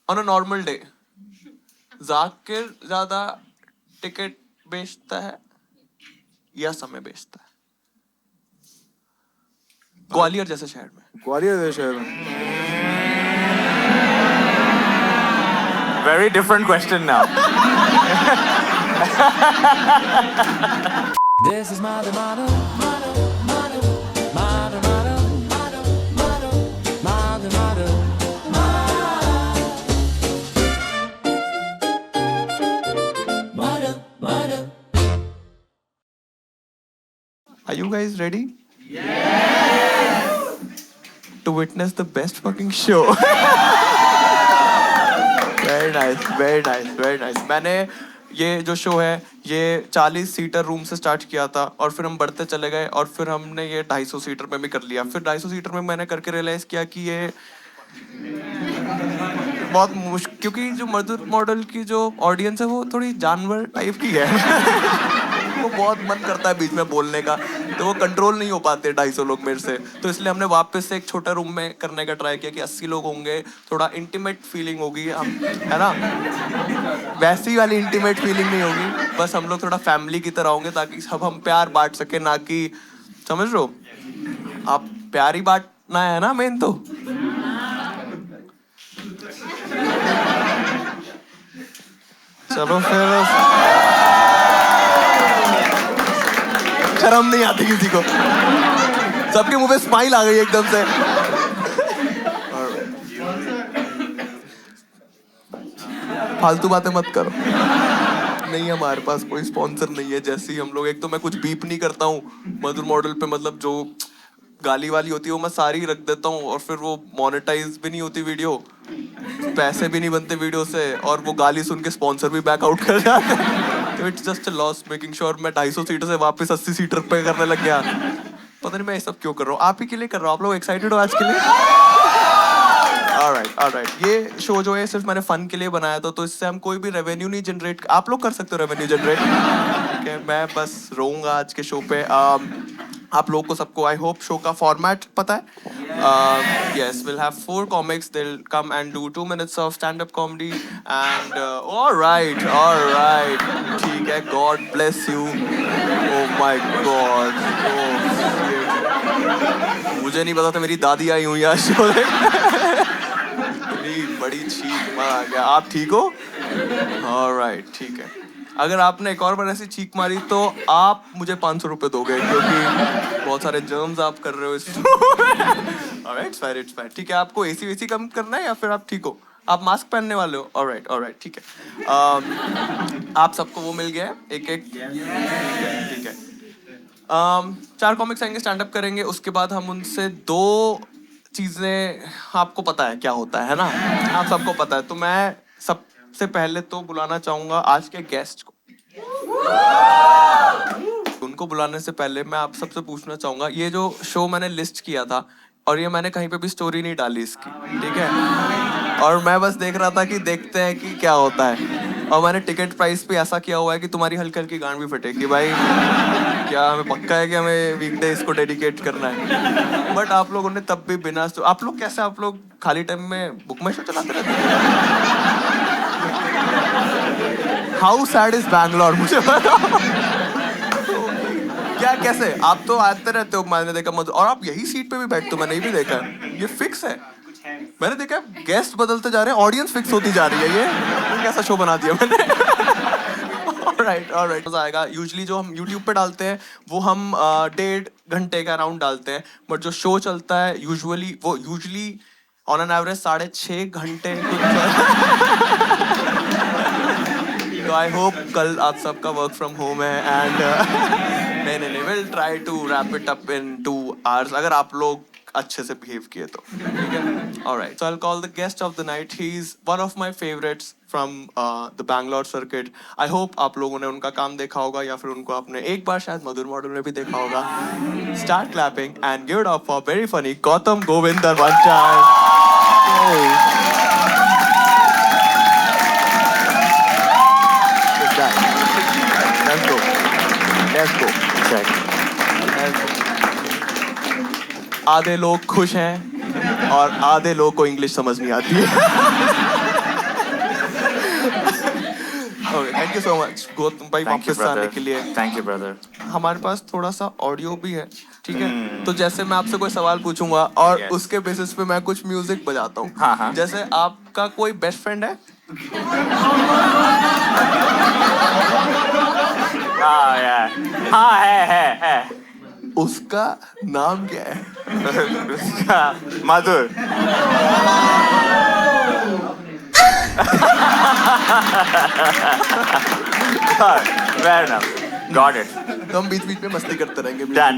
On a normal day Zakir ज्यादा ticket बेचता है या समय बेचता है ग्वालियर जैसे शहर में? ग्वालियर जैसे शहर में। Very different question now. This is mother, mother, mother, mother, mother, mother, mother, mother, mother, mother. Are you guys ready? To witness the best fucking show. Very nice, very nice, very nice. मैंने ये जो show है ये 40 seater room से start किया था और फिर हम बढ़ते चले गए और फिर हमने ये 250 सीटर में भी कर लिया। फिर 250 सीटर में मैंने करके रियलाइज किया कि ये बहुत मुश्किल, क्योंकि जो मधुर मॉडल की जो ऑडियंस है वो थोड़ी जानवर टाइप की है। वो बहुत मन करता है बीच में बोलने का, तो वो कंट्रोल नहीं हो पाते 250 लोग मेरे से। तो इसलिए हमने वापस से एक छोटा रूम में करने का ट्राई किया कि 80 लोग होंगे, थोड़ा इंटीमेट फीलिंग होगी, हम है ना, वैसी वाली इंटीमेट फीलिंग नहीं होगी, बस हम लोग थोड़ा फैमिली की तरह होंगे ताकि सब हम प्यार बांट सके, ना कि, समझ रहे हो आप, प्यार ही बांटना है ना मेन तो। चलो फिर शर्म नहीं आती किसी को, सबके मुंह पे स्माइल आ गई एकदम से। फालतू बातें मत करो, नहीं हमारे पास कोई स्पॉन्सर नहीं है। जैसे ही हम लोग, एक तो मैं कुछ बीप नहीं करता हूँ मधुर मॉडल पे, मतलब जो गाली वाली होती है वो मैं सारी रख देता हूँ और फिर वो मोनेटाइज भी नहीं होती वीडियो, पैसे भी नहीं बनते वीडियो से, और वो गाली सुन के स्पॉन्सर भी बैक आउट कर जाते हैं। तो it's just a loss making sure मैं 250 सीटर से वापस 80 सीटर पे करने लग गया। पता नहीं मैं ये सब क्यों कर रहा हूँ, आप ही के लिए कर रहा हूँ। आप लोग एक्साइटेड हो आज के लिए? ऑलराइट, ये शो जो है सिर्फ मैंने फन के लिए बनाया था, तो इससे हम कोई भी रेवेन्यू नहीं जनरेट, आप लोग कर सकते हो रेवेन्यू जनरेट, ठीक है? मैं बस रहूंगा आज के शो पे। आप लोगों को सबको आई होप शो का फॉर्मेट पता है। Yes, we'll have 4 comics. They'll come and do 2 minutes of stand-up comedy and all right, ठीक है, God bless you. Oh my God. Oh shit. मुझे नहीं पता था मेरी दादी आई हुई आज शो इतनी बड़ी छींक मार गया। आप ठीक हो? All right, ठीक है। अगर आपने एक और बार ऐसी छींक मारी तो आप मुझे 500 रुपए दोगे, क्योंकि बहुत सारे जर्म्स आप कर रहे हो इस Alright, it's fine. ठीक है, आपको एसी वेसी कम करना है या फिर आप ठीक हो? आप मास्क पहनने वाले हो? Alright, ठीक है। आप सबको वो मिल गया है एक, ठीक है। 4 कॉमिक्स आएंगे, स्टैंड अप करेंगे, उसके बाद हम उनसे 2 चीजें, आपको पता है क्या होता है ना, आप सबको पता है। तो मैं सबसे पहले तो बुलाना चाहूंगा आज के गेस्ट को। उनको बुलाने से पहले मैं आप सबसे पूछना चाहूंगा, ये जो शो मैंने लिस्ट किया था और ये मैंने कहीं पे भी स्टोरी नहीं डाली इसकी, ठीक है? और मैं बस देख रहा था कि देखते हैं कि क्या होता है, और मैंने टिकट प्राइस पे ऐसा किया हुआ है कि तुम्हारी हल्की हल्की गांड भी फटेगी भाई। क्या हमें पक्का है कि हमें वीकडेज को डेडिकेट करना है? बट आप लोगों ने तब भी बिना, आप लोग कैसे, आप लोग खाली टाइम में बुक माई शो चलाते रहते हैं? हाउ सैड इज बैंगलोर, मुझे बताओ। क्या कैसे, आप तो आते रहते हो, मैंने देखा मधु, और आप यही सीट पे भी बैठते हो, मैंने ये भी देखा है, ये फिक्स है। मैंने देखा गेस्ट बदलते जा रहे हैं, ऑडियंस फिक्स होती जा रही है, ये कैसा शो बना दिया मैंने। ऑलराइट, मजा आएगा। यूजुअली जो हम YouTube पे डालते हैं वो हम 1.5 घंटे का अराउंड डालते हैं, बट जो शो चलता है यूजुअली ऑन एन एवरेज 6.5 घंटे। तो आई होप कल आप सबका वर्क फ्रॉम होम है एंड नहीं will try to wrap it up in 2 hours अगर आप लोग अच्छे से बिहेव किए तो, ठीक है? Alright, so I will call the guest of the night. He is one of my favourites from the Bangalore circuit. I hope आप लोगों ने उनका काम देखा होगा या फिर उनको आपने एक बार शायद मधुर मॉडल में भी देखा होगा। Start clapping and give it up for very funny Gautam Govindar one time. Let's go. आधे लोग खुश हैं और आधे लोग को इंग्लिश समझ नहीं आती है। Thank you so much Gautam भाई Thank you, वापस आने brother. के लिए। Thank you, brother. हमारे पास थोड़ा सा ऑडियो भी है, ठीक है? तो जैसे मैं आपसे कोई सवाल पूछूंगा और Yes. उसके बेसिस पे मैं कुछ म्यूजिक बजाता हूँ। हाँ, हाँ। जैसे आपका कोई बेस्ट फ्रेंड है? हाँ यार, हाँ है। उसका नाम क्या है? उसका मधुर। Fair enough. Got it. तो हम बीच बीच में मस्ती करते रहेंगे। Done.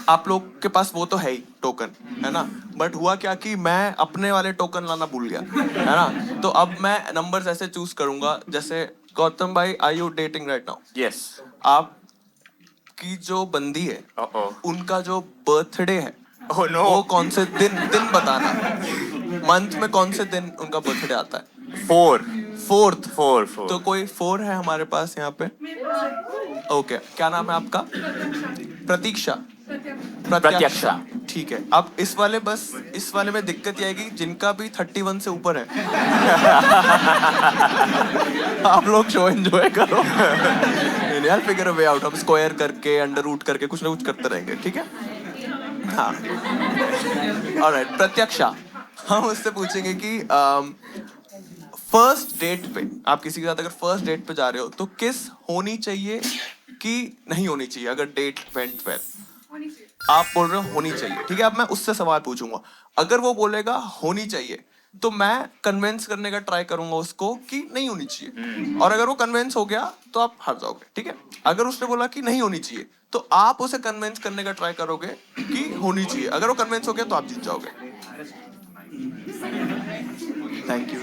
आप लोग के पास वो तो है ही टोकन, है ना? बट हुआ क्या कि मैं अपने वाले टोकन लाना भूल गया, है ना? तो अब मैं नंबर्स ऐसे चूज करूंगा, जैसे गौतम भाई, are you dating right now? Yes. आपकी जो बंदी है, Uh-oh. उनका जो बर्थडे है, Oh no. वो कौन से दिन बताना, मंथ में कौन से दिन उनका बर्थडे आता है? 4. फोर्थ। 4. तो कोई 4 है हमारे पास यहाँ पे? ओके, क्या नाम है आपका? प्रतीक्षा। प्रत्यक्षा। ठीक है। अब इस वाले में दिक्कत ये आएगी, जिनका भी 31 से ऊपर है आप लोग शो एंजॉय करो। नहीं यार, फिगर वे आउट, हम स्क्वायर करके, अंडर रूट करके कुछ ना कुछ करते रहेंगे, ठीक है? हाँ, ऑलराइट। प्रत्यक्षा, हम उससे पूछेंगे कि फर्स्ट डेट पे, आप किसी के साथ अगर फर्स्ट डेट पे जा रहे हो तो किस होनी चाहिए कि नहीं होनी चाहिए? अगर डेट वेंट वेल, आप बोल रहे हो होनी चाहिए, ठीक है? अब मैं उससे सवाल पूछूंगा, अगर वो बोलेगा होनी चाहिए तो मैं कन्विंस करने का ट्राई करूंगा उसको कि नहीं होनी चाहिए, और अगर वो कन्विंस हो गया तो आप हार जाओगे, ठीक है? अगर उसने बोला कि नहीं होनी चाहिए तो आप उसे कन्विंस करने का ट्राई करोगे कि होनी चाहिए। अगर वो कन्विंस हो गया तो आप जीत जाओगे। Thank you.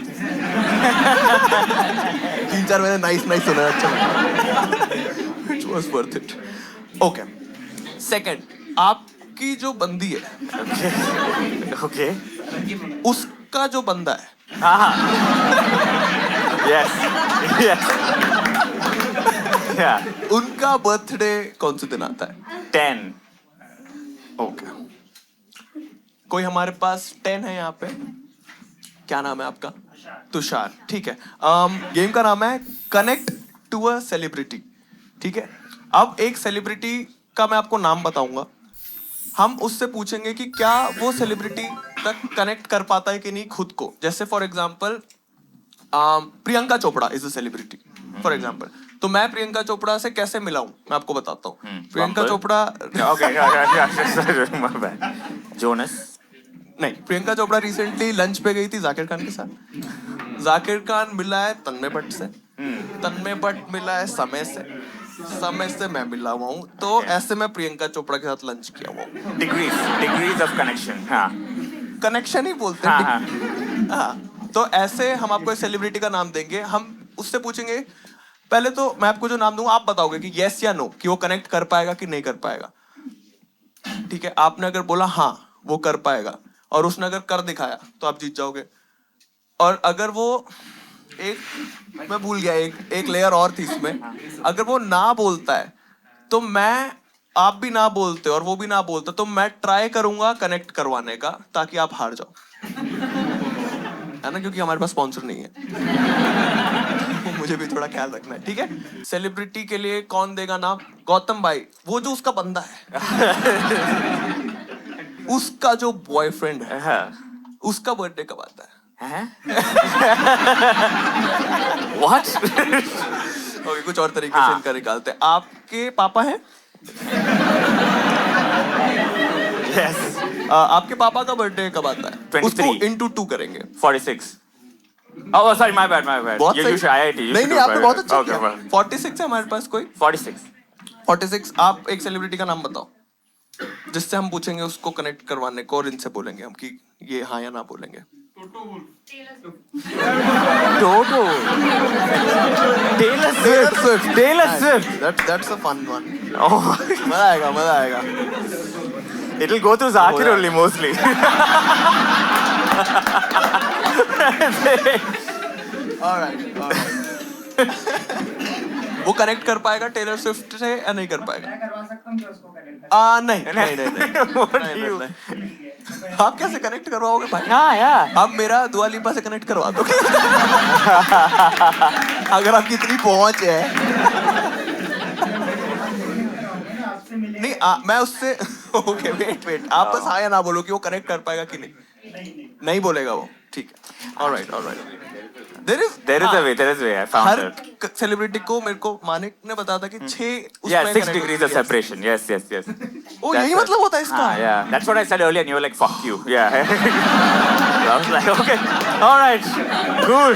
3-4 मैंने नाइस सुना, अच्छा लगा। It was worth it. Okay, second, आपकी जो बंदी है, Okay. उसका जो बंदा है, Yes. Yeah. उनका बर्थडे कौन से दिन आता है? 10. ओके, कोई हमारे पास 10 है यहाँ पे। क्या नाम है आपका? तुषार, ठीक है। गेम का नाम है कनेक्ट टू अ सेलिब्रिटी, ठीक है? अब एक सेलिब्रिटी का मैं आपको नाम बताऊंगा, हम उससे पूछेंगे कि क्या वो सेलिब्रिटी तक कनेक्ट कर पाता है कि नहीं खुद को। जैसे for example Priyanka Chopra is a celebrity for example, तो मैं प्रियंका चोपड़ा से कैसे मिला हूं मैं आपको बताता हूँ। Priyanka Chopra Okay. My bad. Jonas. नहीं, प्रियंका चोपड़ा रिसेंटली लंच पे गई थी जाकिर खान के साथ। जाकिर खान मिला है तन्मय भट्ट से, तन्मय भट्ट मिला है समय से मैं मिला हुआ हूँ, तो ऐसे मैं प्रियंका चोपड़ा के साथ लंच किया हुआ हूँ। Degrees of connection. हाँ. कनेक्शन ही बोलते हाँ, हैं। हाँ, तो ऐसे हम आपको एक सेलिब्रिटी का नाम देंगे, हम उससे पूछेंगे, पहले तो मैं आपको जो नाम दूंगा आप बताओगे कि यस या नो, कि वो कनेक्ट कर पाएगा कि नहीं कर पाएगा, ठीक है? आपने अगर बोला हाँ वो कर पाएगा और उसने अगर कर दिखाया तो आप जीत जाओगे। और अगर वो मैं भूल गया, एक लेयर और थी इसमें, अगर वो ना बोलता है तो आप भी ना बोलते और वो भी ना बोलते तो मैं ट्राई करूंगा कनेक्ट करवाने का, ताकि आप हार जाओ, है ना? क्योंकि हमारे पास स्पॉन्सर नहीं है। मुझे भी थोड़ा ख्याल रखना है, ठीक है? सेलिब्रिटी के लिए कौन देगा नाम? गौतम भाई, वो जो उसका बंदा है उसका जो बॉयफ्रेंड है, उसका बर्थडे कब आता है? What? ओके, कुछ और तरीके से इनका निकालते हैं। आपके पापा हैं? Yes. आपके पापा का बर्थडे कब आता है? 23. उसको into 2 करेंगे। 46. Oh, sorry, my bad. बहुत You सही। should IIT. You नहीं should नहीं, do आपने better. बहुत अच्छा Okay, किया। well. 46 है हमारे पास कोई? 46. 46। आप एक सेलिब्रिटी का नाम बताओ जिससे हम पूछेंगे उसको कनेक्ट करवाने को, और इनसे बोलेंगे हम कि ये हाँ या ना बोलेंगे। Toto. Taylor Swift. That's a fun one. Oh, मजा आएगा। it'll go through Zakir Oh, yeah. only mostly. Alright. वो कनेक्ट कर पाएगा टेलर स्विफ्ट से या नहीं कर पाएगा? मैं करवा सकता हूँ कि उसको कनेक्ट कर। नहीं। What do you? आप कैसे कनेक्ट करवाओगे भाई? हाँ यार आप मेरा दुआ लिपा से कनेक्ट करवा दो अगर आपकी इतनी पहुंच है। नहीं मैं उससे ओके वेट आप बस हाँ या ना बोलो कि वो कनेक्ट कर पाएगा कि नहीं। नहीं बोलेगा वो, ठीक है। Alright there is there is a way I found her it celebrity को मेरे को मानिक ने बताया था कि 6 yeah 6 degrees of separation yes O That's यही it. मतलब होता है इसका। yeah that's what I said earlier and you were like fuck you yeah I was like okay all right cool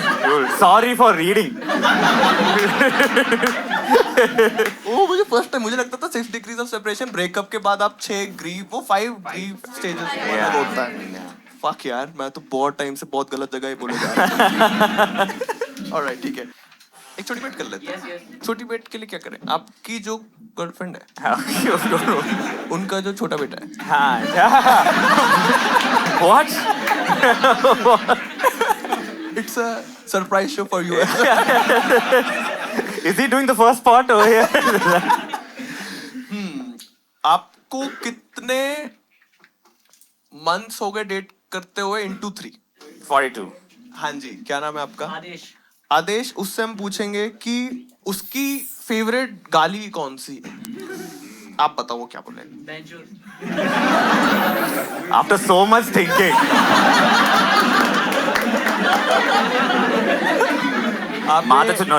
sorry for reading ओ मुझे first time मुझे लगता था 6 degrees of separation breakup के बाद आप 6 ग्रीव वो 5 ग्रीव स्टेजेस Yeah. होता है। फक यार मैं तो बहुत टाइम से बहुत गलत जगह ही बोले जा रहा हूँ। ऑलराइट ठीक है, एक छोटी बेट कर लेते हैं। छोटी बेट के लिए क्या करें? आपकी जो गर्लफ्रेंड है उनका जो छोटा बेटा है हाँ what it's a surprise show for you. is he doing the first part over here आपको कितने मंथ्स हो गए डेट करते हुए इनटू 3? 42 हाँ जी, क्या नाम है आपका? आदेश। उससे हम पूछेंगे कि उसकी फेवरेट गाली कौन सी है। आप बताओ वो क्या बोलेगा। after so much thinking आप Mata no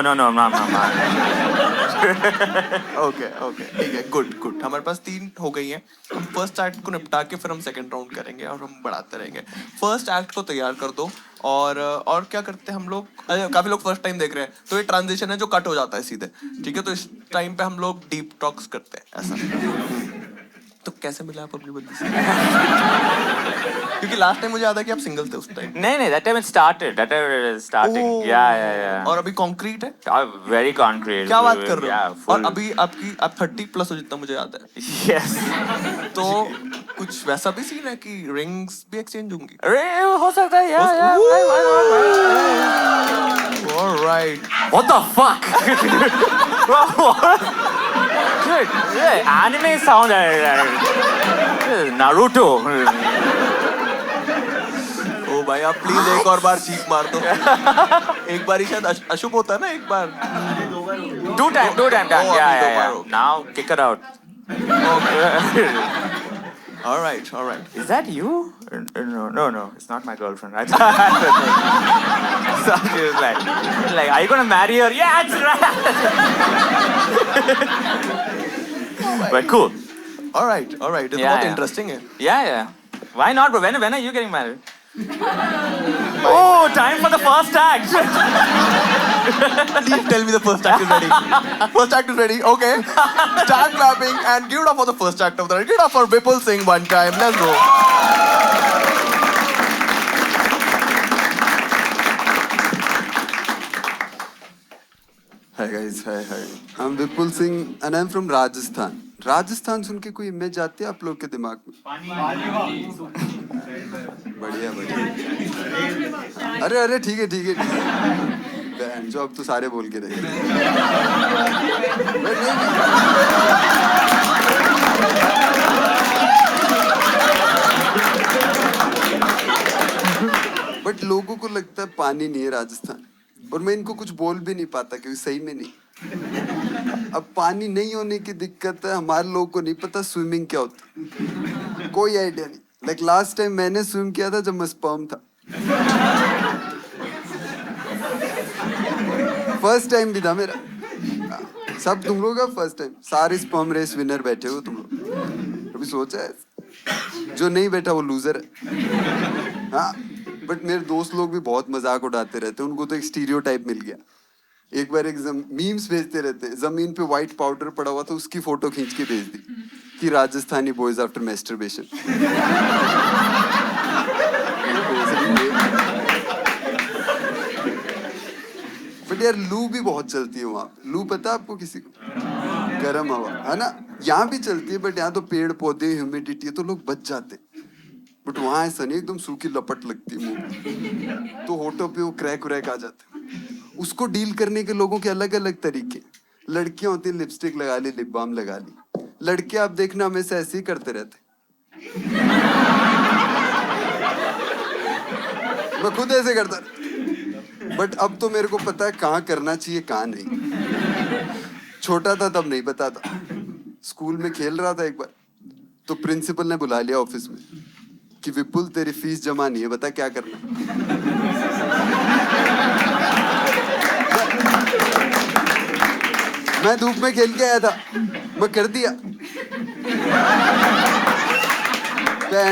ओके ठीक है, गुड। हमारे पास 3 हो गई हैं। हम फर्स्ट एक्ट को निपटा के फिर हम सेकंड राउंड करेंगे और हम बढ़ाते रहेंगे। फर्स्ट एक्ट को तैयार कर दो और क्या करते हैं हम लोग, काफी लोग फर्स्ट टाइम देख रहे हैं तो ये ट्रांजिशन है जो कट हो जाता है सीधे, ठीक है। तो इस टाइम पे हम लोग डीप टॉक्स करते हैं ऐसा। तो कैसे मिला आप अपनी बंदी से? क्योंकि लास्ट टाइम मुझे याद है कि आप सिंगल थे उस टाइम। नहीं that time it started starting Oh. yeah और अभी कॉन्क्रीट है? very concrete क्या बात कर रहे yeah, हो? full. और अभी आप 30 प्लस हो जितना मुझे याद है। yes तो कुछ वैसा भी सीन है कि रिंग्स भी एक्सचेंज होंगी? अरे हो सकता है yeah alright. what the fuck Dude, anime sound Naruto ओ भाई आप प्लीज एक और बार चीख मार दो। एक बार ही शायद अशुभ होता है ना, एक बार। two time Oh, yeah अभी दो बार yeah हो गया। now kick her out alright is that you no it's not my girlfriend I so she was like are you gonna marry her yeah that's right but cool alright ये तो Yeah, बहुत yeah. Interesting है। yeah why not bro when are you getting married oh time for the first act Please tell me the first act is ready. First act is ready. Okay. Start clapping and give it up for the first act of the night. Give it up for Vipul Singh one time. Let's go. Hi guys, hi. I'm Vipul Singh and I'm from Rajasthan. Rajasthan सुन के कोई image आती है आप लोग के दिमाग में? बढ़िया। अरे ठीक है। बहन जो अब तो सारे बोल के रहे। बट लोगों को लगता है पानी नहीं है राजस्थान, और मैं इनको कुछ बोल भी नहीं पाता क्योंकि सही में नहीं। अब पानी नहीं होने की दिक्कत है, हमारे लोगों को नहीं पता स्विमिंग क्या होता, कोई आइडिया नहीं। लाइक लास्ट टाइम मैंने स्विम किया था जब मैं स्पर्म था, फर्स्ट टाइम भी था मेरा। सब तुम लोग का फर्स्ट टाइम, सारे स्पर्म रेस विनर बैठे हो तुम लोग। कभी सोचा है? जो नहीं बैठा वो लूजर है। हाँ, बट मेरे दोस्त लोग भी बहुत मजाक उड़ाते रहते हैं, उनको तो एक स्टीरियोटाइप मिल गया। एक बार एक मीम्स भेजते रहते हैं, जमीन पे व्हाइट पाउडर पड़ा हुआ था, उसकी फोटो खींच के भेज दी कि Rajasthani boys after masturbation. But यार लू भी बहुत चलती है वहाँ। लू पता है आपको किसी को? गर्म हवा है ना, यहाँ भी चलती है, बट यहाँ तो पेड़ पौधे ह्यूमिडिटी है तो लोग बच जाते। बट वहाँ ऐसा नहीं, एकदम सूखी लपट लगती है मुंह, तो होठों पे वो क्रैक व्रैक आ जाते। उसको डील करने के लोगों के अलग अलग तरीके। लड़कियां होती है लिपस्टिक लगा ली, लिप बाम लगा ली। लड़के आप देखना हमेशा ऐसे ही करते रहते। मैं खुद ऐसे करता बट अब तो मेरे को पता है कहाँ करना चाहिए कहाँ नहीं। छोटा था तब नहीं पता था। स्कूल में खेल रहा था एक बार, तो प्रिंसिपल ने बुला लिया ऑफिस में कि विपुल तेरी फीस जमा नहीं है, बता क्या करना मैं धूप में खेल के आया था, मैं कर दिया।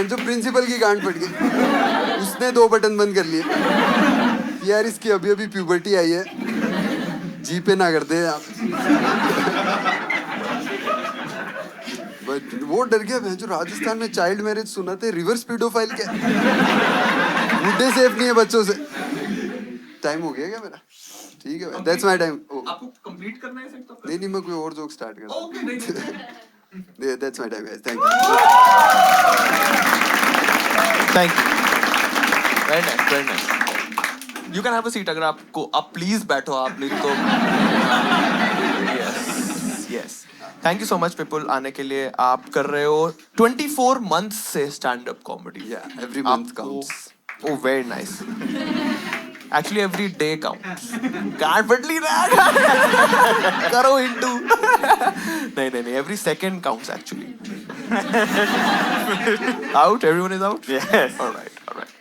जो प्रिंसिपल की गांड पड़ गई, उसने 2 बटन बंद कर लिए यार इसकी अभी अभी प्यूबर्टी आई है, जी पे ना कर दे आप। बट वो डर गया। जो राजस्थान में चाइल्ड मैरिज सुना थे, रिवर्स पीडोफाइल क्या, बुड्ढे सेफ नहीं है बच्चों से। टाइम हो गया क्या मेरा? ठीक है भाई, दैट्स माय टाइम। आपको कंप्लीट करना है सेट तो नहीं मैं कोई और जोक स्टार्ट करता हूं। ओके नहीं that's my time guys, thank you. Thank you, very nice. You can have a seat. अगर आपको, आप प्लीज बैठो, आप नहीं तो yes. Thank you so much Vipul आने के लिए। आप कर रहे हो 24 मंथ्स से स्टैंड अप कॉमेडी। या every month counts. Oh, very nice. Actually, every day counts. Can't believe that. करो into. नहीं. Every second counts actually. Out? Everyone is out? Yes. All right.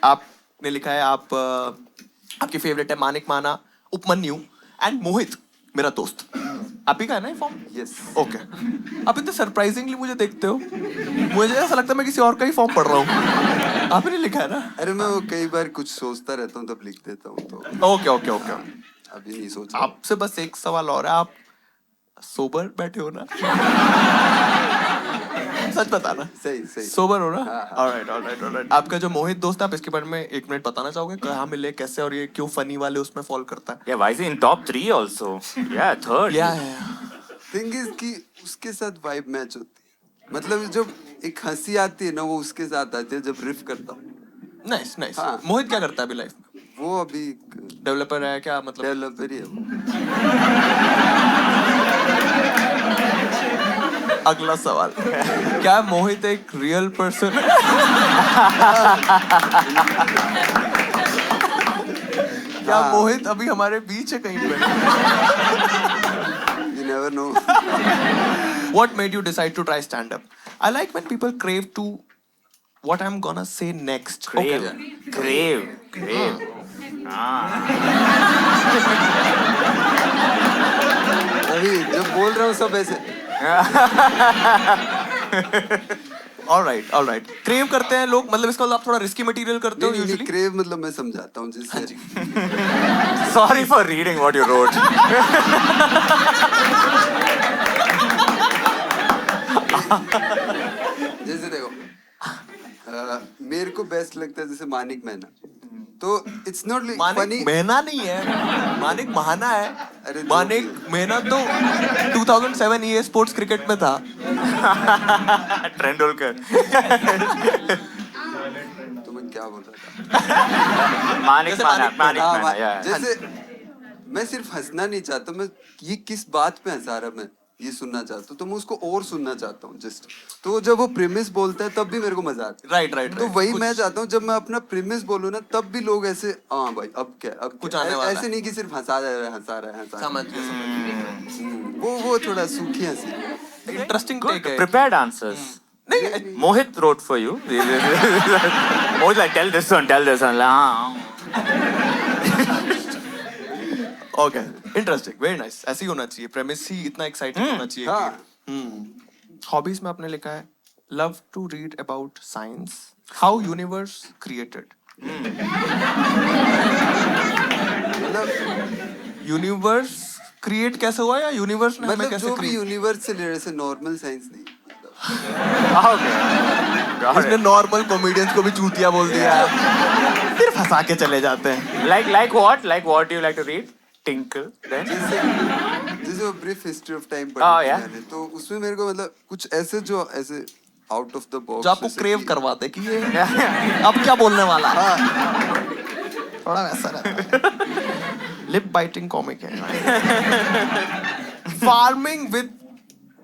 आपने लिखा है आपकी फेवरेट है मानिक माना, उपमन्यु एंड मोहित मेरा दोस्त। आप ही का है ना ये फॉर्म? यस। ओके। आप इतने सरप्राइजिंगली मुझे देखते हो, मुझे ऐसा लगता है मैं किसी और का ही फॉर्म पढ़ रहा हूँ। आपने लिखा है ना? अरे मैं वो कई बार कुछ सोचता रहता हूँ तब लिख देता हूँ तो। ओके। अभी नहीं सोचा। आपसे बस एक सवाल और है, आप सोबर बैठे हो ना? सच बताना। सही। सोबर हो ना? हाँ। ऑलराइट। आपका जो मोहित दोस्त है, आप इसके बारे में 1 मिनट बताना चाहोगे? कहाँ मिले, कैसे, और ये क्यों फनी वाले उसमें फॉल करता है? Yeah, why is he in top 3 also? Yeah, third. Thing is कि उसके साथ वाइब मैच होती है। मतलब जब एक हंसी आती है ना, वो उसके साथ आती है जब रिफ करता हूँ। नाइस। हाँ। मोहित क्या करता है अभी लाइफ में? वो अभी डेवलपर है क्या, मतलब? डेवलपर ही है वो। अगला सवाल, क्या मोहित एक रियल पर्सन है? क्या मोहित अभी हमारे बीच है कहीं पे? You never know. What made you decide to try stand up? I like when people crave to what I'm gonna say next. Crave. Okay. Crave. अभी जब बोल रहा हूँ सब ऐसे। All right. क्रेव करते हैं लोग, मतलब इसका मतलब आप थोड़ा रिस्की मटेरियल करते हो नहीं, यूजुअली? क्रेव मतलब मैं समझाता हूँ जिससे। हाँ जी। Sorry for reading what you wrote. जैसे देखो, मेरे को बेस्ट लगता है जैसे मानिक मैना, तो इट्स नॉट लाइक मानिक फनी। मेहना नहीं है, मानिक महाना है। अरे मानिक मेहना तो 2007 EA स्पोर्ट्स क्रिकेट में था। Tendulkar. तो मैं क्या बोल रहा था? Manik जैसे Mana. Manik Manik हाँ, Mana. Yeah. जैसे मैं सिर्फ हंसना नहीं चाहता, मैं ये किस बात पे हंसा रहा, मैं ये सुनना चाहता हूँ, तो मैं उसको और सुनना चाहता हूँ जस्ट। तो जब वो प्रीमिस बोलता है तब भी मेरे को मजा आता है। राइट। तो वही मैं चाहता हूँ, जब मैं अपना प्रीमिस बोलूँ ना, तब भी लोग ऐसे हाँ भाई अब क्या, अब कुछ क्या? आने वाला ऐसे है। नहीं कि सिर्फ हंसा रहा है। समझ गया। वो थोड़ा सूखी हंसी। इंटरेस्टिंग टेक है। Prepared answers. नहीं, Mohit wrote for you. Mohit like tell this one. Okay, interesting, very nice. ऐसे ही होना चाहिए, प्रेमिस ही इतना एक्साइटिंग होना चाहिए। हाँ। हॉबीज में आपने लिखा है love to read about science, how universe created. मतलब यूनिवर्स क्रिएट कैसे हुआ, या यूनिवर्स ने हमें मतलब कैसे जो भी क्रिएट? यूनिवर्स से रिलेटेड, से नॉर्मल साइंस नहीं। इसने नॉर्मल कॉमेडियंस को भी चूतिया बोल दिया, सिर्फ हंसा के चले जाते हैं। Like what? Like what do you like to read? Tinkle. Then. जैसे वो brief history of time Oh, yeah. मैंने, तो उसमें मेरे को मतलब कुछ ऐसे जो ऐसे आउट ऑफ द बॉक्स जो आपको क्रेव करवाते कि ये अब क्या बोलने वाला है। थोड़ा वैसा रहता है। लिप बाइटिंग कॉमिक है। Farming with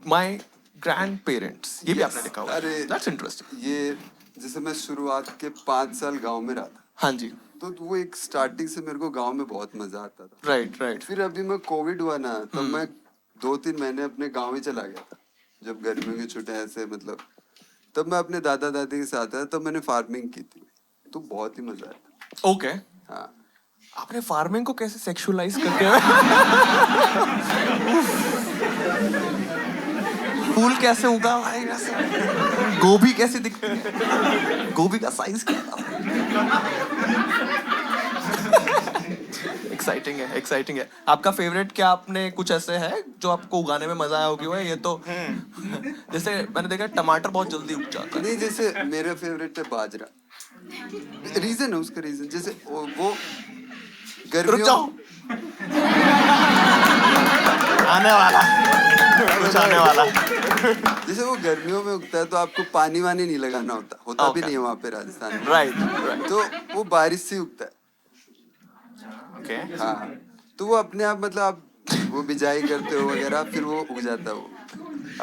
my grand parents, ये भी आपने लिखा हुआ है। अरे दैट्स इंटरेस्टिंग। ये जैसे मैं शुरुआत के 5 साल गांव में रहा था, हाँ जी। तो वो एक स्टार्टिंग से मेरे को गांव में बहुत मजा आता था। Right right. फिर अभी मैं कोविड हुआ ना, तब मैं 2-3 महीने अपने गांव ही चला गया था, जब गर्मियों की छुट्टियां ऐसे मतलब, तब मैं अपने दादा दादी के साथ आया, तब मैंने फार्मिंग की थी, तो बहुत ही मजा आया। ओके। हाँ, आपने फार्मिंग को कैसे सेक्सुअलाइज करके फूल कैसे उगा भाई वैसे? गोभी कैसे दिखती है? गोभी का साइज क्या था? एक्साइटिंग है, एक्साइटिंग है। आपका फेवरेट क्या, आपने कुछ ऐसे है जो आपको उगाने में मजा आया होगी? वो ये तो जैसे मैंने देखा टमाटर बहुत जल्दी उग जाता है। नहीं जैसे मेरा फेवरेट है बाजरा। रीजन है उसका, रीजन जैसे वो रुक गर्मियों, जाओ, आने वाला कुछ आने वाला। जैसे वो गर्मियों में उगता है तो आपको पानी वानी नहीं लगाना होता भी Okay. नहीं है वहाँ पे राजस्थान में। Right right. तो वो बारिश से उगता है। ओके हाँ, तो वो अपने आप मतलब आप वो बिजाई करते हो वगैरह, फिर वो उग जाता है वो।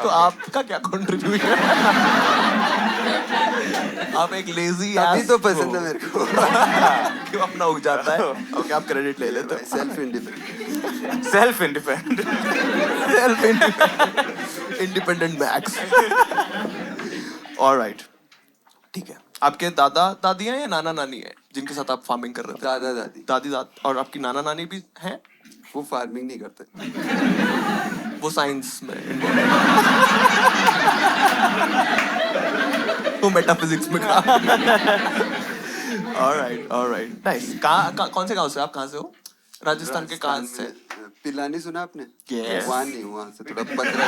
तो आपका क्या कंट्रीब्यूशन है? आप एक लेजी अभी तो पसंद है मेरे को। क्यों अपना उग जाता है? ओके, आप क्रेडिट ले लेते हो। Self independent. Self independent self independent max. Alright, ठीक है। आपके दादा दादी हैं या नाना नानी है जिनके साथ आप फार्मिंग कर रहे थे? दादा दादी, दादी और आपकी नाना नानी भी हैं? वो फार्मिंग नहीं करते। वो साइंस में वो मेटाफिजिक्स में काम। Alright alright, nice. कौन से गांव से आप? कहाँ से हो? राजस्थान के कहाँ से? पिलानी सुना आपने? Yes. वहाँ नहीं, वहाँ से थोड़ा 15।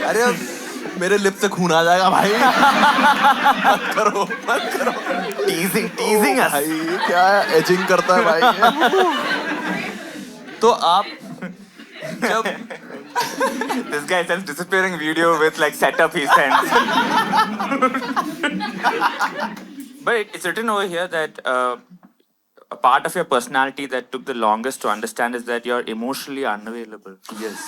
अरे अब मेरे लिप से खून आ जाएगा भाई। मत करो मत करो। टीजिंग us. भाई क्या एजिंग करता है भाई। तो आप जब This guy sends disappearing video with like setup he sends. But it's written over here that a part of your personality that took the longest to understand is that you're emotionally unavailable. Yes,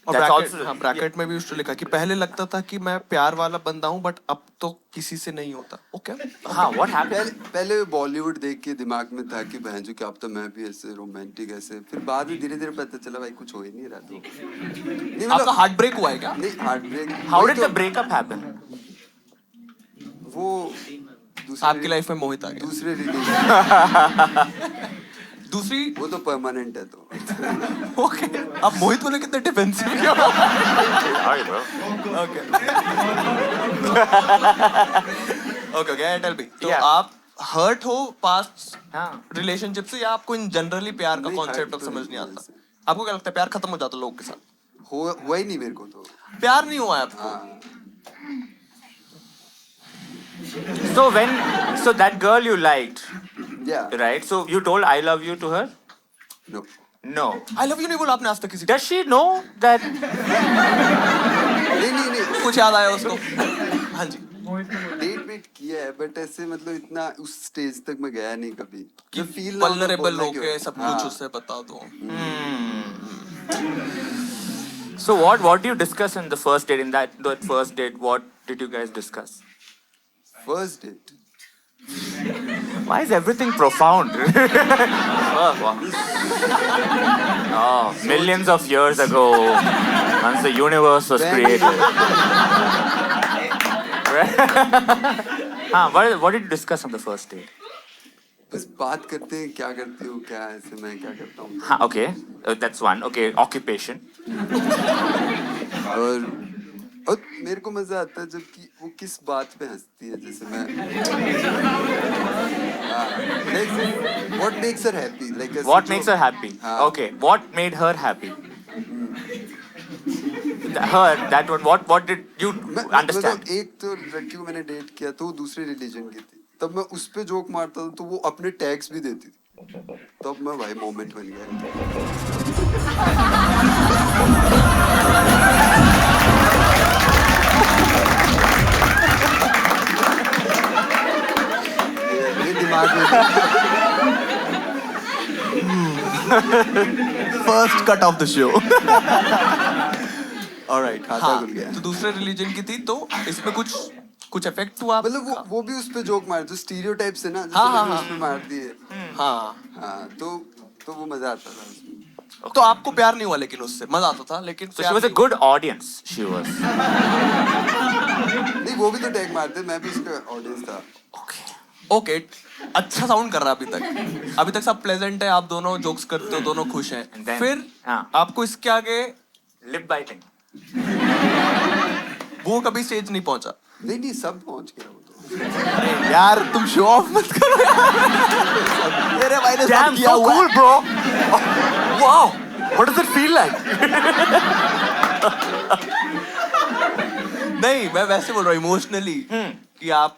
और That's bracket, also- हाँ, bracket में भी उसने लिखा कि पहले लगता था कि मैं प्यार वाला बंदा हूँ, बट अब तो किसी से नहीं होता। ओके हाँ, what happened? पहले बॉलीवुड देख के दिमाग में था कि बहन जो क्या, अब तो मैं भी ऐसे रोमांटिक ऐसे, फिर बाद में धीरे धीरे पता चला भाई कुछ हो ही नहीं रहा। तो नहीं आपका हार्ट ब्रेक हुआ है क्या? नहीं, heart break. How did the breakup happen? वो दूसरे आपकी लाइफ में मोहित आ गया? दूसरे रिलेशन, दूसरी वो तो परमानेंट है। तो ओके, आप मोहित को लेकर कितने डिफेंसिव क्यों? Sorry, bro. Okay okay okay, tell me. तो Yeah. आप हर्ट हो पास्ट हाँ. रिलेशनशिप से, या आपको इन जनरली प्यार का नहीं, कॉन्सेप्ट hurt अब तो समझ नहीं नहीं हुआ आता? ऐसे। आपको क्या लगता है प्यार खत्म हो जाता लोगों के साथ? हुआ ही नहीं मेरे को तो। प्यार नहीं हुआ है आपको? हाँ, So that girl you liked, yeah, right? So you told I love you to her? no. No. I love you नहीं बोला आपने आज तक किसी को? Does she know that? नहीं, कुछ याद आया उसको? हाँ जी। डेट वेट किया है, बट ऐसे मतलब इतना उस स्टेज तक मैं गया नहीं कभी कि जो फील वल्नरेबल होके सब कुछ उससे बता दो। So what do you discuss in the first date? In that first date, what did you guys discuss? First date Why is everything profound? Oh, wow. Oh, millions of years ago, once the universe was created. What did you discuss on the first date? बस बात करते हैं, क्या करते हो, क्या ऐसे मैं क्या करता हूँ, Okay, that's one. Okay, occupation. और मेरे को मजा आता है जबकि वो किस बात पे हंसती है, जैसे मैं what makes her happy, like What makes her happy? हाँ. Okay, what made her happy? That one. What did you understand? मतलब एक तो लड़की को मैंने डेट किया तो वो दूसरे रिलीजन की थी, तब मैं उस पे जोक मारता था तो वो अपने टैग्स भी देती थी, तब मैं भाई मोमेंट बन गया। ये दिमाग में first cut off the show. Alright, खाता हाँ, खुल गया। तो दूसरे रिलीजन की थी, तो इसमें कुछ कुछ इफेक्ट हुआ मतलब वो भी उस पे जोक मार, जो स्टीरियोटाइप्स है ना, जैसे हाँ, मैंने हाँ, उस पे मार दिए। हाँ हाँ, तो वो मजा आता था उसमें। तो आपको प्यार नहीं हुआ लेकिन उससे मजा आता था लेकिन So प्यार she was a नहीं good audience. She was. नहीं, वो भी तो टैग मारते, मैं भी उसका ऑडियंस था। Okay. हुआ। ओके अच्छा साउंड कर रहा है अभी तक सब प्लेजेंट है, आप दोनों जोक्स करते हो, दोनों खुश हैं। And then- फिर हाँ। आपको इसके आगे Lip biting. वो कभी स्टेज नहीं पहुंचा। नहीं, सब पहुंच गया वो तो। अरे यार तुम शो ऑफ मत करो यार। मेरे भाई ने सब Damn, किया so हुआ cool, है। bro. Wow. What does it feel like? नहीं मैं वैसे बोल रहा हूँ इमोशनली कि आप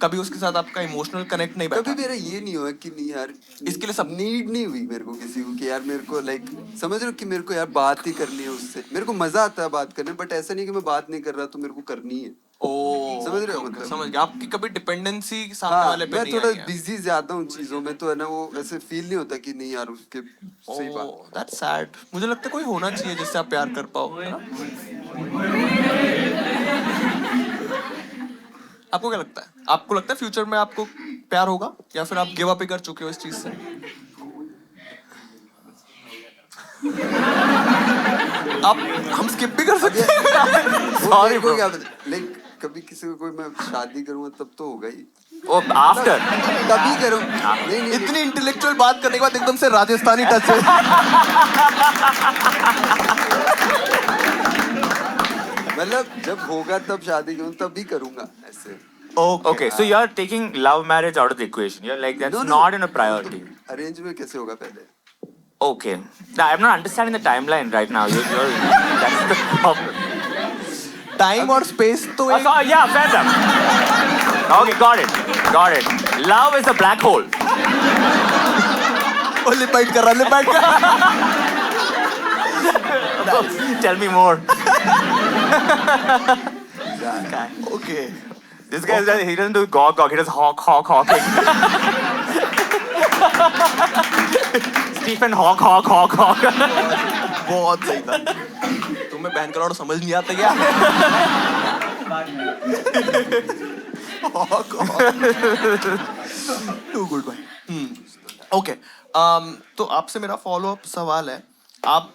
कभी उसके साथ आपका इमोशनल कनेक्ट नहीं कभी बैठा। मेरा ये नहीं हुआ कि नहीं यार, इसके लिए सब- नीड नहीं हुई मेरे को किसी को कि यार मेरे को लाइक, समझ रहे हो कि मेरे को यार बात ही करनी है उससे। मेरे को मजा आता है बात करने, बट ऐसा नहीं कि मैं बात नहीं कर रहा तो मेरे को करनी है। ओ समझ रहे हो ओके, मतलब? समझ गया। आपकी कभी डिपेंडेंसी सामने हाँ, वाले पे मैं नहीं थोड़ा आई है। बिजी ज्यादा हूँ चीजों में, तो है ना, वो ऐसे फील नहीं होता कि नहीं यार उसके सही बात। Oh that's sad. मुझे लगता है कोई होना चाहिए जिससे आप प्यार कर पाओ, है ना? आपको क्या लगता है? आपको लगता है फ्यूचर में आपको प्यार होगा या फिर आप गिव अप ही कर चुके हो इस चीज से? आप हम स्किप भी कर सकते हैं। सॉरी को क्या पता, लाइक कभी किसी को कोई मैं शादी करूंगा तब तो होगा ही, Oh, after. तभी करूँ। नहीं नहीं इतनी इंटेलेक्चुअल बात करने के बाद एकदम से राजस्थानी टच है। मतलब जब होगा तब शादी करूँ, तभी करूंगा ऐसे। Okay, so you're taking love marriage out of the equation. You're like, that's not in a priority. Arrange में कैसे होगा पहले? Okay. Now, I'm not understanding the timeline right now. That's the problem. Time और space तो Oh, एक so, yeah, fair enough. Okay, got it. Got it. Love is a black hole. लिपाइट कर रहा, लिपाइट कर रहा। Tell me more. Okay This guy, he doesn't do gawk gawk. He does hawk hawk hawking. Stephen Hawk hawk hawk hawk. बहुत सही था। तुम्हें बहन का लौड़ समझ नहीं आता क्या? टू गुड भाई। ओके तो आपसे मेरा फॉलो अप सवाल है, आप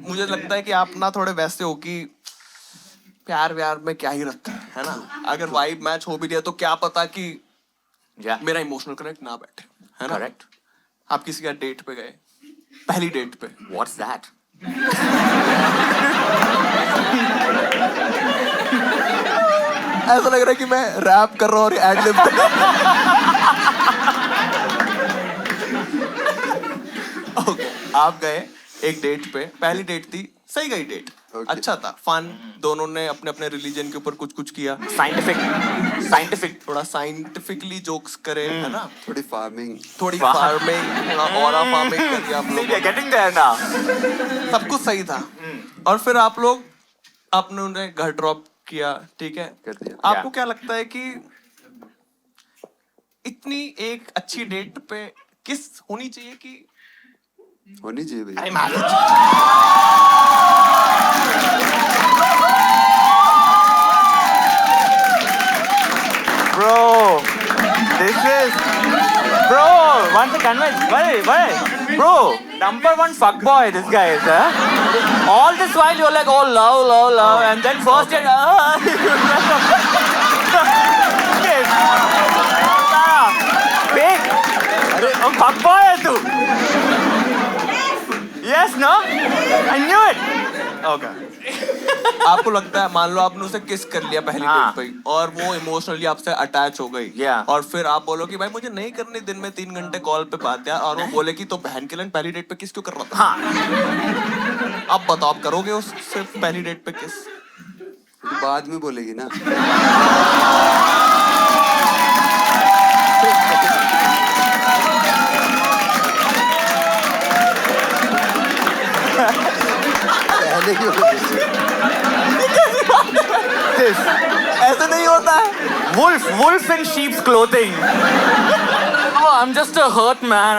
मुझे लगता है कि आप ना थोड़े वैसे हो कि प्यार व्यार में क्या ही रखा है ना? अगर वाइब मैच हो भी गया तो क्या पता कि Yeah. मेरा इमोशनल कनेक्ट ना बैठे, है ना? Correct. आप किसी का डेट पे गए, पहली डेट पे, What's that? ऐसा लग रहा है कि मैं रैप कर रहा हूँ और एड लिप ओके आप गए एक डेट पे, पहली डेट थी, सही गई डेट, Okay. अच्छा था, फन, दोनों ने अपने अपने रिलीजन के ऊपर कुछ कुछ किया, Scientific. थोड़ा साइंटिफिकली जोक्स करे, है ना? थोड़ी फार्मिंग। थोड़ी फार्मिंग, थोड़ा ऑरा फार्मिंग करी आप See, लोग, we are getting there now. सब कुछ सही था। और फिर आप लोग आपने उन्हें घर ड्रॉप किया, ठीक है? कर दिया। आपको Yeah. क्या लगता है कि इतनी एक अच्छी डेट पे किस होनी चाहिए कि होनी चाहिए भैया। अरे मारो Bro, this is... Bro, once the convince... Wait. Bro, number one fuckboy this guy is, huh? All this while you're like, oh, love, and then first you're... Yes. Fake. Oh, fuckboy है तू? Yes, no? I knew it. Okay. आपको लगता है, मान लो आपने उसे किस कर लिया पहली हाँ। डेट पे और वो इमोशनली आपसे अटैच हो गई, Yeah. और फिर आप बोलो कि भाई मुझे नहीं करनी दिन में 3 घंटे कॉल पे बात यार, और वो बोले कि तो बहन के लिए पहली डेट पे किस क्यों कर रहा था? हाँ. आप बताओ, आप करोगे उससे पहली डेट पे किस? तो बाद में बोलेगी ना। पहले क्यों बोलेगी? ऐसे नहीं होता है। Wolf in sheep's clothing. Oh, I'm just a hurt man.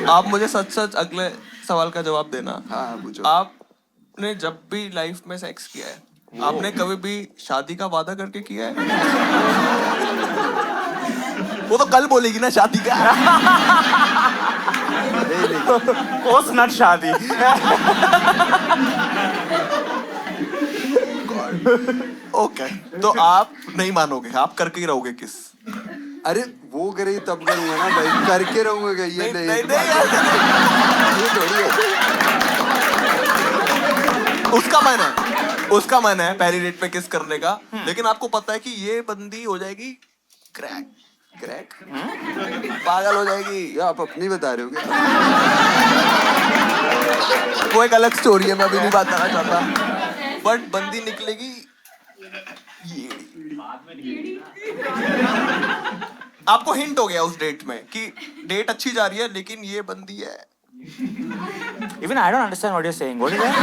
आप मुझे सच सच अगले सवाल का जवाब देना। हाँ पूछो। आपने जब भी लाइफ में सेक्स किया है, आपने कभी भी शादी का वादा करके किया है? वो तो कल बोलेगी ना शादी का। पोस्ट नट शादी। ओके, तो आप नहीं मानोगे, आप करके ही रहोगे किस? अरे वो करेगी तब करूंगा ना भाई, करके रहूंगा ये नहीं। नहीं यार, ये थोड़ी है। उसका मन है पहली डेट पे किस करने का, लेकिन आपको पता है कि ये बंदी हो जाएगी क्रैक। पागल हो जाएगी। ये आप अपनी बता रहे हो क्या? वो एक अलग स्टोरी है, मैं अभी नहीं बताना चाहता, बट बंदी निकलेगी ये। आपको हिंट हो गया उस डेट में कि डेट अच्छी जा रही है, लेकिन ये बंदी है। Even I don't understand what you're saying. What is that?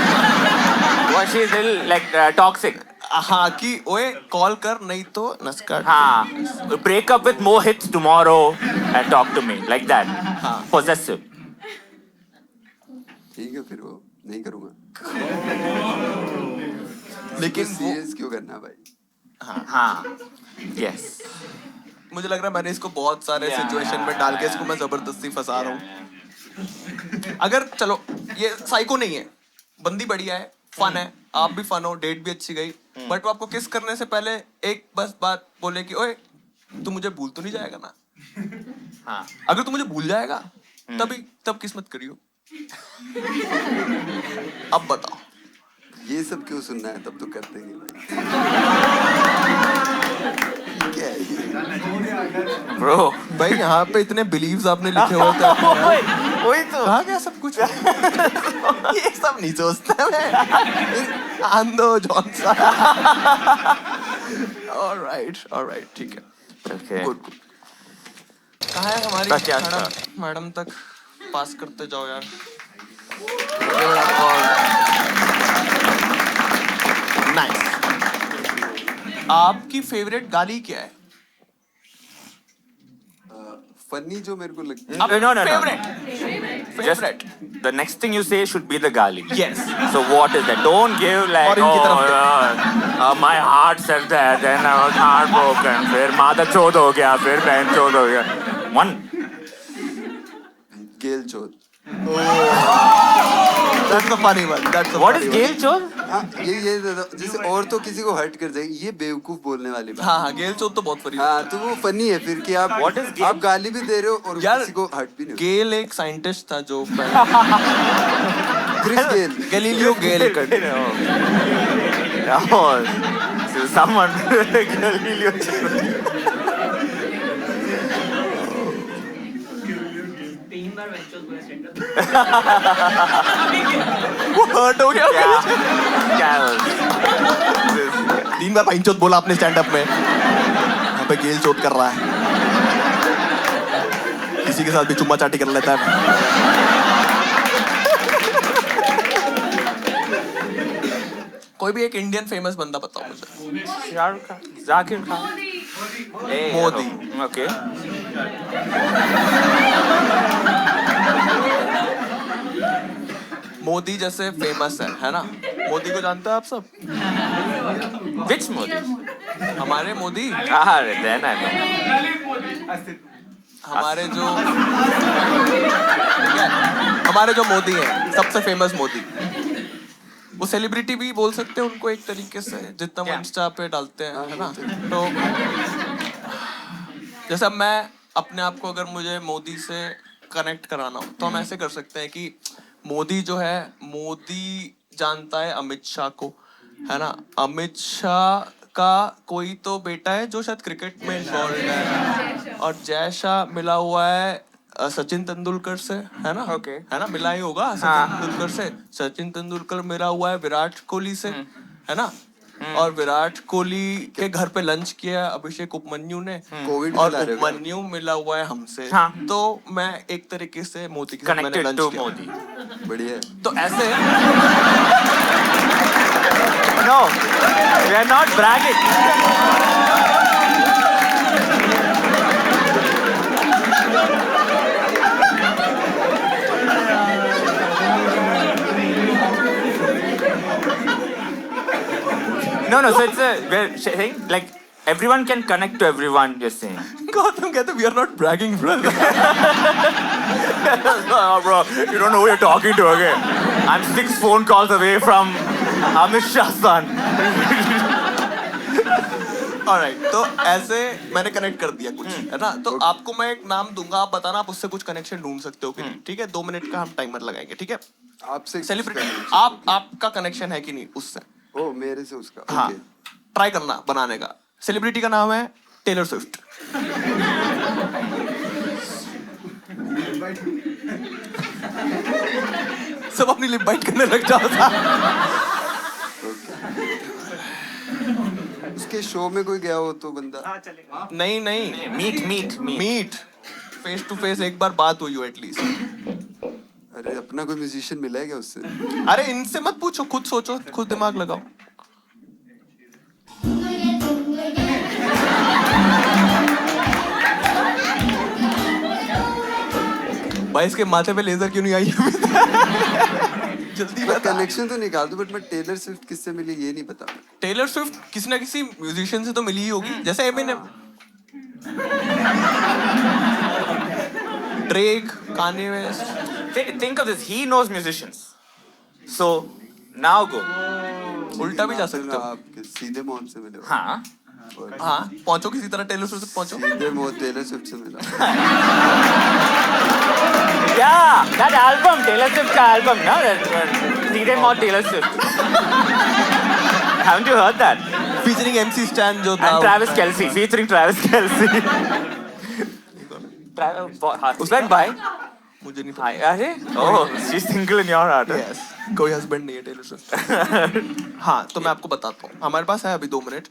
What she is little like toxic. हाँ, कि ओए कॉल कर नहीं तो नस्कर। हाँ. Break up with more hits tomorrow and talk to me like that. हाँ. Possessive. ठीक है फिर वो नहीं करूंगा। लेकिन सीरियस क्यों करना भाई? हाँ. Yes. मुझे लग रहा है मैंने इसको बहुत सारे सिचुएशन में डाल के इसको मैं जबरदस्ती फंसा रहा हूँ। अगर चलो ये साइको नहीं है, बंदी बढ़िया है, फन है, आप भी फन हो, डेट भी अच्छी गई, बट वो आपको किस करने से पहले एक बस बात बोले कि ओए तू मुझे भूल तो नहीं जाएगा ना? हाँ. अगर तू मुझे भूल जाएगा तब किस्मत करियो। अब बताओ। ये सब क्यों सुनना है, तब तो कर देंगे भाई। क्या है ये? Bro. भाई यहाँ पे इतने बिलीव्स आपने लिखे हुए थे, वही तो. कहा गया सब कुछ? ये सब नहीं सोचता मैं। आंदो जॉनसन। ऑलराइट, ठीक है। Okay. गुड। कहाँ है हमारी अच्छा, मैडम तक पास करते जाओ यार। नाइस। आपकी फेवरेट गाली क्या है? फनी जो मेरे को लगता है। No. Favourite. The next thing you say should be the gali. Yes. So what is that? Don't give like, और इनकी तरफ my heart said that, then I was heartbroken. फिर माता चोद हो गया, फिर बहन चोद हो गया. One. गेल चोद। That's the funny one. That's the What funny is one. गेल चोद? हाँ ये जैसे और तो किसी को हर्ट कर जाएगी, ये बेवकूफ बोलने वाली बात। हाँ, गेल चोद तो बहुत फनी। हाँ तो वो फनी है फिर कि आप What is गेल? आप गाली भी दे रहे हो और यार, किसी को हर्ट भी नहीं हो। गेल एक साइंटिस्ट था जो क्रिस गेल। गैलीलियो गेल कर। Oh, so someone Galileo. वो हर्ट हो गया। क्या? 3 बार पाइन चोद बोला आपने स्टैंड अप में। यहाँ पे गेल चोद कर रहा है, किसी के साथ भी चुम्मा चाटी कर लेता है। कोई भी एक इंडियन फेमस बंदा बताओ मुझे। शाहरुख खान, जाकिर खान, मोदी। Okay. मोदी जैसे फेमस है ना? मोदी को जानते हैं आप सब? Which Modi? हमारे Modi, Ah, then I know. हमारे जो ठीक है, हमारे जो मोदी हैं, सबसे फेमस मोदी। वो सेलिब्रिटी भी बोल सकते हैं उनको एक तरीके से, जितना वो इंस्टा पे डालते हैं, है ना? तो जैसे अब मैं अपने आप को, अगर मुझे मोदी से कनेक्ट कराना हो तो हम ऐसे कर सकते हैं कि मोदी जो है, मोदी जानता है अमित शाह को, है ना? अमित शाह का कोई तो बेटा है जो शायद क्रिकेट में इन्वॉल्व है, और जय शाह मिला हुआ है सचिन तेंदुलकर से, है ना? Okay. है ना, मिला ही होगा सचिन तेंदुलकर से। सचिन तेंदुलकर मिला हुआ है विराट कोहली से, है ना? और विराट कोहली के घर पे लंच किया अभिषेक उपमन्यु ने, कोविड और मिला रहे हो। उपमन्यु मिला हुआ है हमसे। हाँ। तो मैं एक तरीके से मोदी के साथ मैंने Connected लंच to किया। Modi. बढ़िया है। तो ऐसे No, we are not bragging. No, so it's a we're saying like everyone can connect to everyone. You're saying. Gautam कहते we are not bragging, brother. Oh, bro, you don't know who you're talking to. Okay, I'm 6 phone calls away from Amit Shah's son. Alright, तो ऐसे मैंने connect कर दिया कुछ, है ना? तो आपको मैं एक नाम दूंगा, आप बताना आप उससे कुछ कनेक्शन ढूंढ सकते हो कि नहीं, ठीक है? 2 मिनट का हम टाइमर लगाएंगे, ठीक है? आपसे सेलिब्रिटी, आपका कनेक्शन है कि नहीं उससे? ओ मेरे से उसका हाँ, ओके ट्राई करना बनाने का। सेलिब्रिटी का नाम है टेलर स्विफ्ट। सब अपनी लिप बाइट करने लग जाओ। उसके शो में कोई गया हो तो बंदा नहीं नहीं, मीट फेस टू फेस एक बार बात हुई हो एटलीस्ट। अरे अपना कोई म्यूजिशियन मिला है क्या उससे अरे इनसे मत पूछो, खुद सोचो, खुद दिमाग लगाओ। भाई इसके माथे पे लेजर क्यों नहीं आई? जल्दी बता। कनेक्शन तो निकाल दो बट मैं टेलर स्विफ्ट किससे मिली ये नहीं पता टेलर स्विफ्ट किसी ना किसी म्यूजिशियन से तो मिली ही होगी, जैसे Eminem, Drake, Kanye West. Think of this. He knows musicians. So now go. उल्टा भी जा सकते हो। आप सीधे मौत से मिले हो हाँ. हाँ, पहुंचो किसी तरह टेलर स्विफ्ट तक पहुंचो। सीधे मौत टेलर स्विफ्ट से मिला Yeah, that album, Taylor Swift का album, ना? Season more Taylor Swift. Haven't you heard that? Featuring MC Stan जो था। And Travis Kelce, featuring Travis Kelce. Husband bhai. मुझे नहीं Hi, अरे? Oh, she's single in your heart. Yes. कोई husband नहीं है टेलर स्विफ्ट। हाँ, तो मैं आपको बताता हूँ। हमारे पास है अभी 2 मिनट।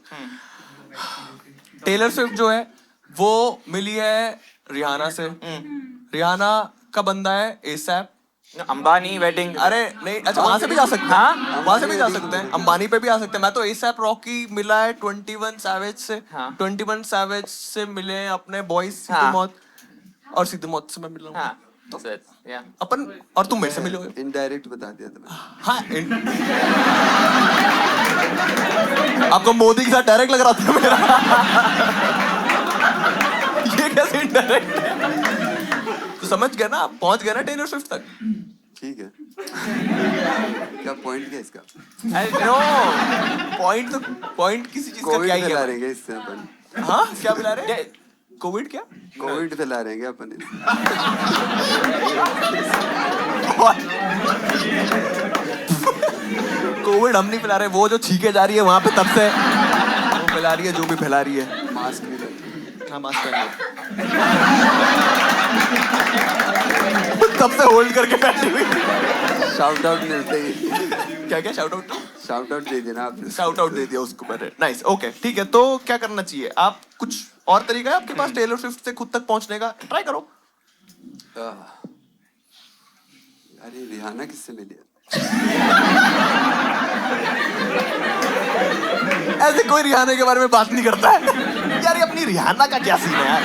टेलर स्विफ्ट जो है वो मिली है रिहाना से। रिहाना का बंदा है एसैप। अंबानी वेडिंग. अरे नहीं, अच्छा वहां से भी जा सकते हैं। हाँ? वहां से भी जा सकते हैं, अंबानी पे भी आ सकते हैं। मैं तो एसैप रॉकी मिला है 21 सैवेज से। हाँ. 21 सैवेज से मिले हैं अपने बॉयज सीधे हाँ. मौत, और सीधे मौत से मैं मिला हूँ। हाँ. So, yeah. अपन और तुम मेरे से मिले हो। इनडायरेक्ट बता दिया था मैंने हाँ, आपको मोदी के साथ डायरेक्ट लग रहा था मेरा। ये कैसे इनडायरेक्ट है? तो समझ गए ना, आप पहुंच गए ना टेलर स्विफ्ट तक। ठीक है क्या पॉइंट क्या इसका No. पॉइंट किसी चीज का कोविड क्या ही फैला है? रहेंगे इससे अपन हाँ, क्या मिला रहे? कोविड क्या? कोविड फैला रहेंगे अपन कोविड हम नहीं फैला रहे, वो जो छीके जा रही है वहां पे तब से वो फैला रही है, जो भी फैला रही है। मास्क भी लगा हाँ, मास्क पहन लो। तब से होल्ड करके बैठी हुई। शाउट आउट मिलते ही क्या क्या शाउट आउट? शाउट आउट दे देना आपने शाउट आउट दे दिया उसको मैंने। नाइस, ओके, ठीक है। तो क्या करना चाहिए? आप कुछ और तरीका है आपके पास टेलर स्विफ्ट से खुद तक पहुंचने का? ट्राई करो। अरे रिहाना किससे मिली है ऐसे कोई रिहाना के बारे में बात नहीं करता है यार। ये अपनी रिहाना का क्या सीन है यार?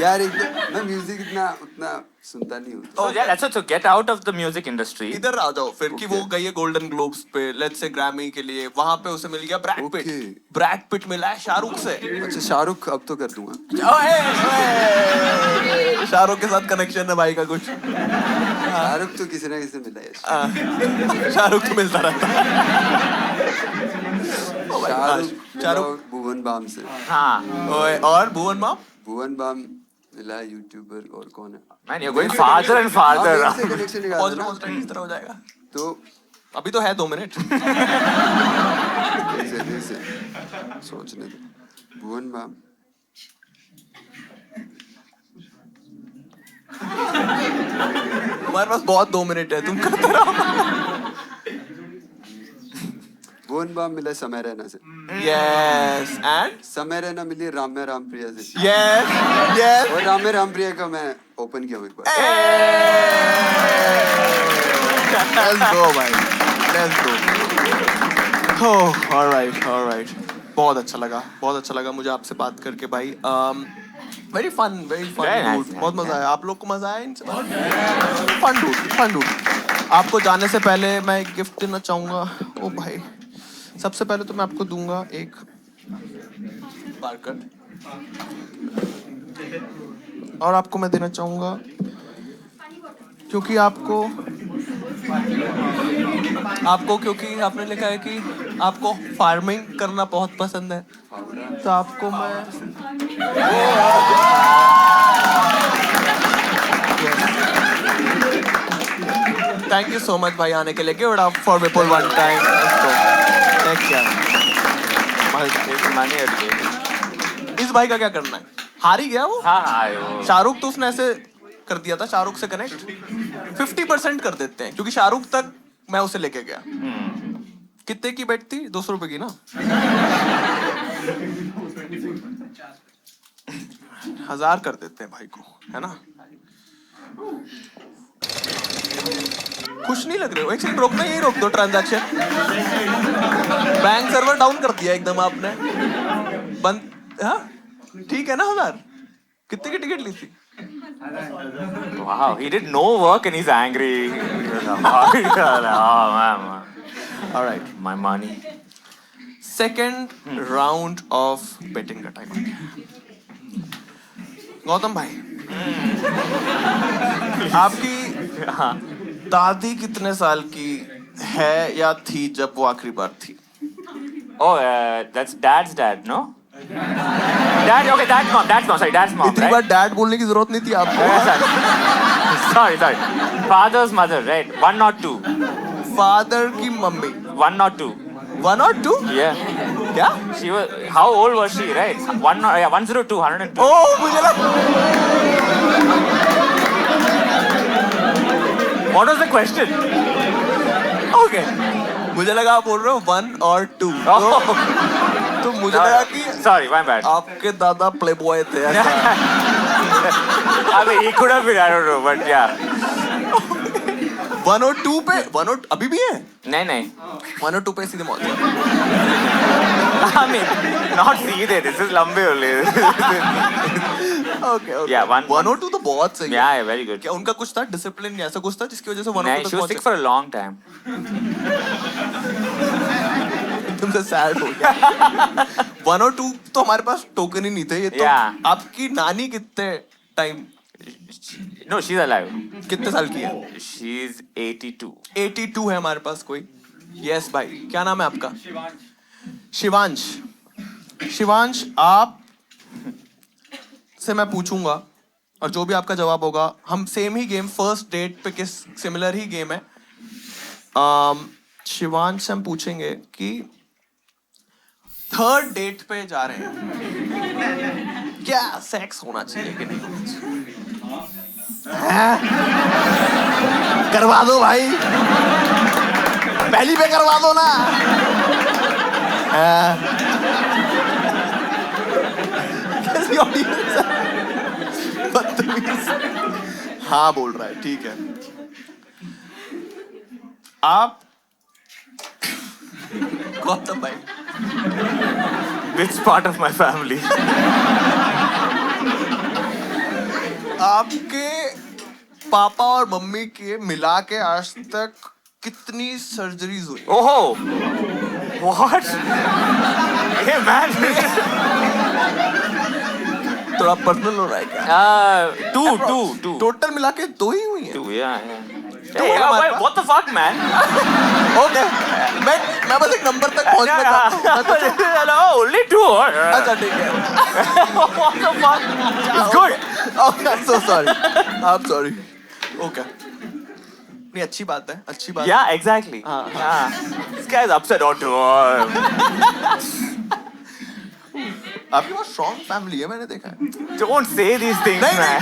यार एक मैं म्यूजिक इतना उतना सुनता नहीं हूँ Oh yeah, that's it. So get out of the music industry. इधर आ जाओ फिर कि वो गई है गोल्डन ग्लोब्स पे, लेट्स से ग्रैमी के लिए, वहां पे उसे मिल गया Brad Pitt. Okay. Brad Pitt मिला है शाहरुख से। अच्छा शाहरुख अब तो कर दूंगा ओए, ओए, शाहरुख के साथ कनेक्शन है भाई का कुछ। शाहरुख तो किसी ना किसी से मिला है शाहरुख तो मिलता रहता है। शाहरुख भुवन बाम से हाँ. ओए, और भुवन बाम? भुवन बाम मिला यूट्यूबर और कौन है Man, you're going farther and farther. हाँ, से कनेक्शन निकाल पहुंच देना रहा हूँ, किस तरह हो जाएगा? तो अभी तो है 2 मिनट। ऐसे सोचने दो भुवन बाम हमारे पास बहुत 2 मिनट है, तुम करते रहो। भुवन बाम मिला समय रैना से यस एंड समय रैना मिली राम्या रामप्रिया से यस यस। और राम्या रामप्रिया का मैं ओपन किया हूँ एक बार Let's go भाई, let's go. Oh, all right. बहुत अच्छा लगा मुझे आपसे बात करके भाई। Very fun Very dude. nice, बहुत मजा आया। आप लोग को मजा आया इनसे? Fun dude. आपको जाने से पहले मैं एक गिफ्ट देना चाहूंगा। ओ भाई, सबसे पहले तो मैं आपको दूंगा एक बार कट और आपको मैं देना चाहूंगा क्योंकि क्योंकि आपने लिखा है कि आपको फार्मिंग करना बहुत पसंद है तो आपको मैं थैंक यू सो मच भाई आने के लिए give it up for Vipul one time इस भाई का क्या करना है हार ही गया वो हाँ शाहरुख तो उसने ऐसे कर दिया था शाहरुख से कनेक्ट 50% कर देते हैं क्योंकि शाहरुख तक मैं उसे लेके गया कितने की बेट थी 200 रुपए की ना 1000 कर देते हैं भाई को है ना खुश नहीं लग रहे हो एक सेकंड रोकना यही रोक दो ट्रांजैक्शन बैंक सर्वर डाउन कर दिया एकदम आपने बंद हाँ ठीक है ना 1000 कितने की टिकट ली थी Wow, he did no work and he's angry. Oh man. All right. My money. Second round of betting का टाइम आ गया गौतम भाई आपकी दादी कितने साल की है या थी जब वो आखिरी बार थी Oh, that's dad's dad, no? Dad, okay, dad's mom, sorry, dad's mom, इतनी right? बार डैड बोलने की जरूरत नहीं थी आपको sorry. Father's mother, right? 1 or 2? Father की मम्मी 1 or 2? 1 और 2 Yeah. क्या She was, how old was she, right? 102, 102. ओ मुझे लगा What was the question? Okay मुझे लगा आप बोल रहे हो 1 और 2 Oh. तो मुझे लगा कि Sorry, my bad. आपके दादा प्ले बॉय थे ऐसा I mean, he could have been, I don't know, but yeah. 1 और 2 पे 1 और अभी भी है नहीं 1 और 2 पे सीधे मौत I mean, not सीधे, this is लंबे only. ओके ओके Yeah, 1 1 और 2 तो बहुत सही है Yeah, very good. क्या उनका कुछ था डिसिप्लिन या ऐसा कुछ था जिसकी वजह से 1 और 2 नहीं, तक she was sick for a long time. तुमसे सैड हो गया 1 और 2 तो हमारे पास टोकन ही नहीं थे ये तो Yeah. आपकी नानी कितने टाइम No, she's alive. कितने साल की है She's 82. 82 है हमारे पास कोई यस भाई क्या नाम है आपका शिवांश शिवांश आप से मैं पूछूंगा और जो भी आपका जवाब होगा हम सेम ही गेम फर्स्ट डेट पे किस सिमिलर ही गेम है शिवांश से हम पूछेंगे कि थर्ड डेट पे जा रहे हैं क्या सेक्स होना चाहिए कि नहीं हैं? करवा दो भाई पहली पे करवा दो ना हैं? कैसी ऑडियंस है? बदतमीज हाँ बोल रहा है ठीक है आप गौतम भाई Which part of my family? आपके पापा और मम्मी के मिला के आज तक कितनी सर्जरीज हुई Oh! What? Hey man! थोड़ा पर्सनल हो रहा है क्या Two. टोटल मिला के 2 ही हुई है 2, yeah. Two Hey, है हमारे wait, what the fuck, man? Okay मैं बस एक नंबर तक पहुंचना चाहता हूँ Hello, only 2. अच्छा ठीक है What the fuck? It's good. Okay I am so sorry I am sorry okay नहीं अच्छी बात है अच्छी बात Yeah, exactly. हाँ, Yeah. This guy's upset on to आपके पास स्ट्रॉन्ग फैमिली है मैंने देखा है Don't say these things, नहीं man.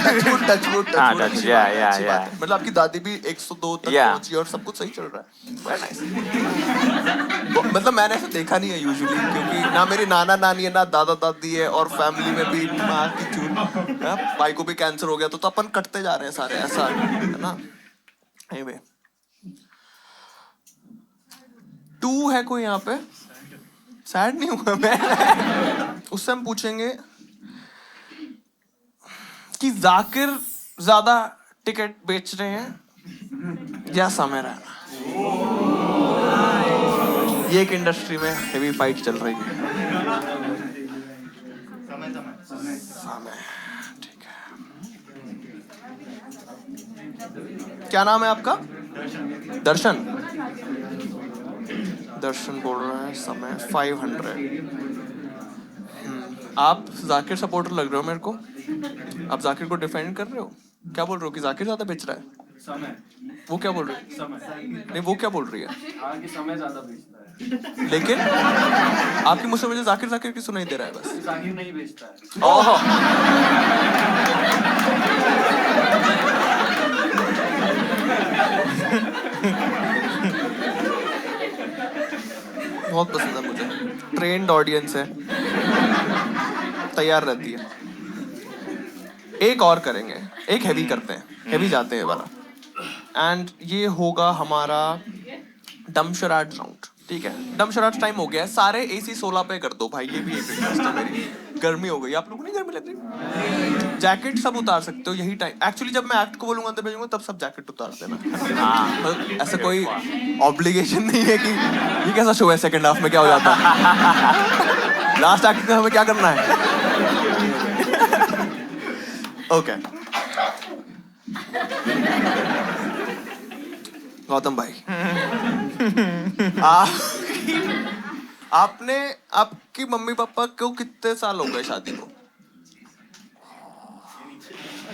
टचवुड हाँ, touch, yeah. मतलब आपकी दादी भी 102 तक Yeah. पहुंची और सब कुछ सही चल रहा है Very nice. मतलब मैंने ऐसा देखा नहीं है यूजुअली क्योंकि ना मेरी नाना नानी है ना दादा दादी है और फैमिली में भी माँ की चूत भाई को भी कैंसर हो गया तो अपन कटते जा रहे हैं सारे ऐसा है ना anyway 2 है कोई यहाँ पे सैड नहीं हुआ मैं उससे हम पूछेंगे कि जाकिर ज्यादा टिकट बेच रहे हैं या समय रैना ये एक इंडस्ट्री में हेवी फाइट चल रही है। समय, ठीक है। क्या नाम है आपका? दर्शन। दर्शन बोल रहा है समय 500। आप जाकिर सपोर्टर लग रहे हो मेरे को। आप जाकिर को डिफेंड कर रहे हो? क्या बोल रहे हो कि जाकिर ज्यादा बेच रहा है? समय वो क्या बोल रही है? समय नहीं, वो क्या बोल रही है? आगे समय ज्यादा बेचता है। लेकिन आपकी मुझसे मुझे जाकिर जाकिर की सुनाई दे रहा है बस। जाकिर नहीं बेचता है। ओह बहुत पसंद है मुझे। ट्रेंड ऑडियंस है, तैयार रहती है। एक और करेंगे, एक हैवी करते हैं, हैवी जाते हैं वाला। एंड ये होगा हमारा डमशराट राउंड, ठीक है? डमशराट टाइम हो गया है, सारे AC 16 पे कर दो भाई। ये भी एक रिक्वेस्ट है मेरी। गर्मी हो गई, आप लोगों को नहीं गर्मी लग रही? जैकेट सब उतार सकते हो यही टाइम। एक्चुअली जब मैं एक्ट को बोलूंगा अंदर भेजूंगा तब सब जैकेट उतार देना। मतलब ऐसा कोई ऑब्लिगेशन नहीं है कि ये कैसा शो है, सेकंड हाफ में क्या हो जाता है, लास्ट एक्ट में हमें क्या करना है। ओके गौतम भाई, आपने आपकी मम्मी पापा को कितने साल हो गए शादी को?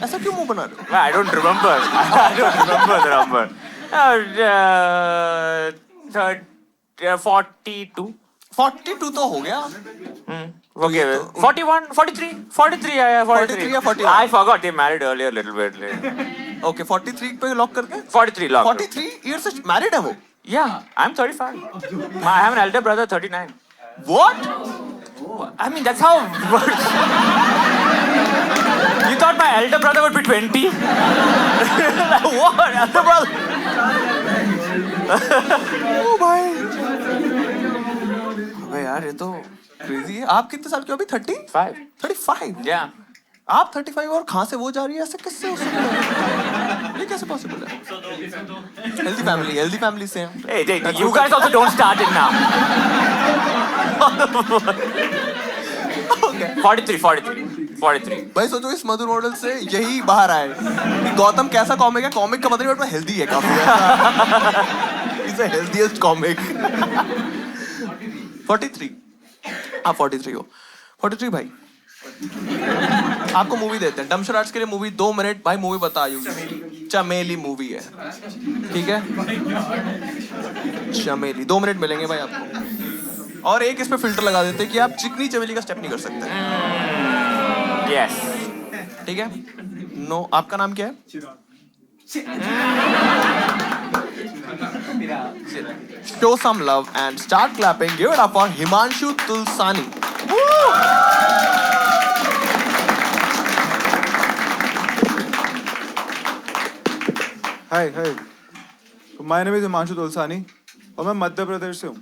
ऐसा क्यों मुंह बना रहे हो? I don't remember. I don't remember the number. 42. 42 तो हो गया। Okay, 41, 43, 43. Yeah, 43 या 41? I forgot they married earlier a little bit. Okay 43 पे लॉक करके। 43 locked. 43 ईयर से मैरिड है वो? Yeah, I'm 35. I have an elder brother, 39. What? I mean, that's how it works. You thought my elder brother would be 20? What? Elder brother? ओ भाई, अबे यार ये तो क्रेजी है। आप कितने साल के हो अभी? 5. 35? Yeah. आप 35 और कहाँ से वो जा रही है? ऐसे कैसे हो सकता है? ये कैसे पॉसिबल है? हेल्दी फैमिली से हैं। Hey, you guys also don't start it now. 43. भाई सोचो इस मधुर मॉडल से यही बाहर आए कि गौतम कैसा कॉमिक है। कॉमिक का मतलब है हेल्दी है काफी। Is the healthiest comic. 43 आप 43 हो। 43 भाई, आपको मूवी देते हैं डमशराट्स के लिए। मूवी 2 मिनट भाई, मूवी बता आयु। चमेली मूवी है, ठीक है? चमेली 2 मिनट मिलेंगे भाई आपको। और एक इस पे फिल्टर लगा देते हैं कि आप चिकनी चमेली का स्टेप नहीं कर सकते। Yes. ठीक है? नो, आपका नाम क्या है? Show some love and start clapping. Give it up for Himanshu Tulsani. Hi hi, my name is Himanshu Tulsani और मैं मध्य प्रदेश से हूँ।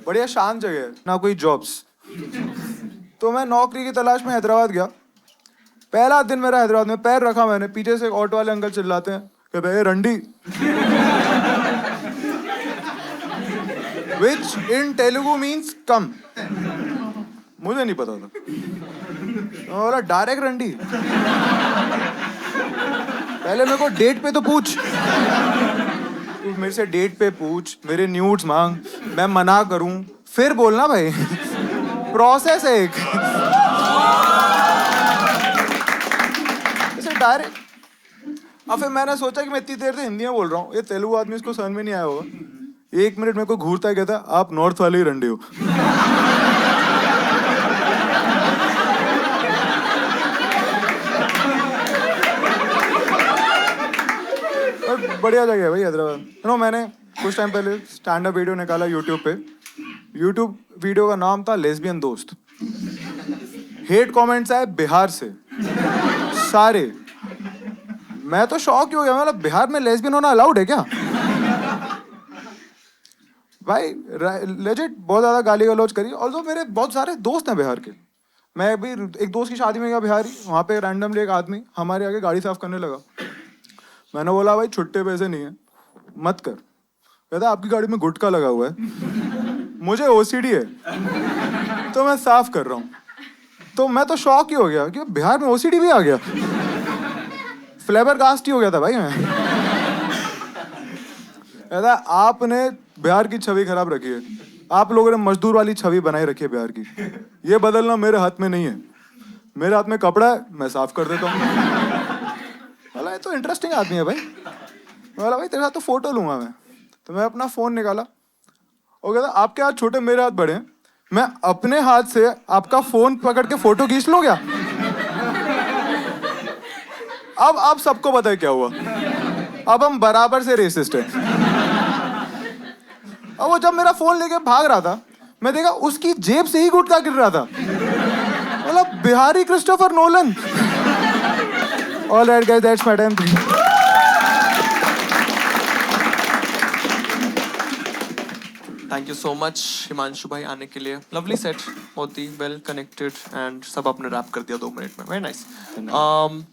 बढ़िया शांत जगह है, ना कोई जॉब्स। तो मैं नौकरी की तलाश में हैदराबाद गया। पहला दिन मेरा हैदराबाद में पैर रखा मैंने, पीछे से एक ऑटो वाले अंकल चिल्लाते हैं कि भाई रंडी, विच इन तेलुगु मीन्स कम। मुझे नहीं पता था। बोला डायरेक्ट रंडी। पहले मेरे को डेट पे तो पूछ, तू मेरे से डेट पे पूछ, मेरे न्यूड्स मांग, मैं मना करूं, फिर बोलना भाई। प्रोसेस है एक। इसे डायरेक्ट। अब फिर मैंने सोचा कि मैं इतनी देर से हिंदी में बोल रहा हूँ, ये तेलुगु आदमी इसको समझ में नहीं आया होगा। 1 मिनट मेरे को घूरता है, कहता आप नॉर्थ वाले ही रंडे हो। बढ़िया जगह है भाई हैदराबाद। मैंने कुछ टाइम पहले स्टैंड अप वीडियो निकाला यूट्यूब पे। यूट्यूब वीडियो का नाम था लेस्बियन दोस्त। हेट कमेंट्स आए बिहार से सारे। मैं तो शॉक ही हो गया, मतलब बिहार में लेस्बियन होना अलाउड है क्या भाई? लेजिट बहुत ज्यादा गाली गलौज करी। और मेरे बहुत सारे दोस्त हैं बिहार के। मैं अभी एक दोस्त की शादी में गया बिहारी, वहाँ पे रैंडमली एक आदमी हमारे आगे गाड़ी साफ करने लगा। मैंने बोला भाई छुट्टे पैसे नहीं है, मत कर। कहता आपकी गाड़ी में गुटखा लगा हुआ है, मुझे ओसीडी है तो मैं साफ कर रहा हूँ। तो मैं तो शॉक ही हो गया कि बिहार में ओसीडी भी आ गया। फ्लेबरकास्ट ही हो गया था भाई मैं। कहता आपने बिहार की छवि खराब रखी है, आप लोगों ने मजदूर वाली छवि बनाई रखी है बिहार की, ये बदलना मेरे हाथ में नहीं है। मेरे हाथ में कपड़ा है, मैं साफ कर देता हूँ। बोला ये तो इंटरेस्टिंग आदमी है भाई। बोला भाई तेरे साथ तो फोटो लूंगा मैं। तो मैं अपना फोन निकाला और कहता आपके हाथ छोटे मेरे हाथ बड़े हैं, मैं अपने हाथ से आपका फोन पकड़ के फोटो खींच लूं क्या? अब आप सबको पता है क्या हुआ, अब हम बराबर से रेसिस्ट हैं। अब वो जब मेरा फोन लेके भाग रहा था, मैं देखा उसकी जेब से ही गुटखा गिर रहा था। बोला Bihari Christopher Nolan. All right guys, that's my time. Thank you so much Himanshu भाई आने के लिए। लवली सेट, बहुत ही वेल कनेक्टेड एंड सब आपने रैप कर दिया 2 मिनट में। Very nice.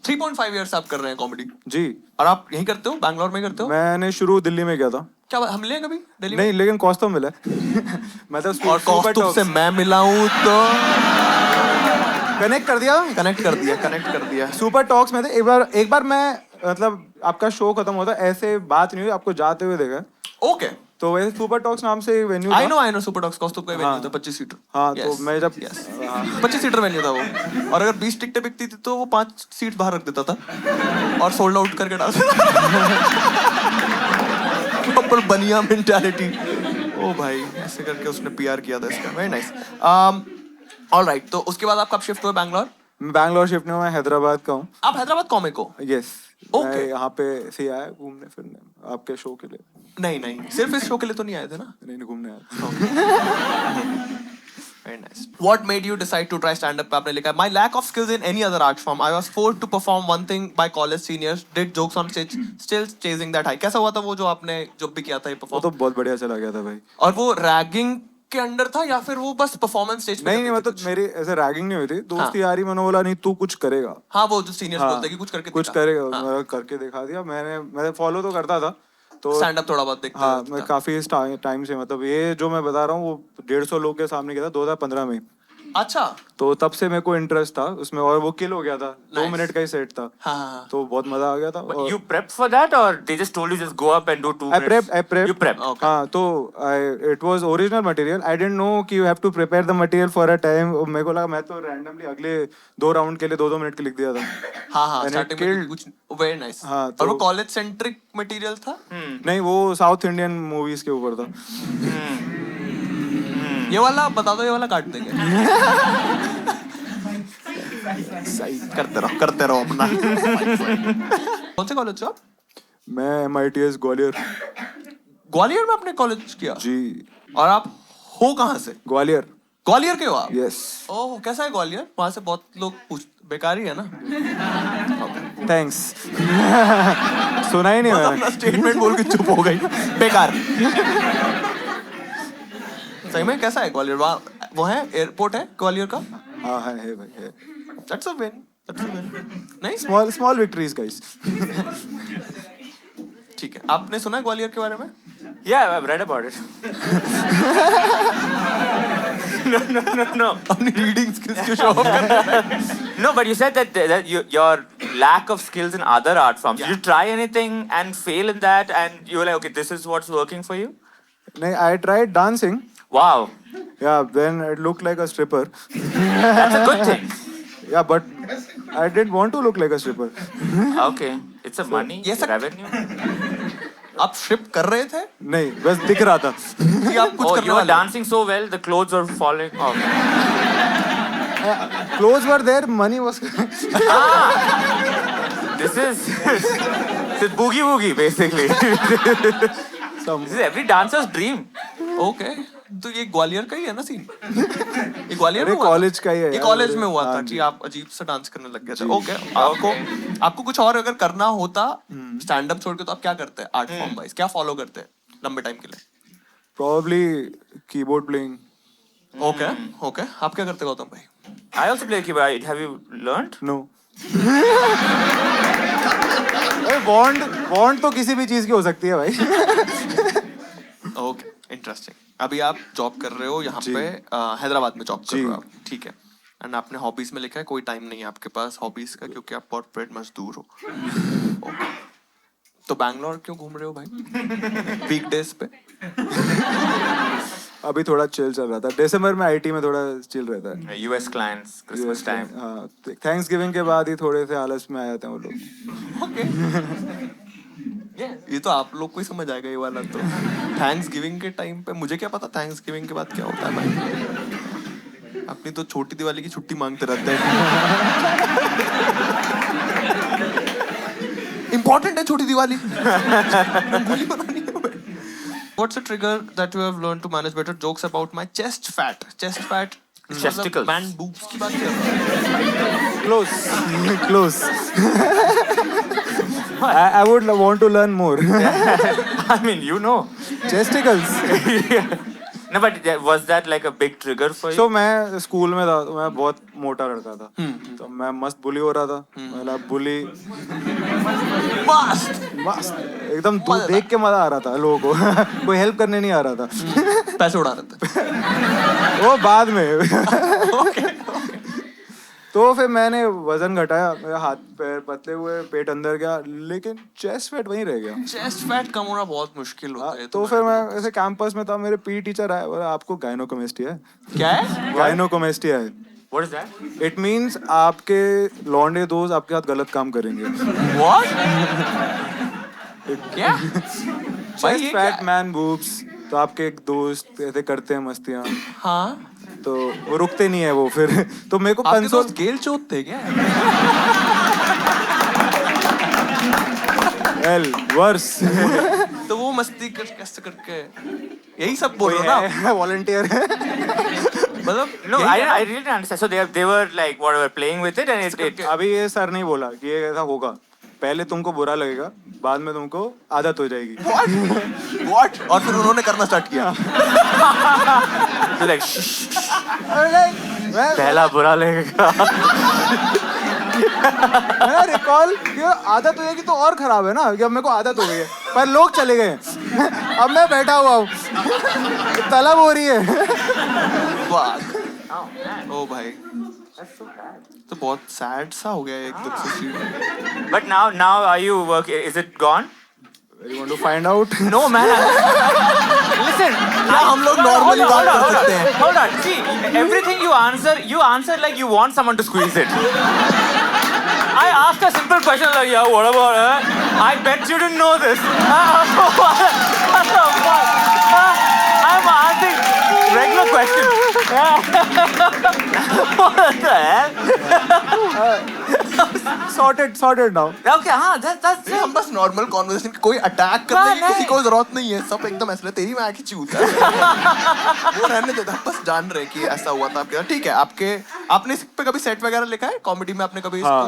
3.5 इयर्स आप कर रहे हैं कॉमेडी, जी। और आप यहीं करते हो, बैंगलोर में करते हो? मैंने शुरू दिल्ली में किया था। क्या हम मिले हैं कभी दिल्ली में? नहीं, लेकिन कॉस्ट्यूम मिला है। मैं तो और कॉस्ट्यूम से मैं मिला हूँ तो कनेक्ट कर दिया। कनेक्ट कर दिया। सुपर टॉक्स में थे एक बार मैं, मतलब आपका शो खत्म होता ऐसे बात नहीं हुई, आपको जाते हुए देखा। ओके, तो वैसे सुपर टॉक्स नाम से venue I know super talks costume का वेन्यू था 25 सीटर। हाँ, तो मैं जब 25 सीटर वेन्यू था वो, और अगर 20 टिकटें बिकती थी तो वो 5 सीट बाहर रख देता था और सोल्ड आउट करके डाल देता। प्रॉपर बनिया मेंटालिटी। ओ भाई, ऐसे करके उसने पीआर किया था इसका। Very nice. ऑलराइट, तो उसके बाद आप कब शिफ्ट हुए बैंगलोर? बैंगलोर शिफ्ट नहीं हुआ, मैं हैदराबाद का हूँ। आप हैदराबाद कॉमिक हो? यस। Okay. मैं यहाँ पे से आया घूमने फिरने आपके शो के लिए। नहीं, सिर्फ इस शो के लिए तो नहीं आए थे ना? नहीं, घूमने आया। Very nice. What made you decide to try stand-up? पे आपने लिखा है, My lack of skills in any other art form. I was forced to perform one thing by college seniors. Did jokes on stage. Still chasing that high. कैसा हुआ था वो जो आपने जो भी किया था ये वो perform? तो बहुत बढ़िया चला गया था भाई। और वो रैगिंग के अंडर था या फिर वो बस परफॉर्मेंस स्टेज पे? नहीं, मतलब मेरी ऐसे रैगिंग नहीं हुई थी, दोस्ती यारी। मैंने बोला नहीं तू कुछ करेगा। हाँ, वो जो सीनियर्स बोलते हैं कि कुछ करके करेगा। मैं करके दिखा दिया। मैं फॉलो तो करता था, तो स्टैंड अप थोड़ा बहुत देखते हाँ, मैं काफी टाइम से, मतलब ये जो मैं बता रहा हूँ वो 150 लोग के सामने किया था 2015 में। अच्छा, तो तब से मेरे को इंटरेस्ट था उसमें, और वो किल हो गया था। 2 मिनट का ही सेट था। हाँ। तो बहुत मजा आ गया था। But you prepped for that, or they just told you just go up and do 2 minutes? I prepped. You prepped. Okay. हाँ, तो it was original material. I didn't know कि you have to prepare the material for a time. मेरे को लगा, मैं तो randomly अगले 2 round के लिए 2 मिनट के लिख दिया था। हाँ, And it स्टार्टिंग में killed. कुछ वेरी नाइस। हाँ, और वो तो- कॉलेज सेंट्रिक मटेरियल था? नहीं, वो साउथ इंडियन मूवीज के ऊपर था। ये वाला बता दो, ये वाला काट देंगे। सही, करते रहो अपना। कौन से कॉलेज से आप? मैं MITS ग्वालियर। ग्वालियर में आपने कॉलेज किया? जी। और आप हो कहाँ से? ग्वालियर। ग्वालियर के हो आप? यस। ओह, कैसा है ग्वालियर? वहाँ से बहुत लोग बेकार ही है ना? थैंक्स। सुना ही नहीं मैंने। अपना स्टेटमेंट बोल के चुप हो गई। बेकार। सही में कैसा है ग्वालियर? वो है एयरपोर्ट है ग्वालियर का? हाँ, है भाई, है। That's a win. नहीं? Small victories, guys. ठीक है, आपने सुना है ग्वालियर के बारे में? Yeah, I've read about it. No. अपनी रीडिंग स्किल्स को शो ऑफ करना है। No, but you said that your lack of skills in other art forms. Did you try anything and fail in that, and you were like, okay, this is what's working for you? नहीं, I tried dancing. Wow, Yeah, then it looked like a stripper. that's a good thing. Yeah, but I didn't want to look like a stripper. Okay, it's a money Yes, sir. revenue. आप ship कर रहे थे नहीं, बस दिख रहा था। कि आप कुछ Oh, करने you were वाले? dancing so well, the clothes were falling off. Clothes were there, money was. This is boogie woogie basically. Some. This is every dancer's dream. Okay, तो ये ग्वालियर का ही है ना सीन? ये ग्वालियर में अरे हुआ था? कॉलेज का ही है ये यार। कॉलेज में हुआ था हाँ कि जी। आप अजीब सा डांस करने लग गए थे। ओके, आपको कुछ और अगर करना होता स्टैंड अप छोड़ के, तो आप क्या करते हैं आर्ट फॉर्म वाइज? क्या फॉलो करते हैं लंबे टाइम के लिए? Probably keyboard playing. ओके, आप क्या करते हो गौतम भाई? I also play keyboard. Have you learned? No. Bond तो किसी भी चीज की हो सकती है भाई। Okay interesting. अभी आप जॉब कर रहे हो यहाँ जी. पे हैदराबाद में जॉब कर जी. रहे हो आप, ठीक है. एंड आपने हॉबीज में लिखा है कोई टाइम नहीं है आपके पास हॉबीज का क्योंकि आप कॉर्पोरेट मजदूर हो. Okay. तो बैंगलोर क्यों घूम रहे हो भाई वीकडेज पे? अभी थोड़ा चिल चल रहा था. दिसंबर में आईटी में थोड़ा चिल रहता है. US clients, Christmas time. हाँ, थैंक्स गिविंग के बाद ही थोड़े से आलस में आ जाते हैं वो लोग. ओके. ये तो आप लोग को ही समझ आएगा ये वाला तो. थैंक्स गिविंग के टाइम पे मुझे क्या पता थैंक्स गिविंग के बाद क्या होता है भाई. अपनी तो छोटी दिवाली की छुट्टी मांगते रहते हैं. इंपॉर्टेंट है छोटी दिवाली. रंगोली बनानी है. What's a trigger that you have learned to manage better? Jokes about my chest fat. Chest fat. Chesticles. Man boobs की बात कर रहा हूँ. Close. I would want to learn more. I mean, you know. Chesticles. No, but was that like a big trigger for you? So मैं school में था तो मैं बहुत मोटा लड़का था. तो मैं मस्त बुली हो रहा था. मतलब बुली मस्त एकदम दूर देख के मजा आ रहा था लोगों को. कोई हेल्प करने नहीं आ रहा था. पैसे उड़ा रहे थे. वो बाद में. तो फिर मैंने वजन घटाया. मेरा हाथ पैर पतले हुए पेट अंदर गया लेकिन चेस्ट फैट वहीं रह गया. चेस्ट फैट कम होना बहुत मुश्किल होता है. तो फिर मैं ऐसे कैंपस में था. मेरे पी टीचर आए बोला आपको गायनोकोमेस्टिया है. क्या है? गायनोकोमेस्टिया है. What is that? It means आपके लौंडे दोस्त आपके साथ गलत काम करेंगे. What? क्या? भाई ये चेस्ट क्या फैट है? Man boobs. तो आपके एक दोस्त ऐसे करते हैं मस्तियाँ. हाँ. तो वो रुकते नहीं है वो फिर. तो मेरे को आपके कंसोल दोस्त गेल चोत थे क्या? एल वर्स. तो वो मस्ती कैसे करके यही सब बोल रहे हो ना. वॉलंटियर है. No, मतलब यही I है ना? really didn't understand. So they were like whatever playing with it and it अभी ये सर नहीं बोला कि ये ऐसा होगा. पहले तुमको बुरा लगेगा बाद में तुमको आदत हो जाएगी. What? और फिर उन्होंने करना स्टार्ट किया. so like मैं पहला बुरा लगेगा. रिकॉल आदत हो जाएगी तो और खराब है ना कि अब मेरे को आदत हो गई है पर लोग चले गए. अब मैं बैठा हुआ हूँ. तलब हो रही है. वाह. ओ भाई तो बहुत सैड सा हो गया एकदम से scene. But now are you working? Is it gone? You want to find out? No man. Listen. क्या हम लोग normally बात कर सकते हैं? Hold on. See, everything you answer like you want someone to squeeze it. I asked a simple question like, yeah, what about I bet you didn't know this. What the fuck? I'm asking regular question. What the hell? Sorted now. Okay, that's नहीं, हम बस normal conversation कोई attack करने की किसी को जरूरत नहीं है. सब एकदम ऐसे तेरी मैं आके चूता है. वो रहने देता. बस जान रहे कि ऐसा हुआ था आपके साथ. ठीक है. आपने इस पे कभी सेट वगैरह लिखा है कॉमेडी में? आपने कभी हाँ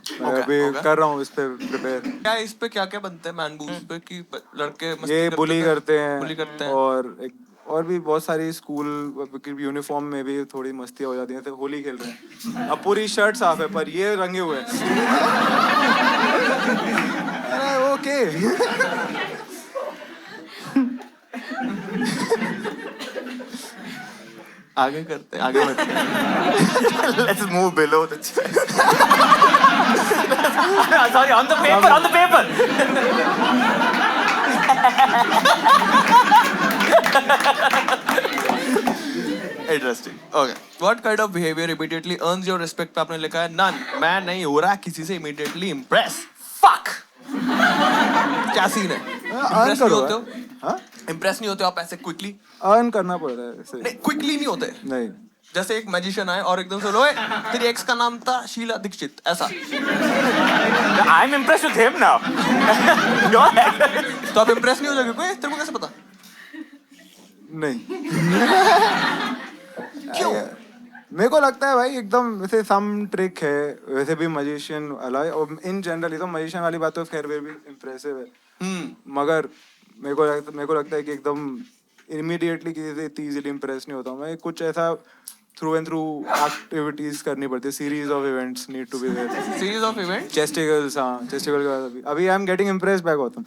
इसको मैं अभी कर रहा हूँ इस पे प्रिपेयर. क्या इस पे क्या क्या बनते हैं मैन बूब्स पे कि लड़के मस्ती ये करते बुली थे? करते हैं. बुली करते हैं. और भी बहुत सारी स्कूल यूनिफॉर्म में भी थोड़ी मस्तियाँ हो जाती हैं. तो होली खेल रहे हैं. अब पूरी शर्ट साफ है पर ये रंगे हुए हैं. अरे ओके. आगे करते हैं. आगे बढ़ते हैं. Let's move below the chest. Sorry, on the paper. Interesting. Okay. What kind of behavior immediately earns your respect? पे आपने लिखा है none. मैं नहीं हो रहा किसी से immediately impress. Fuck. क्या सीन है? Impress नहीं होते हो? हाँ Impress नहीं होते हो आप ऐसे quickly? अर्न करना पड़ता है ऐसे. नहीं quickly नहीं होते. नहीं जैसे एक मैजिशियन आए और एकदम से बोले तेरी एक्स का नाम था शीला दीक्षित ऐसा. I'm impressed with him now. Go ahead. तो आप impress नहीं हो जाओगे कोई? तेरे को कैसे पता? नहीं. क्यों? मेरे को लगता है भाई एकदम वैसे सम ट्रिक है. वैसे भी मजिशियन अलग और इन जनरल ये तो मजिशियन वाली बात तो खैर भी इम्प्रेसिव है. मगर मेरे को लगता है कि एकदम इमीडिएटली किसी से इतनी इजीली इम्प्रेस नहीं होता. मैं कुछ ऐसा थ्रू एंड थ्रू एक्टिविटीज करनी पड़ती है. Series of events need to be there. Series of event. चेस्टिकल्स. हाँ चेस्टिकल के बाद अभी I am getting impress back होता हूँ.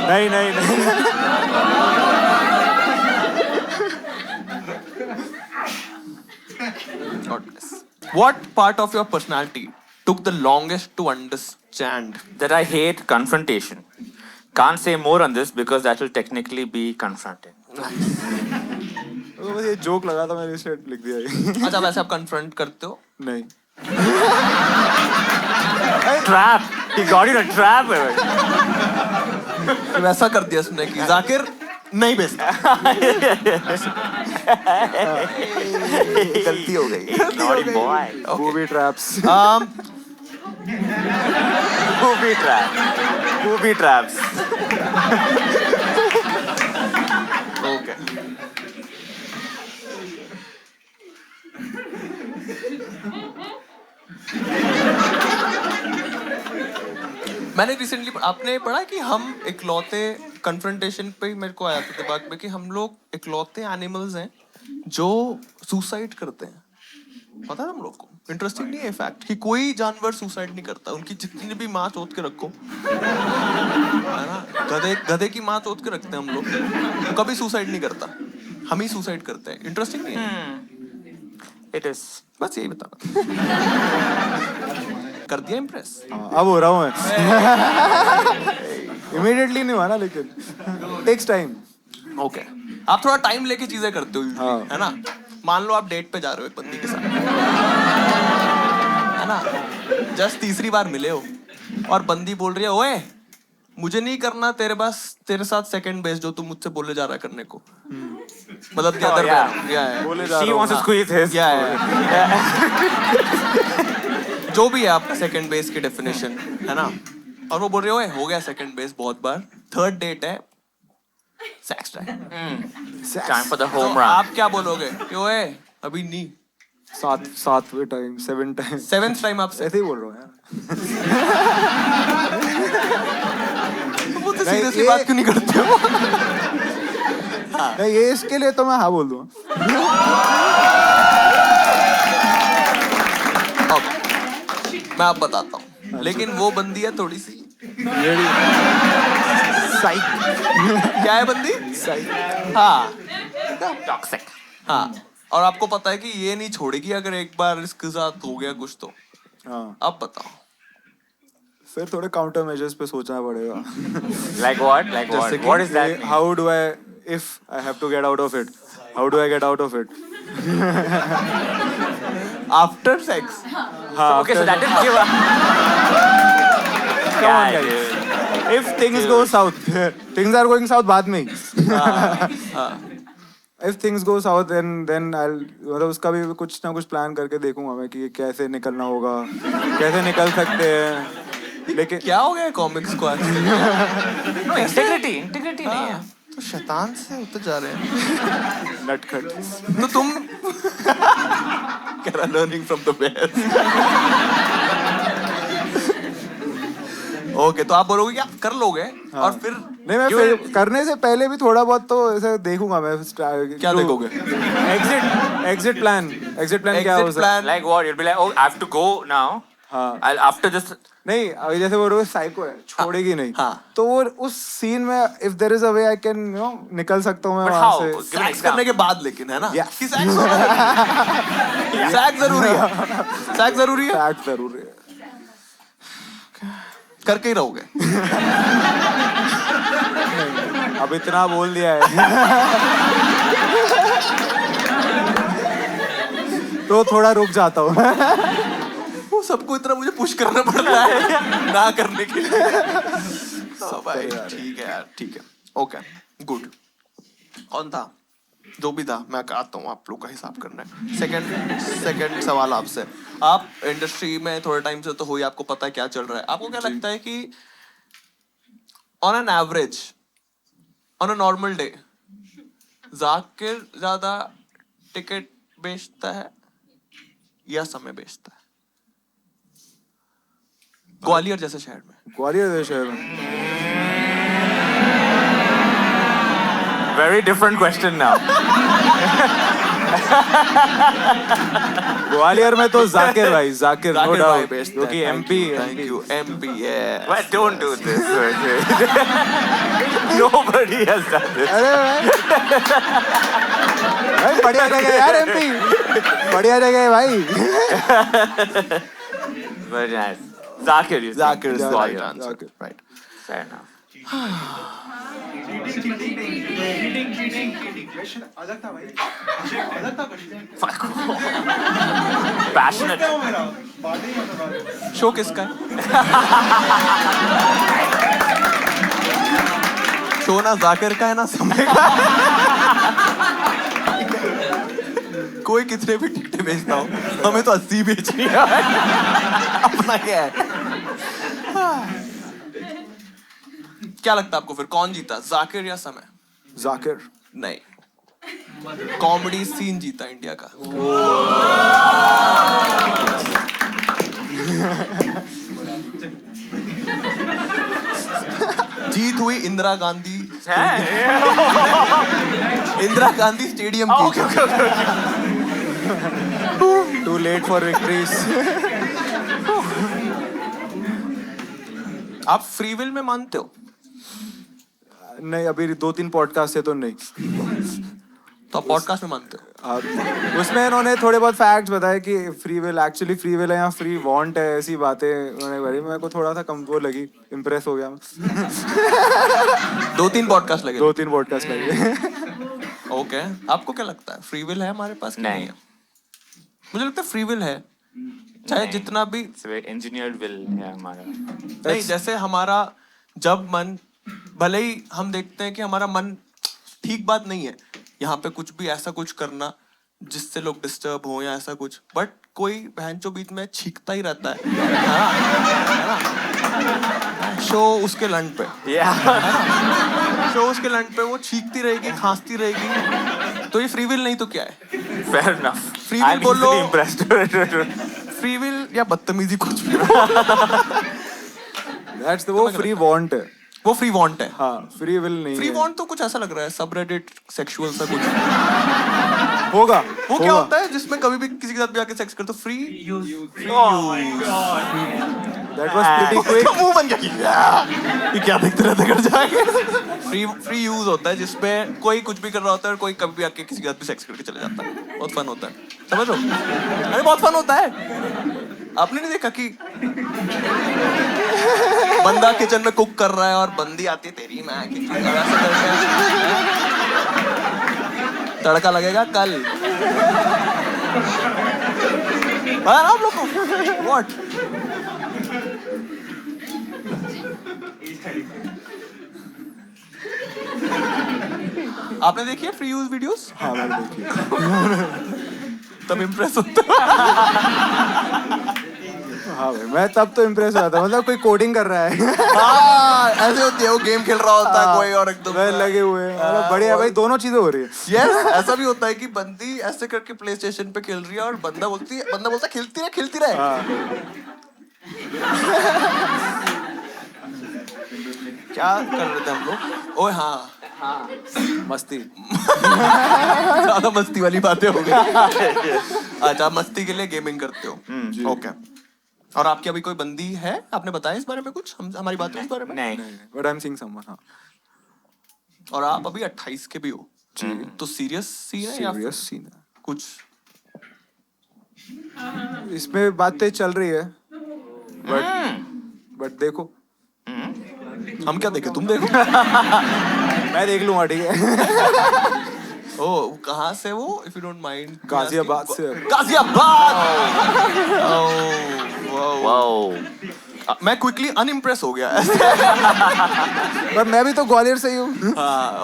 नहीं नहीं नहीं God bless. What part of your personality took the longest to understand? that I hate confrontation. Can't say more on this because that will technically be confronting. तो बस ये joke लगा था मैंने इसलिए लिख दिया ये। अच्छा वैसे आप कन्फ्रंट करते हो? नहीं Trap. He got you in a trap. वैसा कर दिया उसने कि जाकिर नहीं बेचता। गलती हो गई Naughty boy. Booby traps Booby trap. Booby traps. Okay मैंने रिसेंटली आपने पढ़ा कि हम इकलौते कन्फ्रंटेशन पे ही मेरे को आया था दिमाग में कि हम लोग इकलौते एनिमल्स हैं जो सुसाइड करते हैं। पता है हम लोग को? इंटरेस्टिंग नहीं है फैक्ट कि कोई जानवर सुसाइड नहीं करता। उनकी जितनी भी माँ चोद के रखो है ना, गधे की माँ चोद के रखते हैं हम लोग, तो कभी सुसाइड नहीं करता, हम ही सुसाइड करते हैं। इंटरेस्टिंग नहीं है? It is. बस यही बताना था। कर दिया इम्प्रेस? अब हो रहा हूँ मैं इमीडिएटली नहीं हुआ ना लेकिन टेक्स टाइम ओके आप थोड़ा टाइम लेके चीजें करते हो usually, हाँ। है ना? मान लो आप डेट पे जा रहे हो एक बंदी के साथ, है ना, जस्ट तीसरी बार मिले हो और बंदी बोल रही है ओए मुझे नहीं करना तेरे साथ सेकंड बेस जो तू मुझसे बोले जा रहा है करने को, मतलब the other way around, yeah, बोले जा She रहा wants to squeeze his. जो भी है आपका सेकंड बेस की डेफिनेशन, है ना, और वो बोल रहे हो गया सेकंड बेस बहुत बार, थर्ड डेट है sex time, Time for the तो home run. आप क्या बोलोगे कि ओए अभी नहीं, सातवें टाइम 7 टाइम सेवेंथ टाइम आप ऐसे ही बोल रहा हूँ यार वो तो नहीं, सीरियसली ये- बात क्यों नहीं करते हो? नहीं ये इसके लिए तो मैं हाँ बोल दूंगा Okay, मैं आप बताता हूँ, लेकिन वो बंदी है थोड़ी सी क्या है बंदी? हाँ Toxic. हाँ, और आपको पता है कि ये नहीं छोड़ेगी अगर एक बार इसके साथ हो गया कुछ तो। हाँ अब बताओ फिर थोड़े काउंटर मेजर्स पे सोचना पड़ेगा Like what? Like what? जैसे कि- What is that? How do I if I have to get out of it how do I get out of it after sex हाँ Okay, so that didn't give a. Come on, Yeah, guys. dude. if things go south things are going south बाद में if things go south then I'll मतलब उसका भी कुछ ना कुछ plan करके देखूंगा मैं कि कैसे निकलना होगा कैसे निकल सकते हैं लेकिन क्या हो गया कॉमिक्स को आज? No, integrity नहीं है. तो शैतान से होते जा रहे हैं। नटखट तो तुम कह रहा learning from the best. Okay तो आप बोलोगे कि आप कर लोगे और फिर नहीं मैं फिर करने से पहले भी थोड़ा बहुत तो ऐसे देखूंगा मैं क्या देखोगे? एग्जिट प्लान क्या हो Exit सकता plan? Like what? You'll be like, oh, I have to go now. हाँ I'll after this. नहीं अभी जैसे वो रोज साइको है छोड़ेगी नहीं हाँ। तो वो उस सीन में if there is a way I can निकल सकता हूँ मैं But वहां how? से Give an सेक्स example. करने के बाद लेकिन है ना Yeah. कि सेक्स सेक्स जरूरी है, सेक्स जरूरी है, फैक्ट जरूरी है करके ही रहोगे। अब इतना बोल दिया है तो थोड़ा रुक जाता हूँ वो सबको इतना मुझे पुश करना पड़ता है ना करने के लिए। हाँ भाई ठीक है यार, ठीक है, ओके गुड। कौन था? जो भी था, मैं आता हूँ, आप लोग का हिसाब करना है। सेकंड सवाल आपसे। आप इंडस्ट्री में थोड़े टाइम से तो हो ही, आपको पता है क्या चल रहा है। आपको क्या लगता है कि on an average, on a normal day, Zakir ज्यादा टिकट बेचता है या समय बेचता है ग्वालियर जैसे शहर में? ग्वालियर शहर में Very different question now. Gwalior में तो जाकिर भाई जाकिर नो जाकिर भाई डाउट बेचता क्योंकि है। MP thank you MP. But don't do this. Okay. Nobody has done this. अरे भाई बढ़िया जगह है यार एमपी, बढ़िया जगह है भाई. Very nice. Zakir, you Zakir is the right Zakir. answer. Zakir. Right. Fair enough. Passionate. Show किसका है? शो ना जाकिर का है ना समय का. कोई कितने भी टिकटें बेचता हो, हमें तो 80 बेचनी है. अपना क्या है? क्या लगता है आपको फिर कौन जीता, जाकिर या समय? जाकिर. नहीं, कॉमेडी सीन जीता इंडिया का. जीत हुई इंदिरा गांधी स्टेडियम की. Too late for victories. आप फ्री विल में मानते हो? नहीं, अभी 2-3 पॉडकास्ट है तो नहीं. तो आप पॉडकास्ट में मानते हो? उसमें इन्होंने थोड़े बहुत फैक्ट्स बताए कि free will actually free will है या फ्री वांट है, ऐसी बातें उन्होंने करी. मेरे को थोड़ा सा कम वो लगी, इम्प्रेस हो गया. 2-3 पॉडकास्ट लगे. 2-3 पॉडकास्ट लगे. ओके, आपको क्या लगता है फ्री विल है हमारे पास कि नहीं. है? मुझे लगता है फ्री विल है, चाहे नहीं. जितना भी. It's a very engineered will है हमारा. नहीं, जैसे हमारा जब मन, भले ही हम देखते हैं कि हमारा मन ठीक बात नहीं है यहाँ पे कुछ भी ऐसा कुछ करना जिससे लोग डिस्टर्ब हो या ऐसा कुछ, बट कोई बहनचोद बीच में छींकता ही रहता है. शो उसके लंच पे, शो उसके लंच पे वो छींकती रहेगी, खांसती रहेगी. तो ये फ्री विल नहीं तो क्या है? Fair enough. Free will I'm बोलो. easily impressed. फ्री विल या बदतमीजी कुछ भी. That's the वो फ्री वांट है. वो फ्री वांट है. हाँ, फ्री विल नहीं फ्री है. वांट तो कुछ ऐसा लग रहा है सबरेडिट सेक्सुअल सा कुछ. होगा. वो क्या होता है जिसमें कभी भी किसी के साथ भी आके सेक्स कर तो free. That was pretty quick. मुंह बन गया. ये क्या देखते रहते कर जाएंगे. फ्री यूज होता है जिसमें कोई कुछ भी कर रहा होता है और कोई कभी भी आके किसी के साथ भी सेक्स करके चले जाता है. बहुत फन होता है, समझ लो. अरे बहुत फन होता है. आपने नहीं देखा कि बंदा किचन में कुक कर रहा है और बंदी आती है तेरी माँ की तड़का लगेगा कल. पता ना आप लोग को? What? आपने देखी है फ्री यूज वीडियोस? हाँ, मैंने देखी. तब इम्प्रेस होता है. हाँ भाई, मैं तब तो इम्प्रेस हुआ था. मतलब कोई कोडिंग कर रहा है. हाँ, ऐसे होती है, वो गेम खेल रहा होता है कोई और एकदम वह लगे हुए हैं. मतलब बढ़िया भाई, दोनों चीजें हो रही है. यस. ऐसा भी होता है कि बंदी ऐसे करके प्ले स्टेशन पे खेल रही है और बंदा बोलता है खेलती रहे. हाँ. क्या कर रहे थे हम लोग? ओए हाँ, मस्ती. ज्यादा मस्ती वाली बातें हो गई. अच्छा, मस्ती के लिए गेमिंग करते हो. ओके. और आपकी अभी कोई बंदी है? आपने बताया इस बारे में कुछ? हमारी बात हुई इस बारे में? नहीं. But I'm seeing someone. हाँ. और आप अभी 28 के भी हो तो सीरियस सीन है या Serious scene है. कुछ? इसमें बातें चल रही है. बट देखो. हम क्या देखे, तुम देखो. मैं देख लूंगा, ठीक है. ओ, कहाँ से वो, if you don't mind? Ghaziabad से. गाजियाबाद. Wow. मैं क्विकली अनइम्प्रेस हो गया. पर मैं भी तो ग्वालियर से ही हूँ.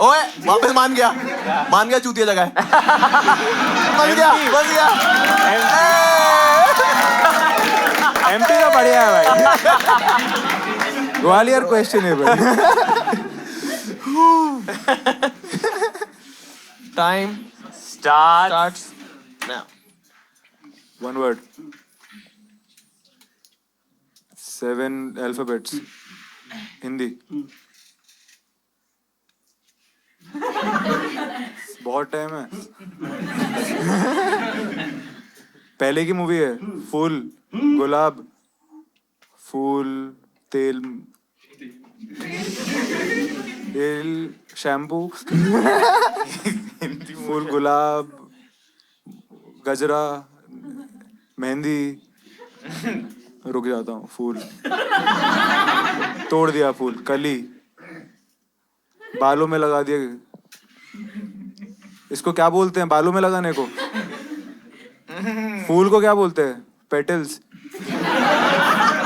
ओए, वापस मान गया चूतिया जगह है. बस गया. एमपी तो बढ़िया है भाई. Gwalior questionable. Time Start. starts now. One word. 7 alphabets. Hindi. बहुत टाइम है. पहले की मूवी है. फूल, गुलाब, फूल, तेल. तेल शैम्पू फूल गुलाब गजरा मेहंदी रुक जाता हूँ फूल तोड़ दिया फूल कली बालों में लगा दिया इसको क्या बोलते हैं बालों में लगाने को फूल को क्या बोलते हैं पेटल्स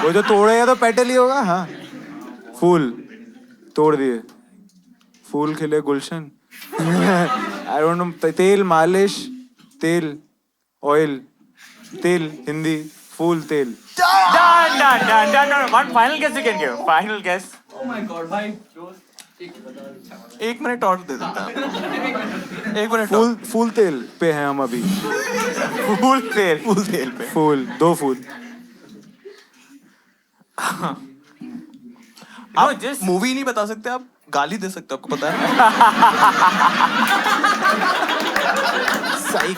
वो जो तोड़ेगा तो पेटल ही होगा हाँ फूल तोड़ दिए फूल खिले गुलशन आई डोंट नो तेल मालिश तेल ऑयल तेल हिंदी फूल तेल Done. One final guess you can give. Final guess. Oh my God, भाई एक मिनट और दे देता हूँ एक मिनट फूल फूल तेल पे हैं हम अभी फूल तेल पे फूल दो फूल आप मूवी नहीं बता सकते आप गाली दे सकते हो आपको पता है साइक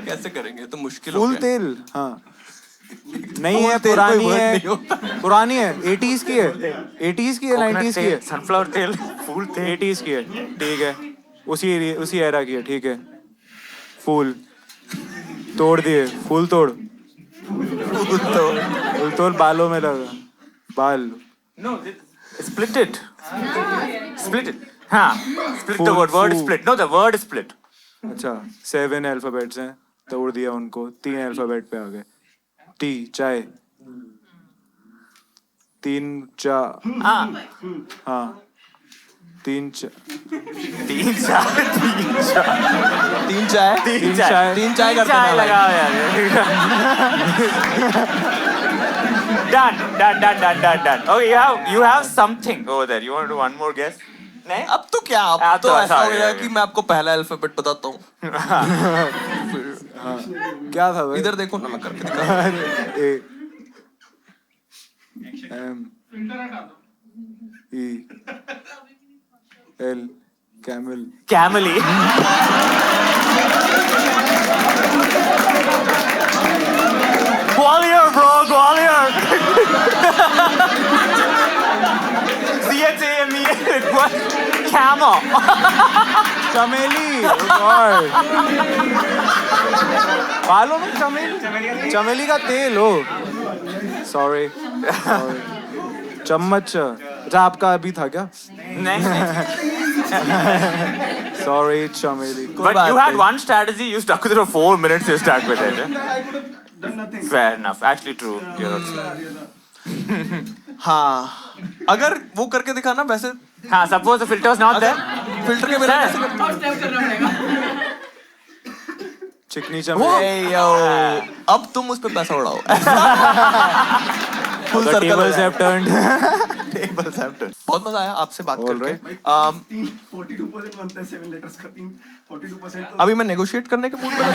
कैसे करेंगे तो मुश्किल हो फूल गया तेल हाँ नहीं है तेल कोई पुरानी word है नहीं होता। पुरानी है 80s की है 80s की है 90s की है सनफ्लावर तेल फूल तेल 80s की है ठीक है उसी एरा की है ठीक है फूल तोड़ दिए फूल तोड़ फूल तोड़ बालों में लगा बाल No, split it. Split it. हाँ, split the word. Word Fool. split. No, the word split. अच्छा 7 अल्फाबेट्स हैं तोड़ दिया उनको 3 अल्फाबेट पे आ गए टी चाय 3 चा हाँ, हाँ 3 चा तीन चाय तीन चाय करते हैं भाई। लगाओ यार done. Okay, you have something over there. You want to do one more guess? नहीं? अब तो क्या अब अब तो तो ऐसा हो गया गया। कि मैं आपको पहला अल्फाबेट बताता हूँ क्या था भाई इधर देखो ना मैं करके दिखा A M E L camel Camely. Gwalior, bro, Gwalior. CHAME. Camel. चमेली गॉड बालों में चमेली चमेली का तेल हो सॉरी चम्मच अच्छा आपका अभी था क्या नहीं. सॉरी चमेली But you had one strategy. You stuck with it for 4 minutes. You stuck with it. Fair enough. Actually, true. You're also. हाँ अगर वो करके दिखाना वैसे हाँ, suppose the filter was not there. Filter के बिना Sir. कैसे करते और स्टेप करना पड़ेगा चिकनी चमेली Hey, yo, अब तुम उस पे पैसा उड़ाओ full The circle tables have turned tables have turn बहुत मजा आया आपसे बात All करके right. 42% बनता है 7 लेटर्स का 42% अभी मैं नेगोशिएट करने के मूड में नहीं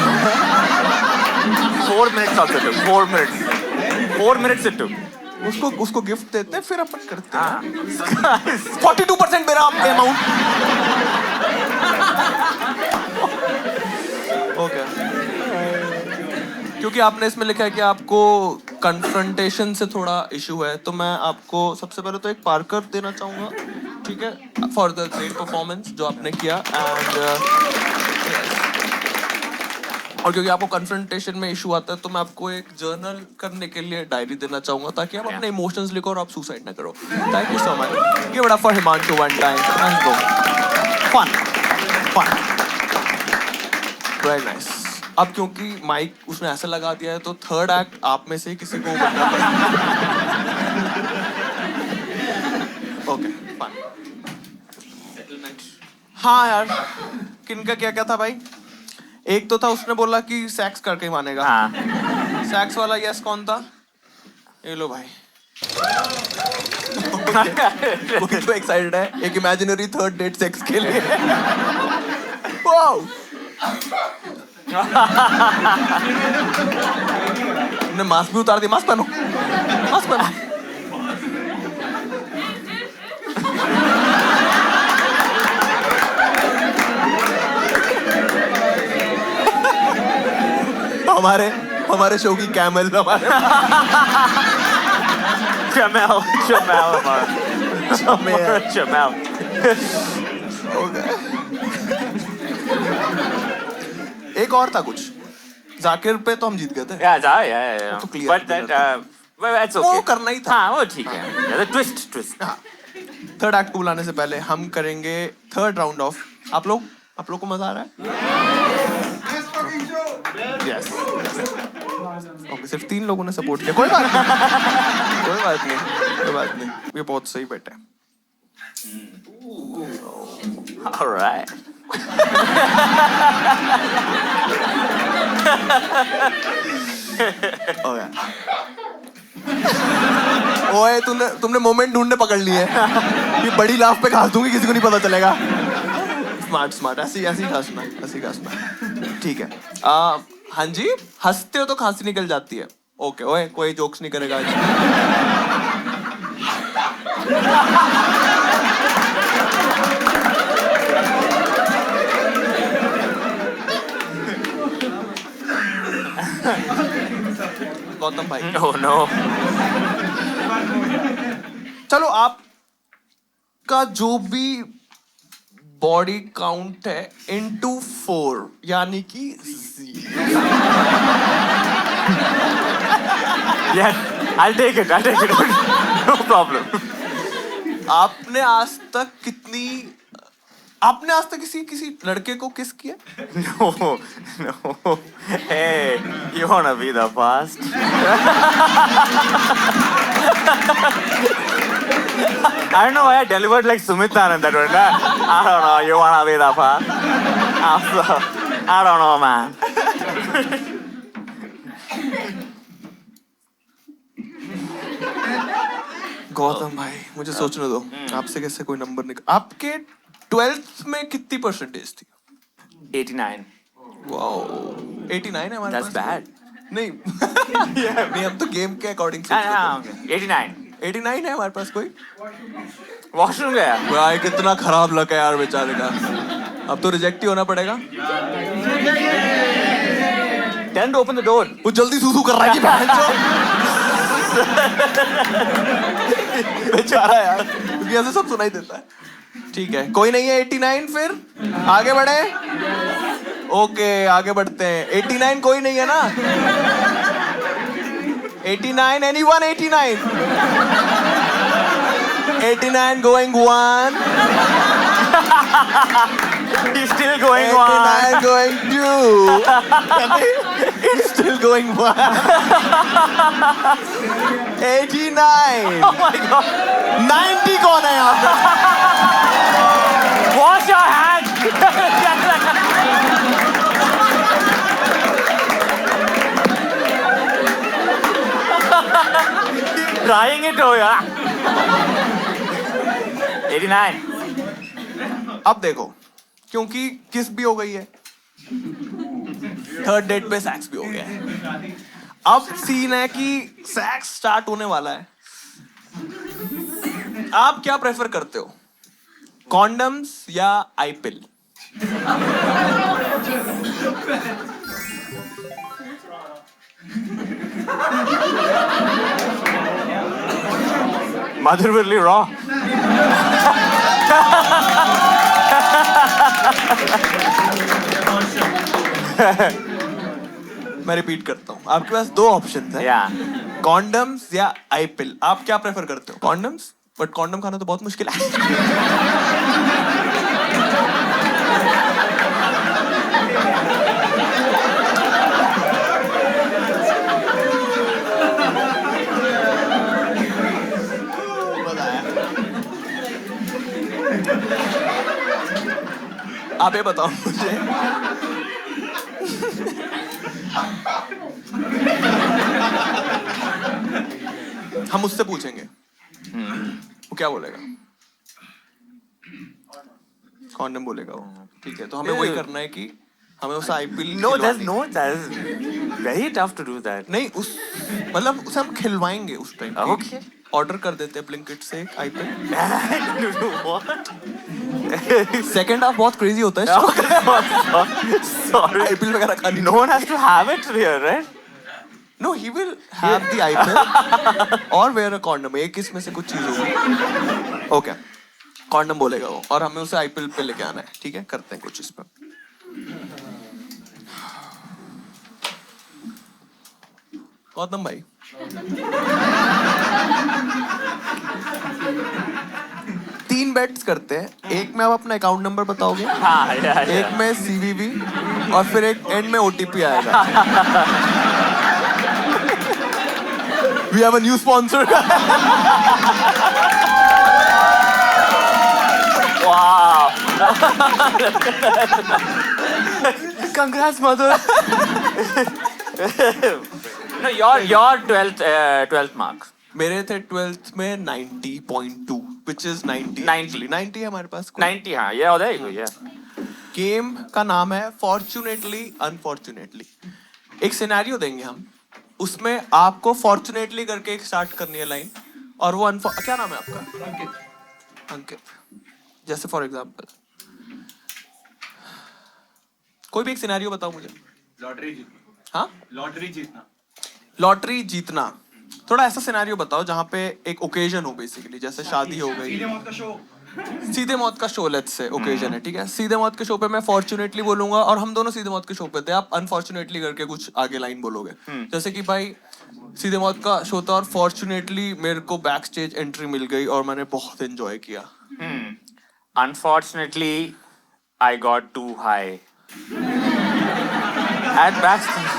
4 minutes also took. 4 minutes. 4 minutes it took. हूँ। उसको गिफ्ट देते हैं फिर अपन करते हैं 42% मेरा अमाउंट ओके क्योंकि आपने इसमें लिखा है कि आपको कन्फ्रंटेशन से थोड़ा इशू है तो मैं आपको सबसे पहले तो एक पार्कर देना चाहूँगा ठीक है फॉर द ग्रेट परफॉर्मेंस जो आपने किया एंड और क्योंकि आपको कन्फ्रंटेशन में इशू आता है तो मैं आपको एक जर्नल करने के लिए डायरी देना चाहूँगा ताकि आप अपने इमोशंस लिखो और आप सुसाइड ना करो thank you so much give it up for Himanshu one time nice go fun very nice अब क्योंकि माइक उसने ऐसे लगा दिया है तो थर्ड एक्ट आप में से किसी को बनना पड़ेगा ओके फन हाँ यार किनका क्या क्या था भाई एक तो था उसने बोला कि सेक्स करके ही मानेगा हाँ. सेक्स वाला यस कौन था ये लो भाई कोई तो एक्साइटेड है एक इमेजिनरी थर्ड डेट सेक्स के लिए वाओ तुमने मास्क भी उतार दिया मास्क पहनो हमारे शो की कैमल हमारे Jamel. Chamel. एक और था कुछ जाकिर पे तो हम जीत गए थे Yeah. तो clear But that, well, that's okay. वो करना ही था हाँ, वो ठीक है. Yeah, the twist. हाँ थर्ड एक्ट को बुलाने से पहले हम करेंगे थर्ड राउंड ऑफ आप लोग को मजा आ रहा है यस ओके सिर्फ 3 लोगों ने सपोर्ट किया कोई बात नहीं ये बहुत सही बेट है All right. ओए तुमने मोमेंट ढूंढने पकड़ लिए ये बड़ी लाफ पे खास दूंगी किसी को नहीं पता चलेगा स्मार्ट ऐसी खासना ठीक है हाँ जी हंसते हो तो खांसी निकल जाती है ओके ओए कोई जोक्स नहीं करेगा आज गौतम भाई Oh no. चलो आपका जो भी बॉडी काउंट है इनटू 4 यानी कि 0 Yes, I'll take it. No problem. आपने आज तक किसी लड़के को किस किया No. Hey, you wanna be the first? I don't know why I delivered like Sumit Anand that one. I don't know. You wanna be the first? I don't know, man. Gautam भाई मुझे सोचने दो आपसे कैसे कोई नंबर निकल आपके 12th में कितनी परसेंटेज थी 89. वाओ 89 है हमारे That's पास bad. नहीं नहीं हम तो गेम के अकॉर्डिंग से Okay. 89. 89 है हमारे पास कोई Washroom गया. भाई कितना खराब लक है यार बेचारे का अब तो रिजेक्ट ही होना पड़ेगा Tell him to open the door. वो जल्दी सूसू कर रहा है कि बहनचोद। बेचारा यार क्योंकि ऐसे सब सुनाई देता है ठीक है कोई नहीं है 89 फिर आगे बढ़े ओके आगे बढ़ते हैं 89 कोई नहीं है ना 89 anyone 89 going one He's still going 89 on. going two it's still going one 89 Oh my god. 90 कौन है यहाँ पे Wash your hands. Trying it over. 89. अब देखो क्योंकि किस भी हो गई है थर्ड डेट पे सेक्स भी हो गया है अब सीन है कि सेक्स स्टार्ट होने वाला है आप क्या प्रेफर करते हो कॉन्डम्स या आई पिल Madhur Birli raw. मैं रिपीट करता हूँ आपके पास 2 ऑप्शन है Yeah. कॉन्डम्स या आई पिल आप क्या प्रेफर करते हो कॉन्डम्स बट कॉन्डम खाना तो बहुत मुश्किल है आप ये बताओ मुझे हम उससे पूछेंगे वो क्या बोलेगा कॉन्डम बोलेगा वो ठीक है तो हमें वही करना है कि हमें उसे IPL No, that is very tough to do that. नहीं उस मतलब उसे हम खिलवाएंगे उस टाइम Okay. ऑर्डर कर देते हैं ब्लिंकिट से आईपीएल What? सेकंड हाफ बहुत क्रेजी होता है Sorry. आईपीएल वगैरह खानी No one has to have it here, right? No, he will have the iPill or wear a condom. एक इसमें से कुछ चीज होगी. Okay. Condom बोलेगा वो और हमें उसे iPill पे लेके आना है. ठीक है, करते हैं कुछ इस पर. गौतम भाई. तीन बेट्स करते हैं. एक में आप अपना अकाउंट नंबर बताओगे, हाँ, एक में CVV और फिर एक एंड में OTP आएगा. We have a new sponsor. Wow. Congrats, mother. No, your 12th marks. मेरे थे 12th में 90.2, which is 90. 90 है हमारे पास. 90, हाँ, ये होता है ये. गेम का नाम है Fortunately, Unfortunately. एक सिनेरियो देंगे हम, उसमें आपको फॉर्चुनेटली करके एक स्टार्ट करनी है लाइन और वो क्या नाम है आपका? अंकित. जैसे फॉर एग्जांपल कोई भी एक सिनेरियो बताओ मुझे. लॉटरी जीतना. हाँ, लॉटरी जीतना. लॉटरी जीतना. थोड़ा ऐसा सिनेरियो बताओ जहाँ पे एक ओकेजन हो, बेसिकली जैसे शादी हो गई. सीधे मौत का शो. सीधे मौत का शो, लेट्स से ओकेजन है. ठीक है, सीधे मौत के शो पे मैं फॉर्चुनेटली बोलूंगा और हम दोनों सीधे मौत के शो पे थे. आप अनफॉर्चुनेटली करके कुछ आगे लाइन बोलोगे. जैसे कि भाई सीधे मौत का शो था और फॉर्चुनेटली मेरे को बैक स्टेज एंट्री मिल गई और मैंने बहुत एंजॉय किया. Unfortunately, I got too high. At backstage.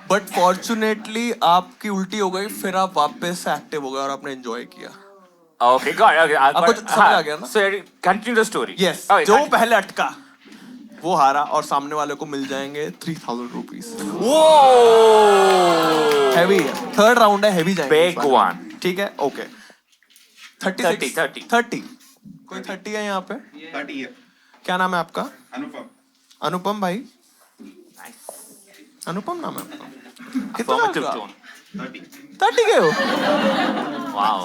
But fortunately आपकी उल्टी हो गई, फिर आप वापस से एक्टिव हो गए और आपने एंजॉय किया. Okay, got it. Okay, आपको समझ आ गया ना? So continue the story. Yes. Okay, जो continue. पहले अटका वो हारा और सामने वाले को मिल जाएंगे 3000 रुपीज. Whoa! हैवी है. थर्ड राउंड है, हैवी जाएंगे. Big one. ठीक है, ओके. 30. कोई 30 है यहाँ पे? 30 है. क्या नाम है आपका? अनुपम. अनुपम भाई. Nice. अनुपम नाम है आपका. कितना Affirmative साल का? tone. 30. 30 के हो? Wow.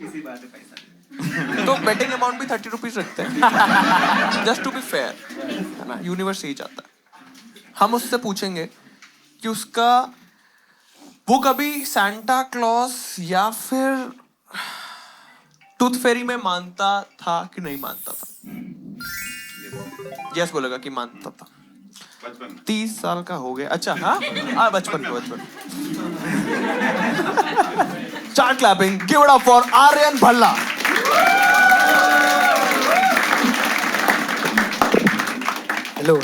इसी बात है पैसा. तो बेटिंग अमाउंट भी 30 रुपीज रखते हैं. जस्ट टू बी फेयर, है ना? यूनिवर्स यही चाहता है. हम उससे पूछेंगे कि उसका वो कभी सांता क्लॉज या फिर टूथ फेरी में मानता था कि नहीं मानता था. यस बोलेगा कि मानता था. बचपन. 30 साल का हो गया. अच्छा, हाँ, बचपन को. चार clapping. Give it up for Aryan Bhalla. Hello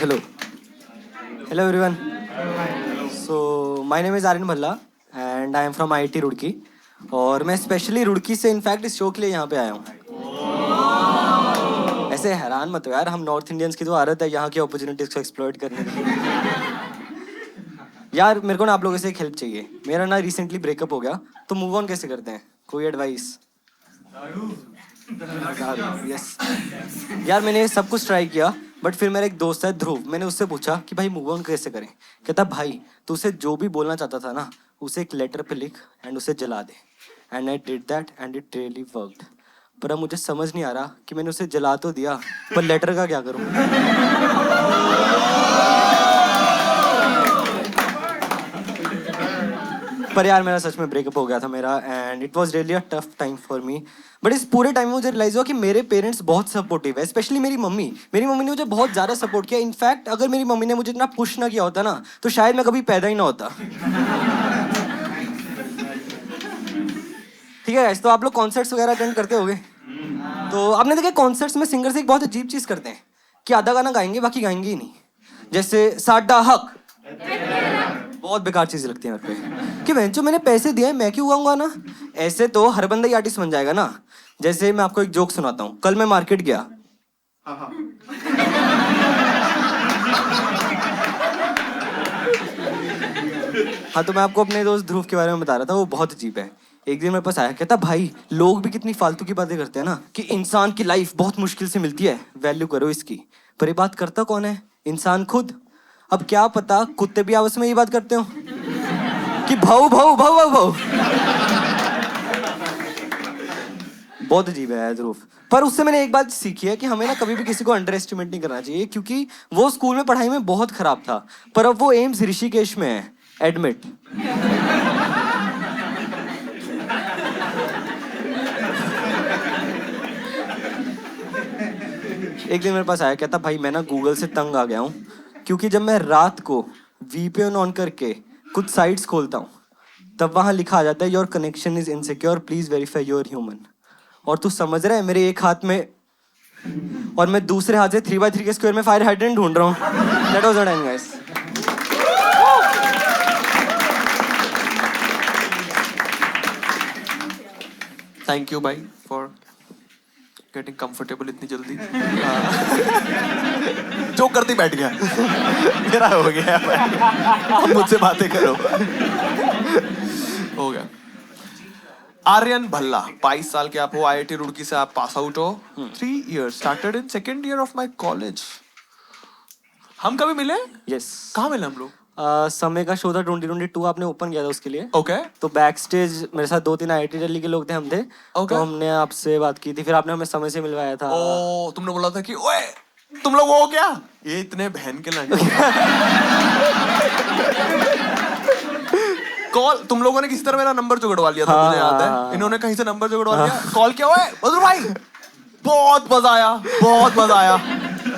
everyone. So my name is Aryan Bhalla and I am from IIT Roorkee. और मैं स्पेशली रुड़की से इनफैक्ट इस शो के लिए यहाँ पे आया हूँ. ऐसे हैरान मत हो यार, हम नॉर्थ इंडियंस की तो आदत है यहाँ की अपॉर्चुनिटीज को एक्सप्लॉइट करने की. यार मेरे को ना आप लोगों से एक हेल्प चाहिए. मेरा ना रिसेंटली ब्रेकअप हो गया, तो मूव ऑन कैसे करते हैं? कोई एडवाइस? यस यार, मैंने सब कुछ ट्राई किया बट फिर मेरा एक दोस्त है ध्रुव, मैंने उससे पूछा कि भाई मूव ऑन कैसे करें. कहता भाई तू उसे जो भी बोलना चाहता था ना, उसे एक लेटर पे लिख एंड उसे जला दे. And I did that and it really worked. पर अब मुझे समझ नहीं आ रहा कि मैंने उसे जला तो दिया, पर लेटर का क्या करूं? पर यार मेरा सच में ब्रेकअप हो गया था मेरा, and it was really a tough time for me. But इस पूरे टाइम में मुझे रियलाइज हुआ कि मेरे पेरेंट्स बहुत सपोर्टिव है, स्पेशली मेरी मम्मी. मेरी मम्मी ने मुझे बहुत ज़्यादा सपोर्ट किया. इनफैक्ट अगर मेरी मम्मी ने मुझे इतना पुश ना किया होता ना, तो शायद मैं कभी पैदा ही ना होता. ठीक है, तो आप लोग कॉन्सर्ट्स वगैरह अटेंड करते होगे. तो आपने देखा कॉन्सर्ट्स में सिंगर्स एक बहुत अजीब चीज़ करते हैं कि आधा गाना गाएंगे बाकी गाएंगे ही नहीं. जैसे साडा हक, बहुत बेकार चीज़ लगती है मेरे पे कि बहन जो मैंने पैसे दिए मैं क्यों गाऊंगा ना. ऐसे तो हर बंदा ही आर्टिस्ट बन जाएगा ना. जैसे मैं आपको एक जोक सुनाता हूँ. कल मैं मार्केट गया. हाँ, तो मैं आपको अपने दोस्त ध्रुव के बारे में बता रहा था. वो बहुत अजीब है. एक दिन मेरे पास आया, कहता भाई लोग भी कितनी फालतू की बातें करते हैं ना, कि इंसान की लाइफ बहुत मुश्किल से मिलती है, वैल्यू करो इसकी. पर ये बात करता कौन है? इंसान खुद. अब क्या पता कुत्ते भी आपस में ये बात करते हो कि भाऊ भाऊ भाऊ भाऊ भाऊ. बहुत अजीब है ध्रुव. पर उससे मैंने एक बात सीखी है कि हमें ना कभी भी किसी को अंडर एस्टिमेट नहीं करना चाहिए, क्योंकि वो स्कूल में पढ़ाई में बहुत खराब था, पर अब वो एम्स ऋषिकेश में है. एडमिट। एक दिन मेरे पास आया, कहता भाई मैं ना गूगल से तंग आ गया हूँ, क्योंकि जब मैं रात को VPN ऑन करके कुछ साइट्स खोलता हूँ तब वहाँ लिखा आ जाता है your connection is insecure, please verify your human. और तू समझ रहा है मेरे एक हाथ में और मैं दूसरे हाथ से 3x3 के स्क्वायर में फायर हाइड्रेंट ढूंढ रहा हूँ। That was the time guys. Thank you भाई फॉर गेटिंग कंफर्टेबल इतनी जल्दी। जो करती बैठ गया। मेरा हो गया भाई। अब मुझसे बातें करो। हो गया। आर्यन भल्ला, 22 साल के आप हो, IIT रुड़की से आप पास आउट हो। 3 years, started in second year of my college. हम कभी मिले? यस। कहाँ मिले हम लोग? समय का शो था 2022, आपने ओपन किया था उसके लिए। ओके। तो बैक स्टेज मेरे साथ 2-3 IIT दिल्ली के लोग थे, हम थे। Okay. तो हमने आपसे बात की थी, फिर आपने हमें समय से मिलवाया था। ओ, तुमने बोला था कि ओए तुम लोग वो हो क्या? ये इतने बहन के लड़के। कॉल तुम लोगों ने किसी तरह मेरा नंबर जुगड़वा लिया था, हाँ, मुझे याद है। इन्होंने कहीं से नंबर जुगड़वा लिया, कॉल किया, ओए बदरू भाई बहुत मजा आया, बहुत मजा आया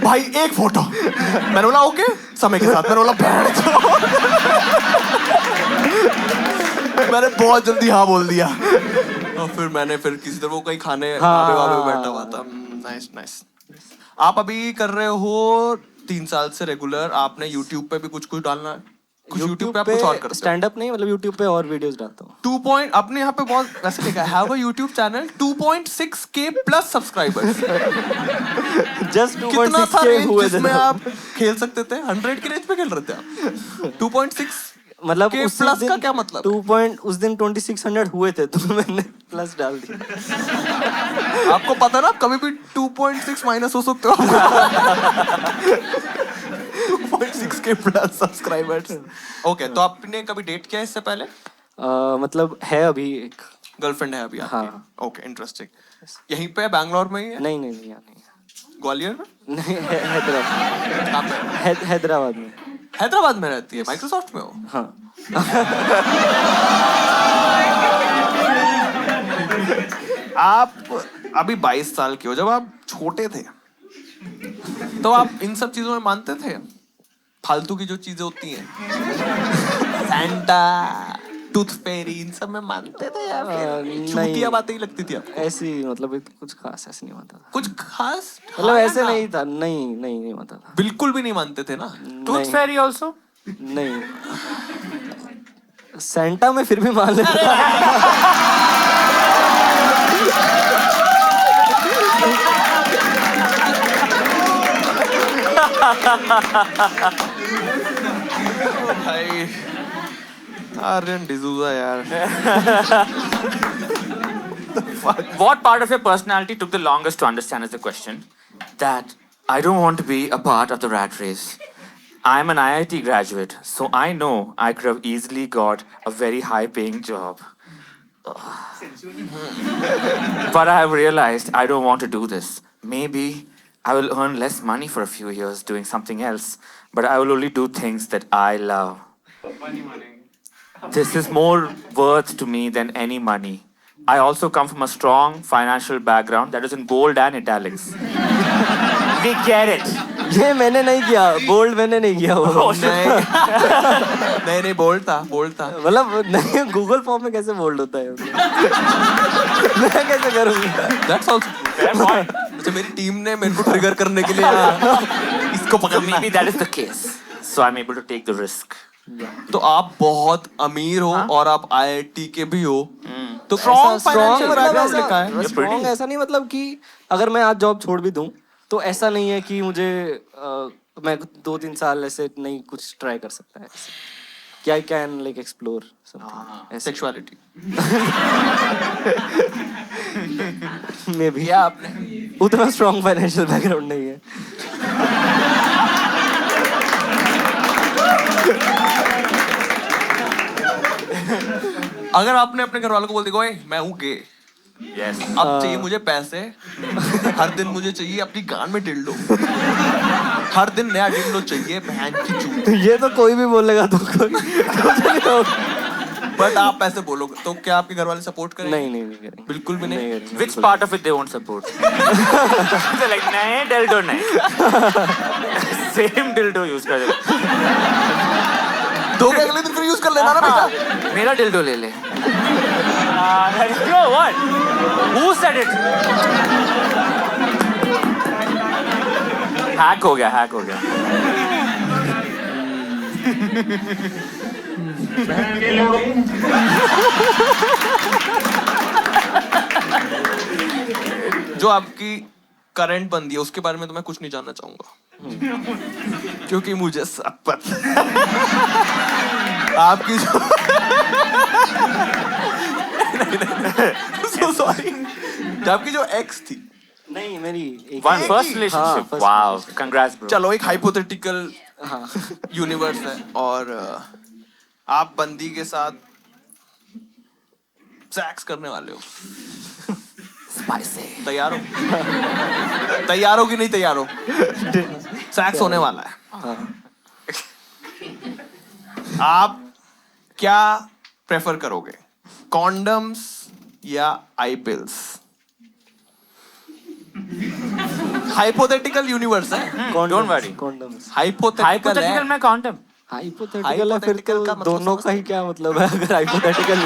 भाई, एक फोटो। मैंने बोला ओके, समय के साथ मैंने बोला बैठ जाओ। मैंने बहुत जल्दी हाँ बोल दिया। और फिर मैंने किसी तरह वो कहीं खाने वाबे बैठा हुआ था। Nice nice. आप अभी कर रहे हो 3 साल से रेगुलर, आपने YouTube पे भी कुछ डालना है? कुछ YouTube पे आप कुछ और करते हो? स्टैंड अप नहीं, मतलब YouTube पे और वीडियोस डालता हूँ। 2 point अपने यहाँ पे बहुत वैसे लिखा है, have a YouTube channel 2.6K plus subscribers. Just कितना था 2.6K रेंज हुए जिसमें थे। आप खेल सकते थे? 100 की रेंज पे खेल रहे थे आप? 2.6 मतलब के उस प्लस दिन का क्या मतलब? 2 उस दिन 2600 हुए थे, तो मैंने प्लस डाल दिया। आपको पता ना, कभी भी 2.6 माइनस हो सकते हो। 2.6K plus subscribers. ओके, तो आपने कभी डेट किया है इससे पहले? मतलब है अभी एक। गर्लफ्रेंड है अभी आपकी? हाँ। Okay, interesting. यहीं पे बैंगलोर में ही है? नहीं नहीं नहीं, यहाँ नहीं। ग्वालियर में? नहीं, हैदराबाद। कहाँ पे? हैदराबाद में। हैदराबाद में रहती है, माइक्रोसॉफ्ट में हो? हाँ। आप अभी 22 साल के हो, जब आप छोटे थे तो आप इन सब चीजों में मानते थे? फालतू की जो चीजें होती हैं, सैंटा, टूथ फेरी, इन सब में मानते थे या फिर नहीं। चूतिया बातें ही लगती थी आपको? ऐसी मतलब कुछ खास ऐसे नहीं होता था। कुछ खास मतलब हाँ ऐसे ना? नहीं था, नहीं होता था। बिल्कुल भी नहीं मानते थे ना? नहीं। फेरी ऑल्सो? नहीं, सेंटा में फिर भी मान लेता। भाई आर्यन डिसूजा यार। What part of your personality took the longest to understand is the question? That I don't want to be a part of the rat race. I'm an IIT graduate, so I know I could have easily got a very high paying job. But I have realized I don't want to do this. Maybe I will earn less money for a few years doing something else, but I will only do things that I love. This is more worth to me than any money. I also come from a strong financial background that is in bold and italics. We get it. ये मैंने नहीं किया, bold मैंने नहीं किया वो। नहीं bold था। मतलब नहीं, गूगल फॉर्म में कैसे बोल्ड होता है? मैं कैसे करूँगा? That's also true. अच्छा, मेरी टीम ने मेरे को ट्रिगर करने के लिए इसको So पकड़ना maybe that is the case. So I'm able to take the risk. तो आप बहुत अमीर हो और आप IIT के भी हो, तो ऐसा स्ट्रॉन्ग strong फाइनेंशियल मतलब बैकग्राउंड ऐसा- लिखा है। strong ऐसा नहीं मतलब कि अगर मैं आज जॉब छोड़ भी दूं तो ऐसा नहीं है कि मुझे मैं 2-3 साल ऐसे नहीं कुछ ट्राई कर सकता है ऐसे कि I can like explore something sexuality मे भी आपने उतना स्ट्रॉन्ग फाइनेंशियल बैकग्राउंड नहीं है। अगर आपने अपने घर वालों को बोल दिया ओए मैं हूँ गे, Yes. अब चाहिए मुझे पैसे, हर दिन मुझे चाहिए अपनी गान में डिल्डो, हर दिन नया डिल्डो चाहिए बहन की चूत। ये तो कोई भी बोलेगा तो कोई बट आप ऐसे बोलोगे तो क्या आपके घर वाले सपोर्ट करेंगे? नहीं करेंगे। बिल्कुल भी नहीं। करेंगे, Which बिल्कुल। part of it they won't support? They're like, नहीं, dildo नहीं. Same dildo use कर रहे. धोखे अगले दिन फिर यूज कर लेना ना बेटा। मेरा dildo ले ले. Yo, what? Who said it? Hack हो गया. जो आपकी करंट बंदी है उसके बारे में तो मैं कुछ नहीं जानना चाहूंगा, क्योंकि मुझे सब पता है। आपकी जो so sorry, आपकी जो एक्स थी, नहीं मेरी एक One first हाँ, relationship. first Wow, congrats, bro. चलो एक हाइपोथेटिकल हाँ यूनिवर्स है और आप बंदी के साथ सेक्स करने वाले हो। स्पाइसी। तैयार हो? तैयार हो कि नहीं तैयार हो? सेक्स होने वाला है। आप क्या प्रेफर करोगे, कॉन्डम्स या आई पिल्स? हाइपोथेटिकल यूनिवर्स है। Don't worry. Condoms. Hypothetical Hypothetical में condom. हाइपोथेटिकल है फिर तो Hypothetical का मतलब दोनों का ही क्या मतलब है अगर hypothetical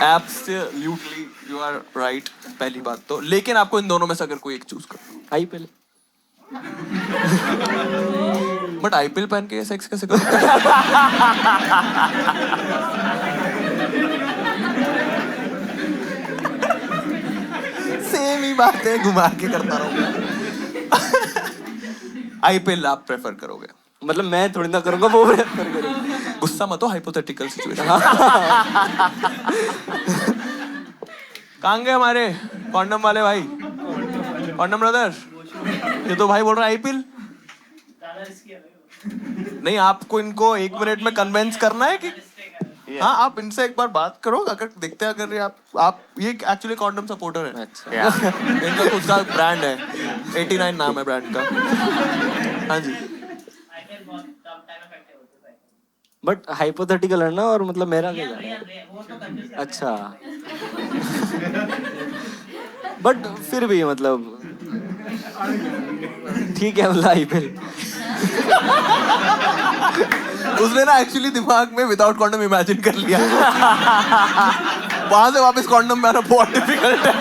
absolutely you are right, पहली बात तो। लेकिन आपको इन दोनों में से अगर कोई एक चूज करना, आईपीएल बट आईपीएल पहन के सेक्स कैसे करोगे? सेम ही बात है, घुमा के करता रहूंगा। आईपीएल आप प्रेफर करोगे? मतलब मैं थोड़ी ना करूंगा, वो प्रेफर करेंगे। गुस्सा मत हो, हाइपोथेटिकल सिचुएशन। कहाँ गए हमारे कॉन्डम वाले भाई, कॉन्डम ब्रदर? ये तो भाई बोल रहा है आईपीएल। नहीं, आपको इनको 1 मिनट में कन्विंस करना है कि हाँ, आप इनसे एक बार बात करो। अगर देखते हैं, अगर आप ये एक्चुअली कॉन्डम सपोर्टर है। अच्छा Yeah. इनका खुद का ब्रांड है, 89 नाम है ब्रांड का। हाँ जी। बट हाइपोथेटिकल है ना, और मतलब मेरा क्या जा रहा है? अच्छा बट फिर भी मतलब ठीक है, मतलब आईपीएल। उसने ना एक्चुअली दिमाग में विदाउट कॉन्डम इमेजिन कर लिया। वहां से वापस कॉन्डम में आना बहुत डिफिकल्ट है।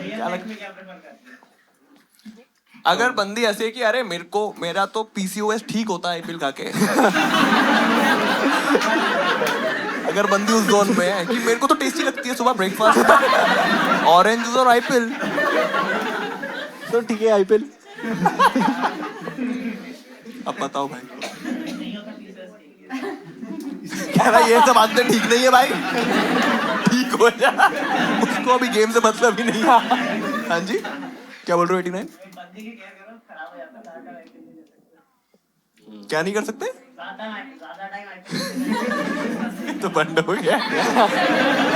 क्या अगर बंदी ऐसे है कि अरे मेरा तो पीसीओएस ठीक होता है आईपीएल खा के। अगर बंदी उस जोन में है कि मेरे को तो टेस्टी लगती है सुबह ब्रेकफास्ट ऑरेंज जूस और आईपीएल, तो ठीक है आईपीएल। अब बताओ भाई। कह रहा ये सब आदतें ठीक नहीं है भाई, ठीक हो जा। उसको अभी गेम से मतलब ही नहीं है। हाँ जी, क्या बोल रहे हो 89? क्या नहीं कर सकते? तो बंद हो गया।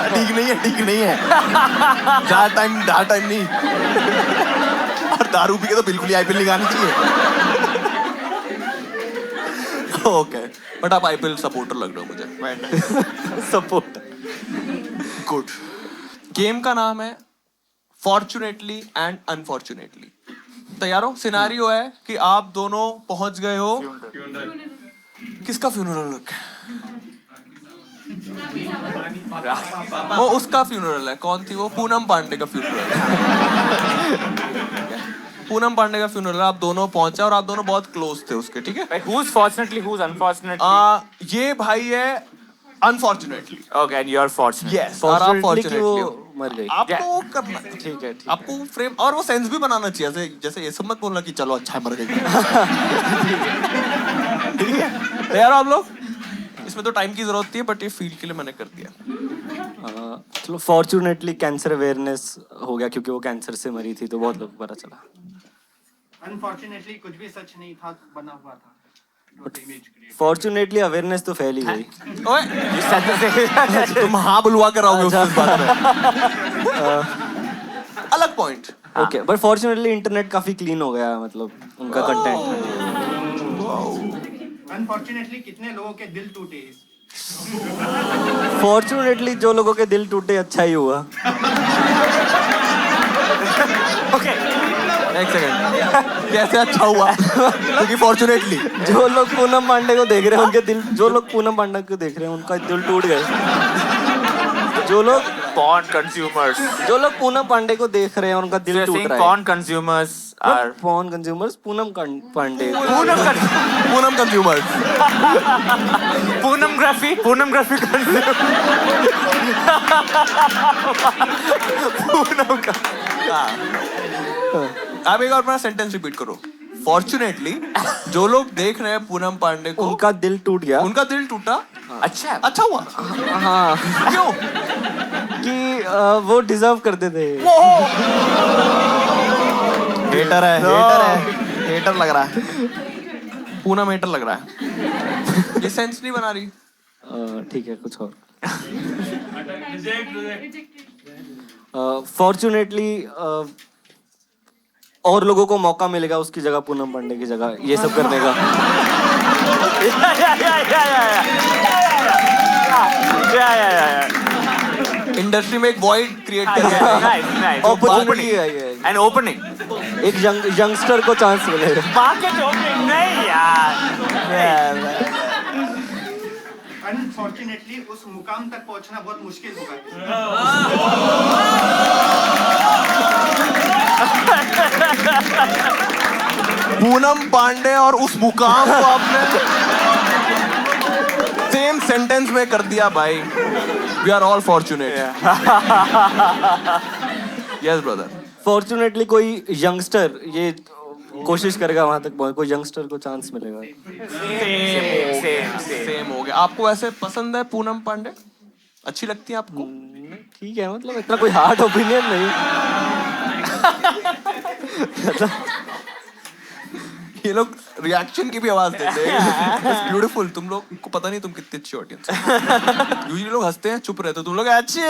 ठीक नहीं है। ज्यादा टाइम नहीं। और दारू पी के तो बिल्कुल ही आईपीएल नहीं गानी चाहिए। ओके, बट आप आईपीएल सपोर्टर लग रहे हो मुझे। Support good. गेम का नाम है फॉर्चुनेटली एंड अनफॉर्चुनेटली। तैयार हो? सिनारियो है कि आप दोनों पहुंच गए हो। किसका फ्यूनरल रखा है? वो उसका फ्यूनरल है। कौन थी वो? पूनम पांडे का फ्यूनरल। पूनम पांडे का फ्यूनरल। आप दोनों पहुंचे और आप दोनों बहुत क्लोज थे उसके, ठीक है? Like, who's fortunately, who's unfortunately? ये भाई है unfortunately. Okay, and you're fortunate. Yes, और आप फॉर्चुनेटली वो हो। मर गई। आपको वो करना है। ठीक है ठीक आपको फ्रेम और वो सेंस भी बनाना चाहिए, जैसे ये सब मत बोलना कि चलो अच्छा है मर गई। ठीक है यार, आप लोग इसमें तो टाइम की जरूरत थी, बट ये फील के लिए मैंने कर दिया। चलो फॉर्चुनेटली कैंसर अवेयरनेस हो गया, क्योंकि वो कैंसर से मरी थी तो बहुत लोग पता चला। अनफॉर्चुनेटली कुछ भी सच नहीं था, बना हुआ था। फॉर्चुनेटली अवेयरनेस तो फैल ही गई. ओए तुम हाँ बुलवा कर आओगे उस बात में. अलग point. Okay, but fortunately internet काफी क्लीन हो गया, मतलब उनका कंटेंट. अनफॉर्चुनेटली कितने लोगों के दिल टूटे. फॉर्चुनेटली जो लोगों के दिल टूटे अच्छा ही हुआ. ओके, एक सेकंड. कैसे अच्छा हुआ? क्योंकि फॉर्चुनेटली जो लोग पूनम पांडे को देख रहे हैं उनके दिल, जो लोग पूनम पांडे को देख रहे हैं उनका दिल टूट गए. जो लोग porn consumers. पूनम पांडे को देख रहे हैं उनका So दिल you're टूट saying रहा है. porn consumers are porn consumers, Poonam Pandey. Poonam consumers. Poonamgraphy consumer. आप एक और अपना सेंटेंस रिपीट करो. फॉर्चुनेटली जो लोग देख रहे हैं पूनम पांडे को, उनका दिल टूट गया. उनका दिल टूटा. अच्छा, अच्छा हुआ. हाँ, क्यों? कि वो डिजर्व करते थे. हेटर है. हेटर लग रहा है. पूनम हेटर लग रहा है. ये सेंस नहीं बना रही. ठीक है, कुछ और. फॉर्चुनेटली और लोगों को मौका मिलेगा उसकी जगह, पूनम पांडे की जगह ये सब करने का. इंडस्ट्री में एक वॉइड क्रिएट कर दिया. nice. Opportunity है ये. An opening. एक यंगस्टर को चांस मिलेगा. Market opening. नहीं यार. अनफॉर्चुनेटली उस मुकाम तक पहुंचना बहुत मुश्किल होगा. पूनम पांडे और उस मुकाम को आपने सेम सेंटेंस में कर दिया भाई. We are all fortunate. Yes brother. Fortunately कोई यंगस्टर ये कोशिश करेगा वहां तक पहुंच, कोई यंगस्टर को चांस मिलेगा. सेम हो गया. आपको वैसे पसंद है पूनम पांडे? अच्छी लगती है आपको? ठीक है, मतलब इतना कोई हार्ड ओपिनियन नहीं. ये लोग रिएक्शन की भी आवाज देते हैं. ब्यूटीफुल. तुम लोग को पता नहीं तुम कितनी अच्छी ऑडियंस. यूजुअली लोग हंसते हैं, चुप रहते. तुम लोग अच्छे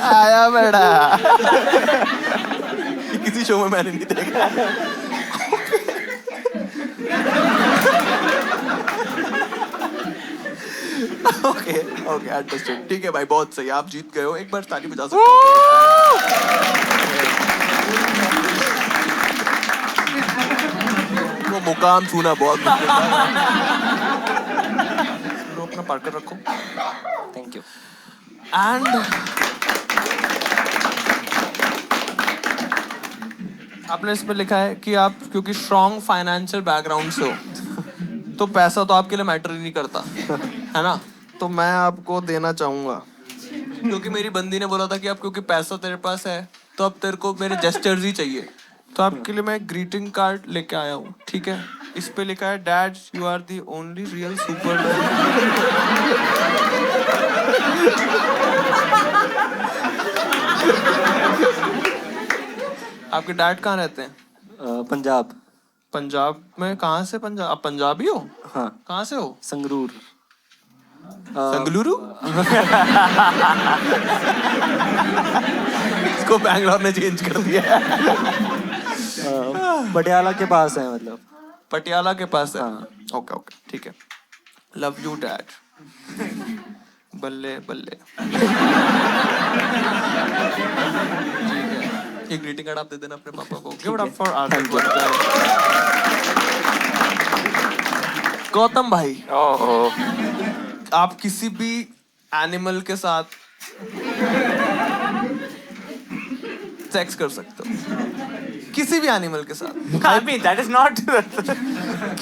आया बेटा. किसी शो में मैंने नहीं देखा. Okay understood. ठीक है भाई, बहुत सही. आप जीत गए हो. एक बार ताली बजा सकते हो. वो मुकाम छूना बहुत मुश्किल है. लो अपना पार्कर रखो. Thank you. एंड आपने इसमें लिखा है कि आप क्योंकि स्ट्रॉन्ग फाइनेंशियल बैकग्राउंड से हो तो पैसा तो आपके लिए मैटर ही नहीं करता है ना. तो मैं आपको देना चाहूंगा क्योंकि मेरी बंदी ने बोला था कि अब क्योंकि पैसा तेरे पास है तो अब तेरे को मेरे जेस्चर्स ही चाहिए. तो आपके लिए मैं ग्रीटिंग कार्ड लेके आया हूँ. ठीक है, इस पे लिखा है dad you are the only real super. आपके डैड कहाँ रहते हैं? पंजाब. पंजाब में कहाँ से? पंजाब. आप पंजाबी हो? हाँ. कहाँ से हो? संगरूर. संगलुरु. इसको बैंगलोर ने चेंज कर दिया. पटियाला के पास है, मतलब पटियाला के पास है. हाँ. ओके ठीक है. Love you dad. बल्ले बल्ले. एक ग्रीटिंग कार्ड आप दे देना अपने पापा को. Give it up for R. Gautam भाई, आप किसी भी एनिमल के साथ सेक्स कर सकते हो. किसी भी एनिमल के साथ. I mean, that is not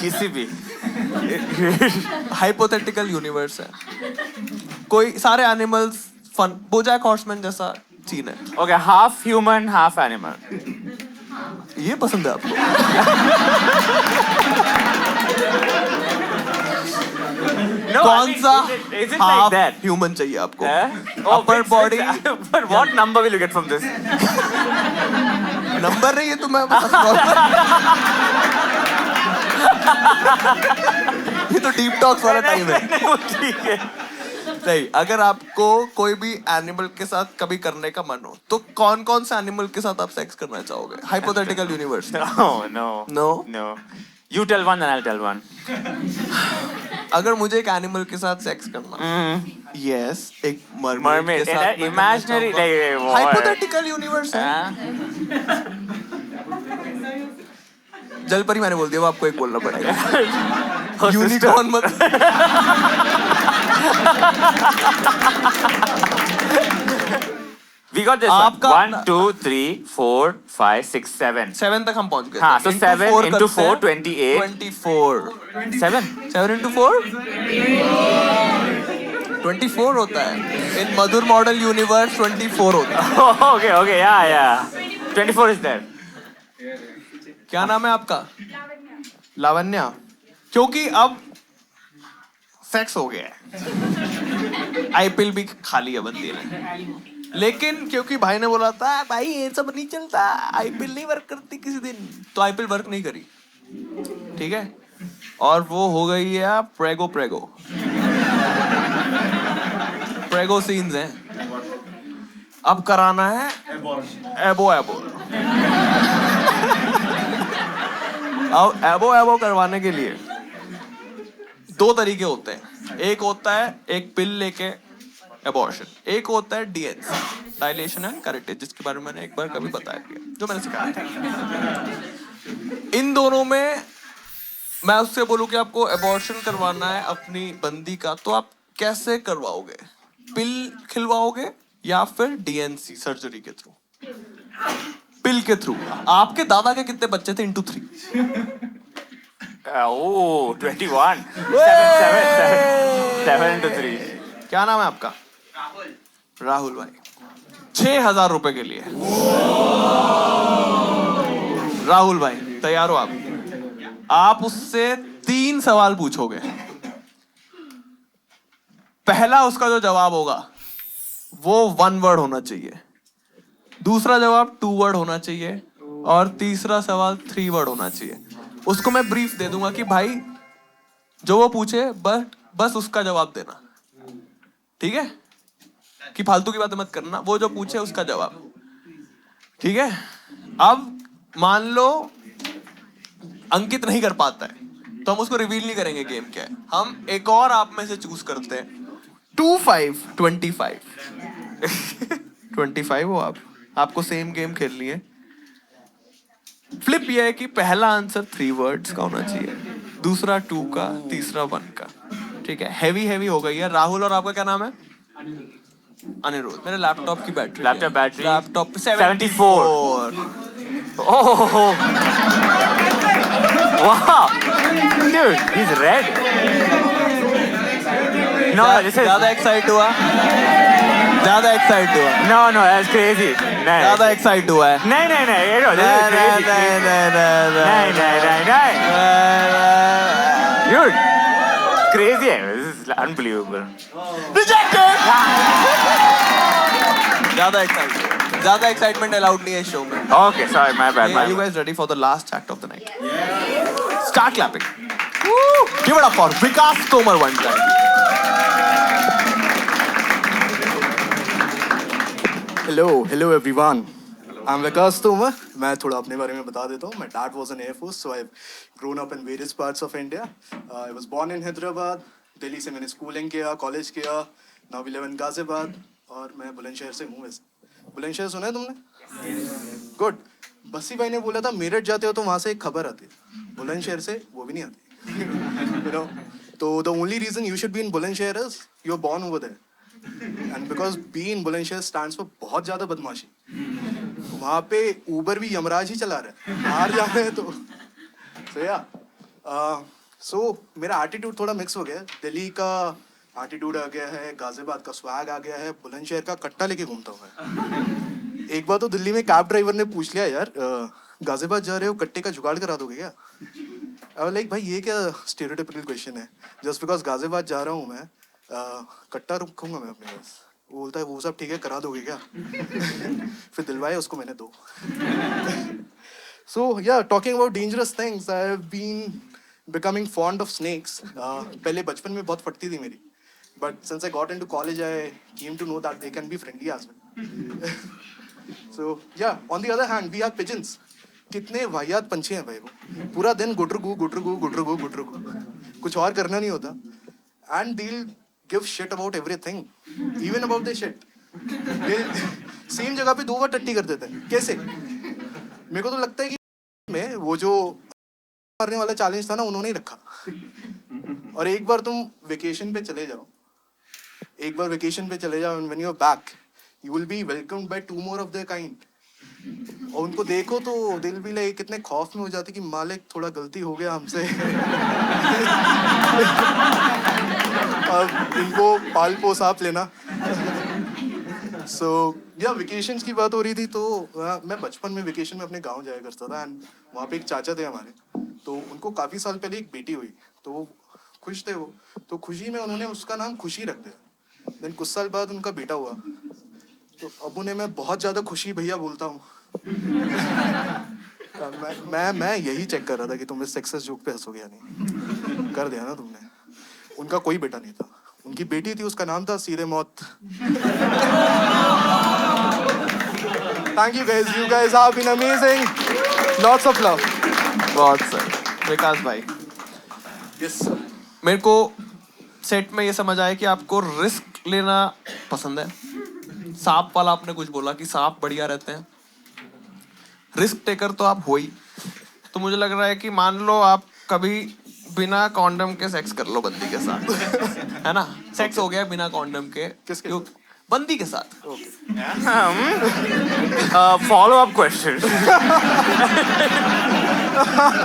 किसी भी. हाइपोथेटिकल यूनिवर्स है. कोई सारे एनिमल्स फन. बोजैक हॉर्समैन जैसा सीन है. Okay, half human, half animal. ये पसंद है आपको? No, I कौन mean, सा is it like half that? Human चाहिए आपको? Oh, upper body. But what number will you get from this? Number नहीं है तो मैं बता ये तो डीप टॉक्स वाला टाइम है। वो ठीक है। नहीं, अगर आपको कोई भी एनिमल के साथ कभी करने का मन हो तो कौन कौन से एनिमल के साथ आप सेक्स करना चाहोगे? Hypothetical universe. No, no. No? No. You tell one and I'll tell one. अगर मुझे एक एनिमल के साथ सेक्स करना, यस, एक मरमेड Mermaid. के साथ मैं Imaginary. करना चाहूंगा। Like, what? हाइपोथेटिकल यूनिवर्स है। हाँ? जलपरी मैंने बोल दिया, वो आपको एक बोलना पड़ेगा। Oh, यूनिकॉर्न मत। We got this आपका- one. 1, 2, 3, 4, 5, 6, 7. 7 तक हम पहुंच गए। हाँ, so Into 7 4 into करते 4, हैं। 28. 24। 7? 7 into 4? 24 होता है। इन मधुर मॉडल यूनिवर्स 24 होता है। Oh, okay, okay, yeah. 24 is there. क्या नाम है आपका? लावण्या। क्योंकि अब सेक्स हो गया है, आईपीएल भी खा लिया बंदी ने, लेकिन क्योंकि भाई ने बोला था भाई ये सब नहीं चलता, आईपीएल नहीं वर्क करती किसी दिन, तो आईपीएल वर्क नहीं करी, ठीक है, और वो हो गई है प्रेगो प्रेगो सीन्स हैं, अब कराना है एबो अब एबो करवाने के लिए 2 तरीके होते हैं। एक होता है एक पिल लेके एबॉर्शन, एक होता है डीएनसी, डायलेशन एंड करेक्टेज, जिसके बारे में मैंने एक बार कभी बताया था, जो मैंने सिखाया था। इन दोनों में मैं उससे बोलूं कि आपको एबॉर्शन करवाना है अपनी बंदी का, तो आप कैसे करवाओगे? पिल खिलवाओगे या फिर डीएनसी सर्जरी के थ्रू? पिल के थ्रू। आपके दादा के कितने बच्चे थे? into 3। 21. 7 into 3. क्या नाम है आपका? राहुल भाई। 6,000 रुपए के लिए। राहुल भाई तैयार हो आप उससे 3 सवाल पूछोगे। पहला उसका जो जवाब होगा वो 1 वर्ड होना चाहिए, दूसरा जवाब 2 वर्ड होना चाहिए, और तीसरा सवाल 3 वर्ड होना चाहिए। उसको मैं ब्रीफ दे दूंगा कि भाई जो वो पूछे बस उसका जवाब देना, ठीक है, कि फालतू की बातें मत करना, वो जो पूछे उसका जवाब, ठीक है। अब मान लो अंकित नहीं कर पाता है तो हम उसको रिवील नहीं करेंगे गेम क्या है, हम एक और आप में से चूज करते हैं। 2, 5, 25 25 हो आपको सेम गेम खेलनी है। फ्लिप ये है कि पहला आंसर 3 वर्ड्स का होना चाहिए, दूसरा 2 का, तीसरा 1 का, ठीक है। हैवी हो गई है। राहुल, और आपका क्या नाम है? अनिरुद्ध। मेरे लैपटॉप की बैटरी लैपटॉप पे 74। Oh, wow, dude, he's red. No, this is ज्यादा एक्साइट हुआ no, that's crazy. ज्यादा एक्साइट हुआ है। नहीं, this is crazy. नहीं. Dude, crazy. This is unbelievable. ज्यादा एक्साइटमेंट अलाउड नहीं है इस शो में। Okay, sorry, my bad. Are you guys ready for the last act of the night? Start clapping. Woo! Give it up for Vikas Tomar one time. Hello everyone. I'm Vikas Tomar. मैं थोड़ा अपने बारे में बता देता हूँ। My dad was in Air Force, so I've grown up in various parts of India. I was born in Hyderabad. Delhi से मैंने स्कूलिंग किया, कॉलेज किया. Now we live in Ghaziabad, और मैं बुलंदशहर से हूँ। वैसे बुलंदशहर सुना है तुमने? गुड। बस्सी भाई ने बोला था मेरठ जाते हो तो वहाँ से एक खबर आती है, बुलंदशहर से वो भी नहीं आती। You know, तो the only reason you should be in Bulandshahr is you're born over there. And because B in Bulandshahr stands for बहुत ज़्यादा बदमाशी। वहाँ पे ऊबर भी यमराज ही चला रहा है, बाहर जाना है तो। So मेरा एटीट्यूड थोड़ा मिक्स हो गया है। दिल्ली का एटीट्यूड आ गया है, गाजियाबाद का स्वैग आ गया है, बुलंदशहर का कट्टा लेके घूमता हूँ मैं। एक बार तो दिल्ली में कैब ड्राइवर ने पूछ लिया, यार गाजियाबाद जा रहे हो, कट्टे का जुगाड़ करा दोगे क्या? लाइक भाई ये क्या स्टीरियोटाइपिकल क्वेश्चन है? जस्ट बिकॉज गाजियाबाद जा रहा हूँ मैं, कट्टा रखूंगा मैं अपने पास? वो बोलता है वो सब ठीक है, करा दोगे क्या? फिर दिलवाया उसको मैंने 2। So yeah, talking about dangerous things, I have been becoming fond of snakes. पहले बचपन में बहुत फटती थी मेरी, but since I got into college I came to know that they can be friendly as well. So yeah, on the other hand we have pigeons. कितने वाहियात पंछी हैं भाई वो. पूरा दिन गुटरगू गुटरगू गुटरगू गुटरगू, कुछ और करना नहीं होता. And they will give shit about everything, even about the shit. Same जगह पे 2 बार टट्टी कर देते हैं. कैसे? मेरे को तो लगता है कि में वो जो मारने वाला चैलेंज था ना, उन्होंने ही रखा. और एक बार तुम वेकेशन पे चले जाओ, एक बार वेकेशन पे चले जाओ, when you are back you will be welcomed by 2 more of their kind. और उनको देखो तो दिल भी लाइक कितने खौफ में हो जाते कि मालिक थोड़ा गलती हो गया हमसे. अब इनको पाल पोस आप लेना. सो या, वेकेशंस की बात हो रही थी तो मैं बचपन में वेकेशन में अपने गांव जाया करता था. एंड वहाँ पे एक चाचा थे हमारे, तो उनको काफ़ी साल पहले एक बेटी हुई, तो खुश थे वो. तो खुशी में उन्होंने उसका नाम खुशी रख दिया. देन कुछ साल बाद उनका बेटा हुआ, तो अब उन्हें मैं बहुत ज़्यादा खुशी भैया बोलता हूँ. मैं यही चेक कर रहा था कि तुम इस सेक्सेस जोक पे हंसोगे या नहीं. कर दिया ना तुमने. उनका कोई बेटा नहीं था, उनकी बेटी थी, उसका नाम था सीधे मौत. Thank you guys. You guys have been amazing. Lots of love. बहुत सर. विकास भाई, Yes. मेरे को सेट में ये समझ आया कि आपको रिस्क लेना पसंद है. सांप वाला आपने कुछ बोला कि सांप बढ़िया रहते हैं. रिस्क टेकर तो आप हो ही. तो मुझे लग रहा है कि मान लो आप कभी बिना कॉन्डम के सेक्स कर लो बंदी के साथ, है ना. सेक्स हो गया बिना कॉन्डम के. किसके क्यों? बंदी के साथ. Follow-up question.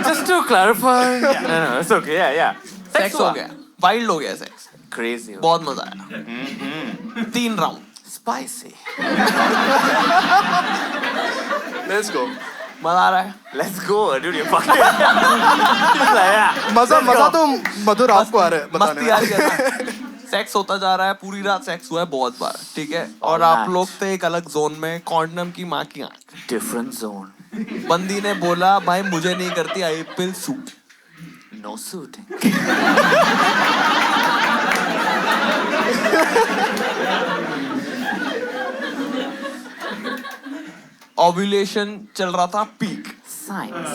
Just to clarify. No, it's okay. Yeah. Sex हो गया, वाइल्ड हो गया सेक्स, Crazy. बहुत मजा आया. 3 राउंड Spicy. Let's go. मजा आ रहा है. Let's go, dude. You fucking. Yeah. मजा तो मधुर आपको आ रहा है बताने मस्ती आ रही में. है ना. सेक्स होता जा रहा है, पूरी रात सेक्स हुआ है बहुत बार, ठीक है. और All आप night. लोग थे एक अलग जोन में, कॉन्डम की माँ की आंख. Different zone. बंदी ने बोला भाई मुझे नहीं करती, I will suit. No suiting. Ovulation चल रहा था पीक. Science.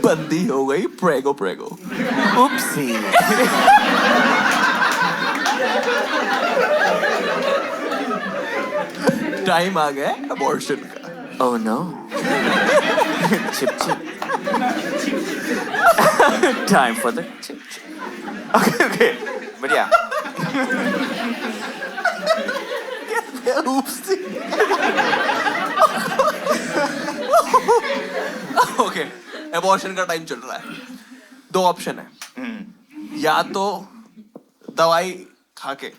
बंदी हो गई प्रेगो प्रेगो. Oopsie. टाइम आ गया अबॉर्शन का. Oh no. Chip chip. Time for the chip chip. Okay. But yeah. Okay, abortion का टाइम चल रहा है. 2 ऑप्शन है. या तो दवाई खा के,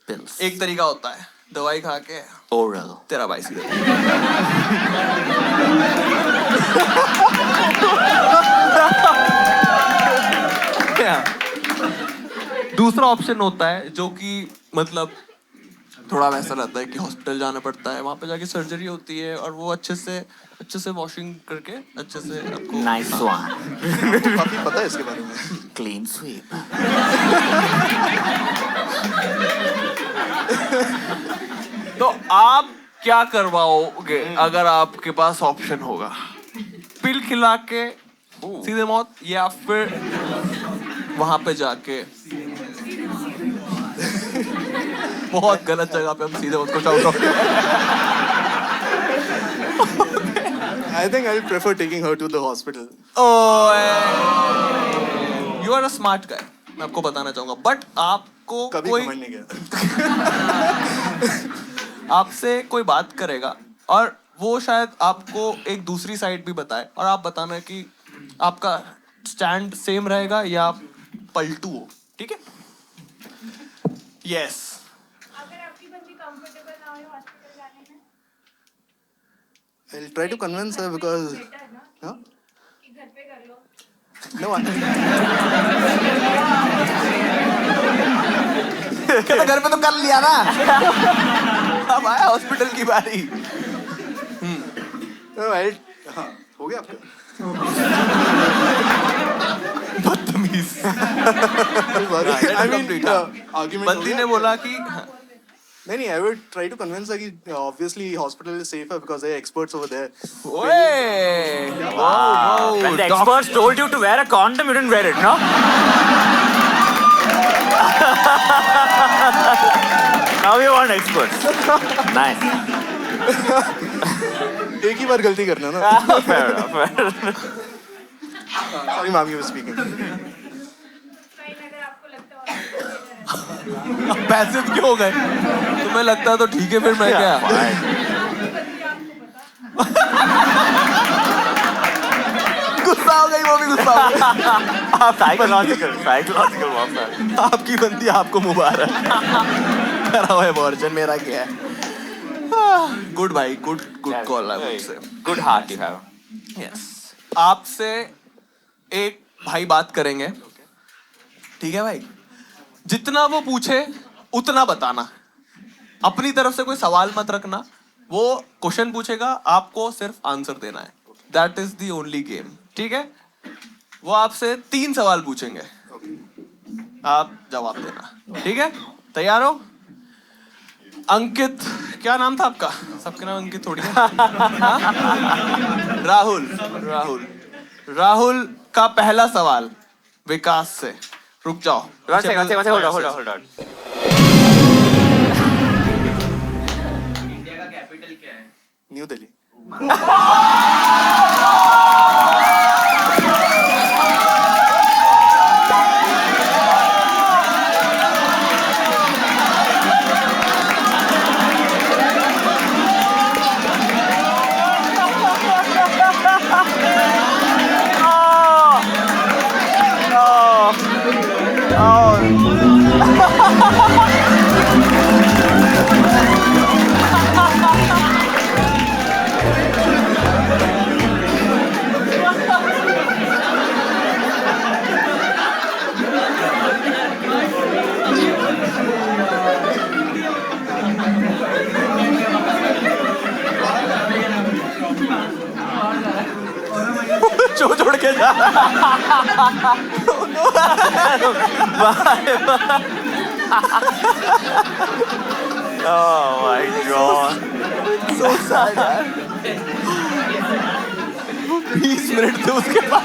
Pills. एक तरीका होता है दवाई खा के Oral. तेरा भाई सीधे. दूसरा ऑप्शन होता है जो कि मतलब थोड़ा वैसा रहता है कि हॉस्पिटल जाना पड़ता है, वहां पे जाके सर्जरी होती है और वो अच्छे से वॉशिंग करके अच्छे से आपको. Nice one. काफी पता है इसके बारे में. Clean sweep. तो आप क्या करवाओगे अगर आपके पास ऑप्शन होगा? पिल खिला के सीधे मौत, या फिर वहां पे जाके बहुत गलत जगह पे हम सीधे उसको shout out. I think I'll prefer taking her to the hospital. You are a smart guy, मैं आपको बताना चाहूंगा. बट आपको कभी कोई समझ नहीं गया. आपसे कोई बात करेगा और वो शायद आपको एक दूसरी साइड भी बताए और आप बताना कि आपका स्टैंड सेम रहेगा या आप पलटू हो. ठीक है. यस. अगर आपकी बंदी कंफर्टेबल ना हो हॉस्पिटल जाने में, I'll try to convince her because better है ना huh? कि घर पे कर लो. No, घर पे तो कर लिया ना. अब आया हॉस्पिटल की बारी। हाँ हो गया आपका बदतमीज। I mean, Complete, हाँ। argument बंदी हो ने गया। बोला कि हाँ, नहीं, I would try to convince her कि obviously hospital is safer because they are experts over there. ओए When the experts told you to wear a condom, you didn't wear it, no? Now you want experts. Nice. एक ही बार गलती करना ना। Fair enough. Fair enough. Sorry, ma'am, you were speaking. कहीं अगर आपको लगता हो पैसिव क्यों हो गए? तुम्हें लगता है तो ठीक है, फिर मैं क्या? गुस्सा हो गई, वो भी गुस्सा हो गई। Psychological warfare. आपकी बंदी आपको मुबारक। करा हुआ है वर्जन, मेरा क्या है? गुड भाई, good call I would say. Good heart you have. Yes, आपसे एक भाई बात करेंगे, ठीक है भाई? जितना वो पूछे उतना बताना, अपनी तरफ से कोई सवाल मत रखना। वो क्वेश्चन पूछेगा, आपको सिर्फ आंसर देना है। That is the only game, ठीक है? वो आपसे 3 सवाल पूछेंगे, आप जवाब देना, ठीक है? तैयार हो? अंकित, क्या नाम था आपका? सबके नाम अंकित थोड़ी है। हाँ? राहुल का पहला सवाल विकास से। रुक जाओ, One second, hold on. India का कैपिटल क्या है? न्यू दिल्ली। छोड़ के जा। Oh my God. So sad यार। 20 मिनट थे उसके पास।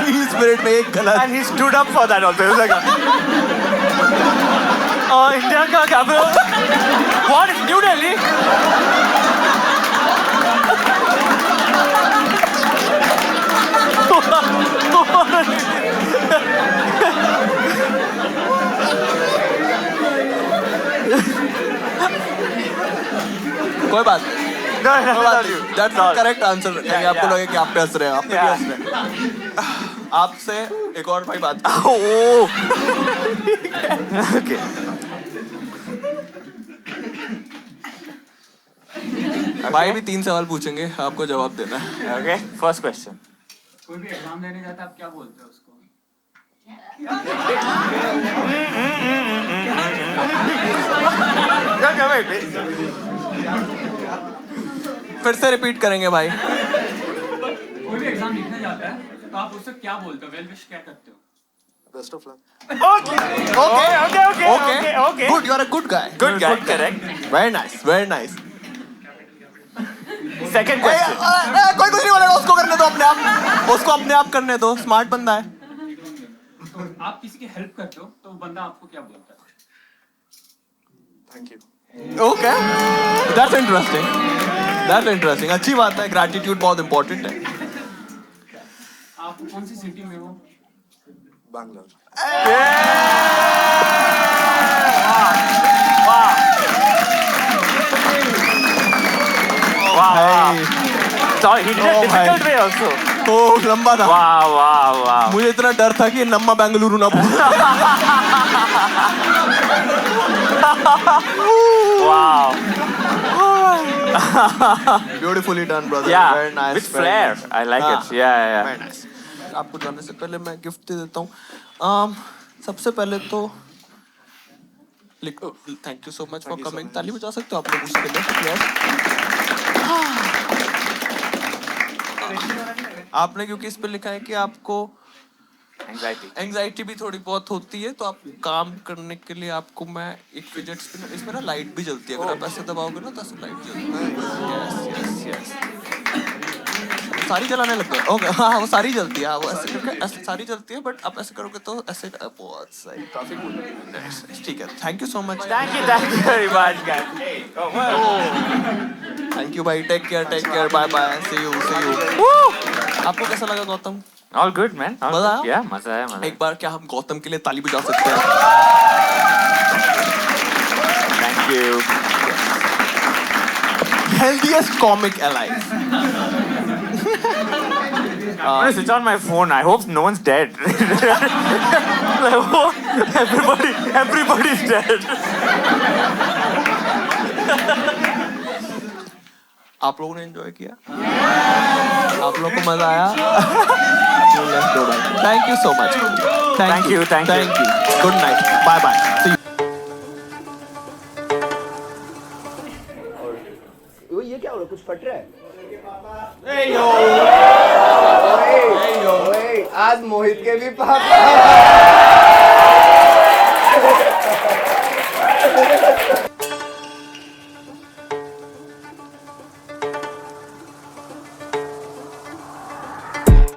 20 मिनट में एक गलत। And he stood up for that also. He was like, oh, India का capital. What is New Delhi? कोई बात नहीं। That's the correct answer। कहीं आपको लगे कि आप पे हंस रहे हैं, आप पे भी हंस रहे हैं। आपसे एक और भाई बात। Okay. भाई भी 3 सवाल पूछेंगे, आपको जवाब देना है। Okay. First question. कोई भी एग्जाम देने जाता है आप क्या बोलते हो उसको? फिर से रिपीट करेंगे भाई। कोई भी एग्जाम लिखने जाता है तो आप उससे क्या बोलते हो? वेल विश क्या करते हो? Best of luck. Okay. Good, you're a good guy. Good guy. Correct. Very nice, very nice। Second question. कोई कुछ नहीं बोलेगा, उसको करने दो अपने आप। उसको अपने आप करने दो, स्मार्ट बंदा है। तो आप किसी की हेल्प करते हो तो वो बंदा आपको क्या बोलता है? Thank you. Okay, that's interesting, that's interesting. अच्छी बात है, ग्रैटिट्यूड बहुत इंपॉर्टेंट है। आप कौन सी सिटी में हो? Bangalore. Wow. Sorry, he did a difficult way also. तो लंबा था। Wow. मुझे इतना डर था कि नम्मा बेंगलुरु ना बोल। Wow. Beautifully done, brother. Yeah. Very nice. With very flair. nice. I like हाँ, it. Yeah. Very nice. आपको जाने से पहले मैं गिफ्ट दे देता हूँ। सबसे पहले तो thank you so much for you so coming. much. ताली बजा सकते हो आप लोग उसके लिए? Yes. आपने क्योंकि इस पे लिखा है कि आपको एंजाइटी भी थोड़ी बहुत होती है, तो आप काम करने के लिए आपको मैं एक फिजेट स्पिनर, इसमें ना लाइट भी जलती है, अगर आप ऐसे दबाओगे ना तो ऐसे लाइट जलती है. Yes yes yes. सारी जलाने लग गए. ओके हाँ वो सारी जलती है. हाँ वो ऐसे करके ऐसे सारी जलती है, बट आप ऐसे करोगे तो ऐसे बहुत सही. काफी कूल. ठीक है. Thank you so much. Thank you very much, guys. Hey, oh, well. Thank you भाई. Take care bye bye. See you. आपको कैसा लगा Gautam? All good, man. All मजा good. आया? Yeah, मजा आया. एक बार क्या हम गौतम के लिए ताली बजा सकते हैं? Thank you. Healthiest comic alive. I'm gonna switch on my phone. I hope no one's dead. Everybody's dead. आप लोगों ने एंजॉय किया? आप लोगों को मजा आया? Thank you so much. Thank you. Good night. Bye bye. ये क्या हो रहा है? कुछ फट रहा है? आज मोहित के भी पापा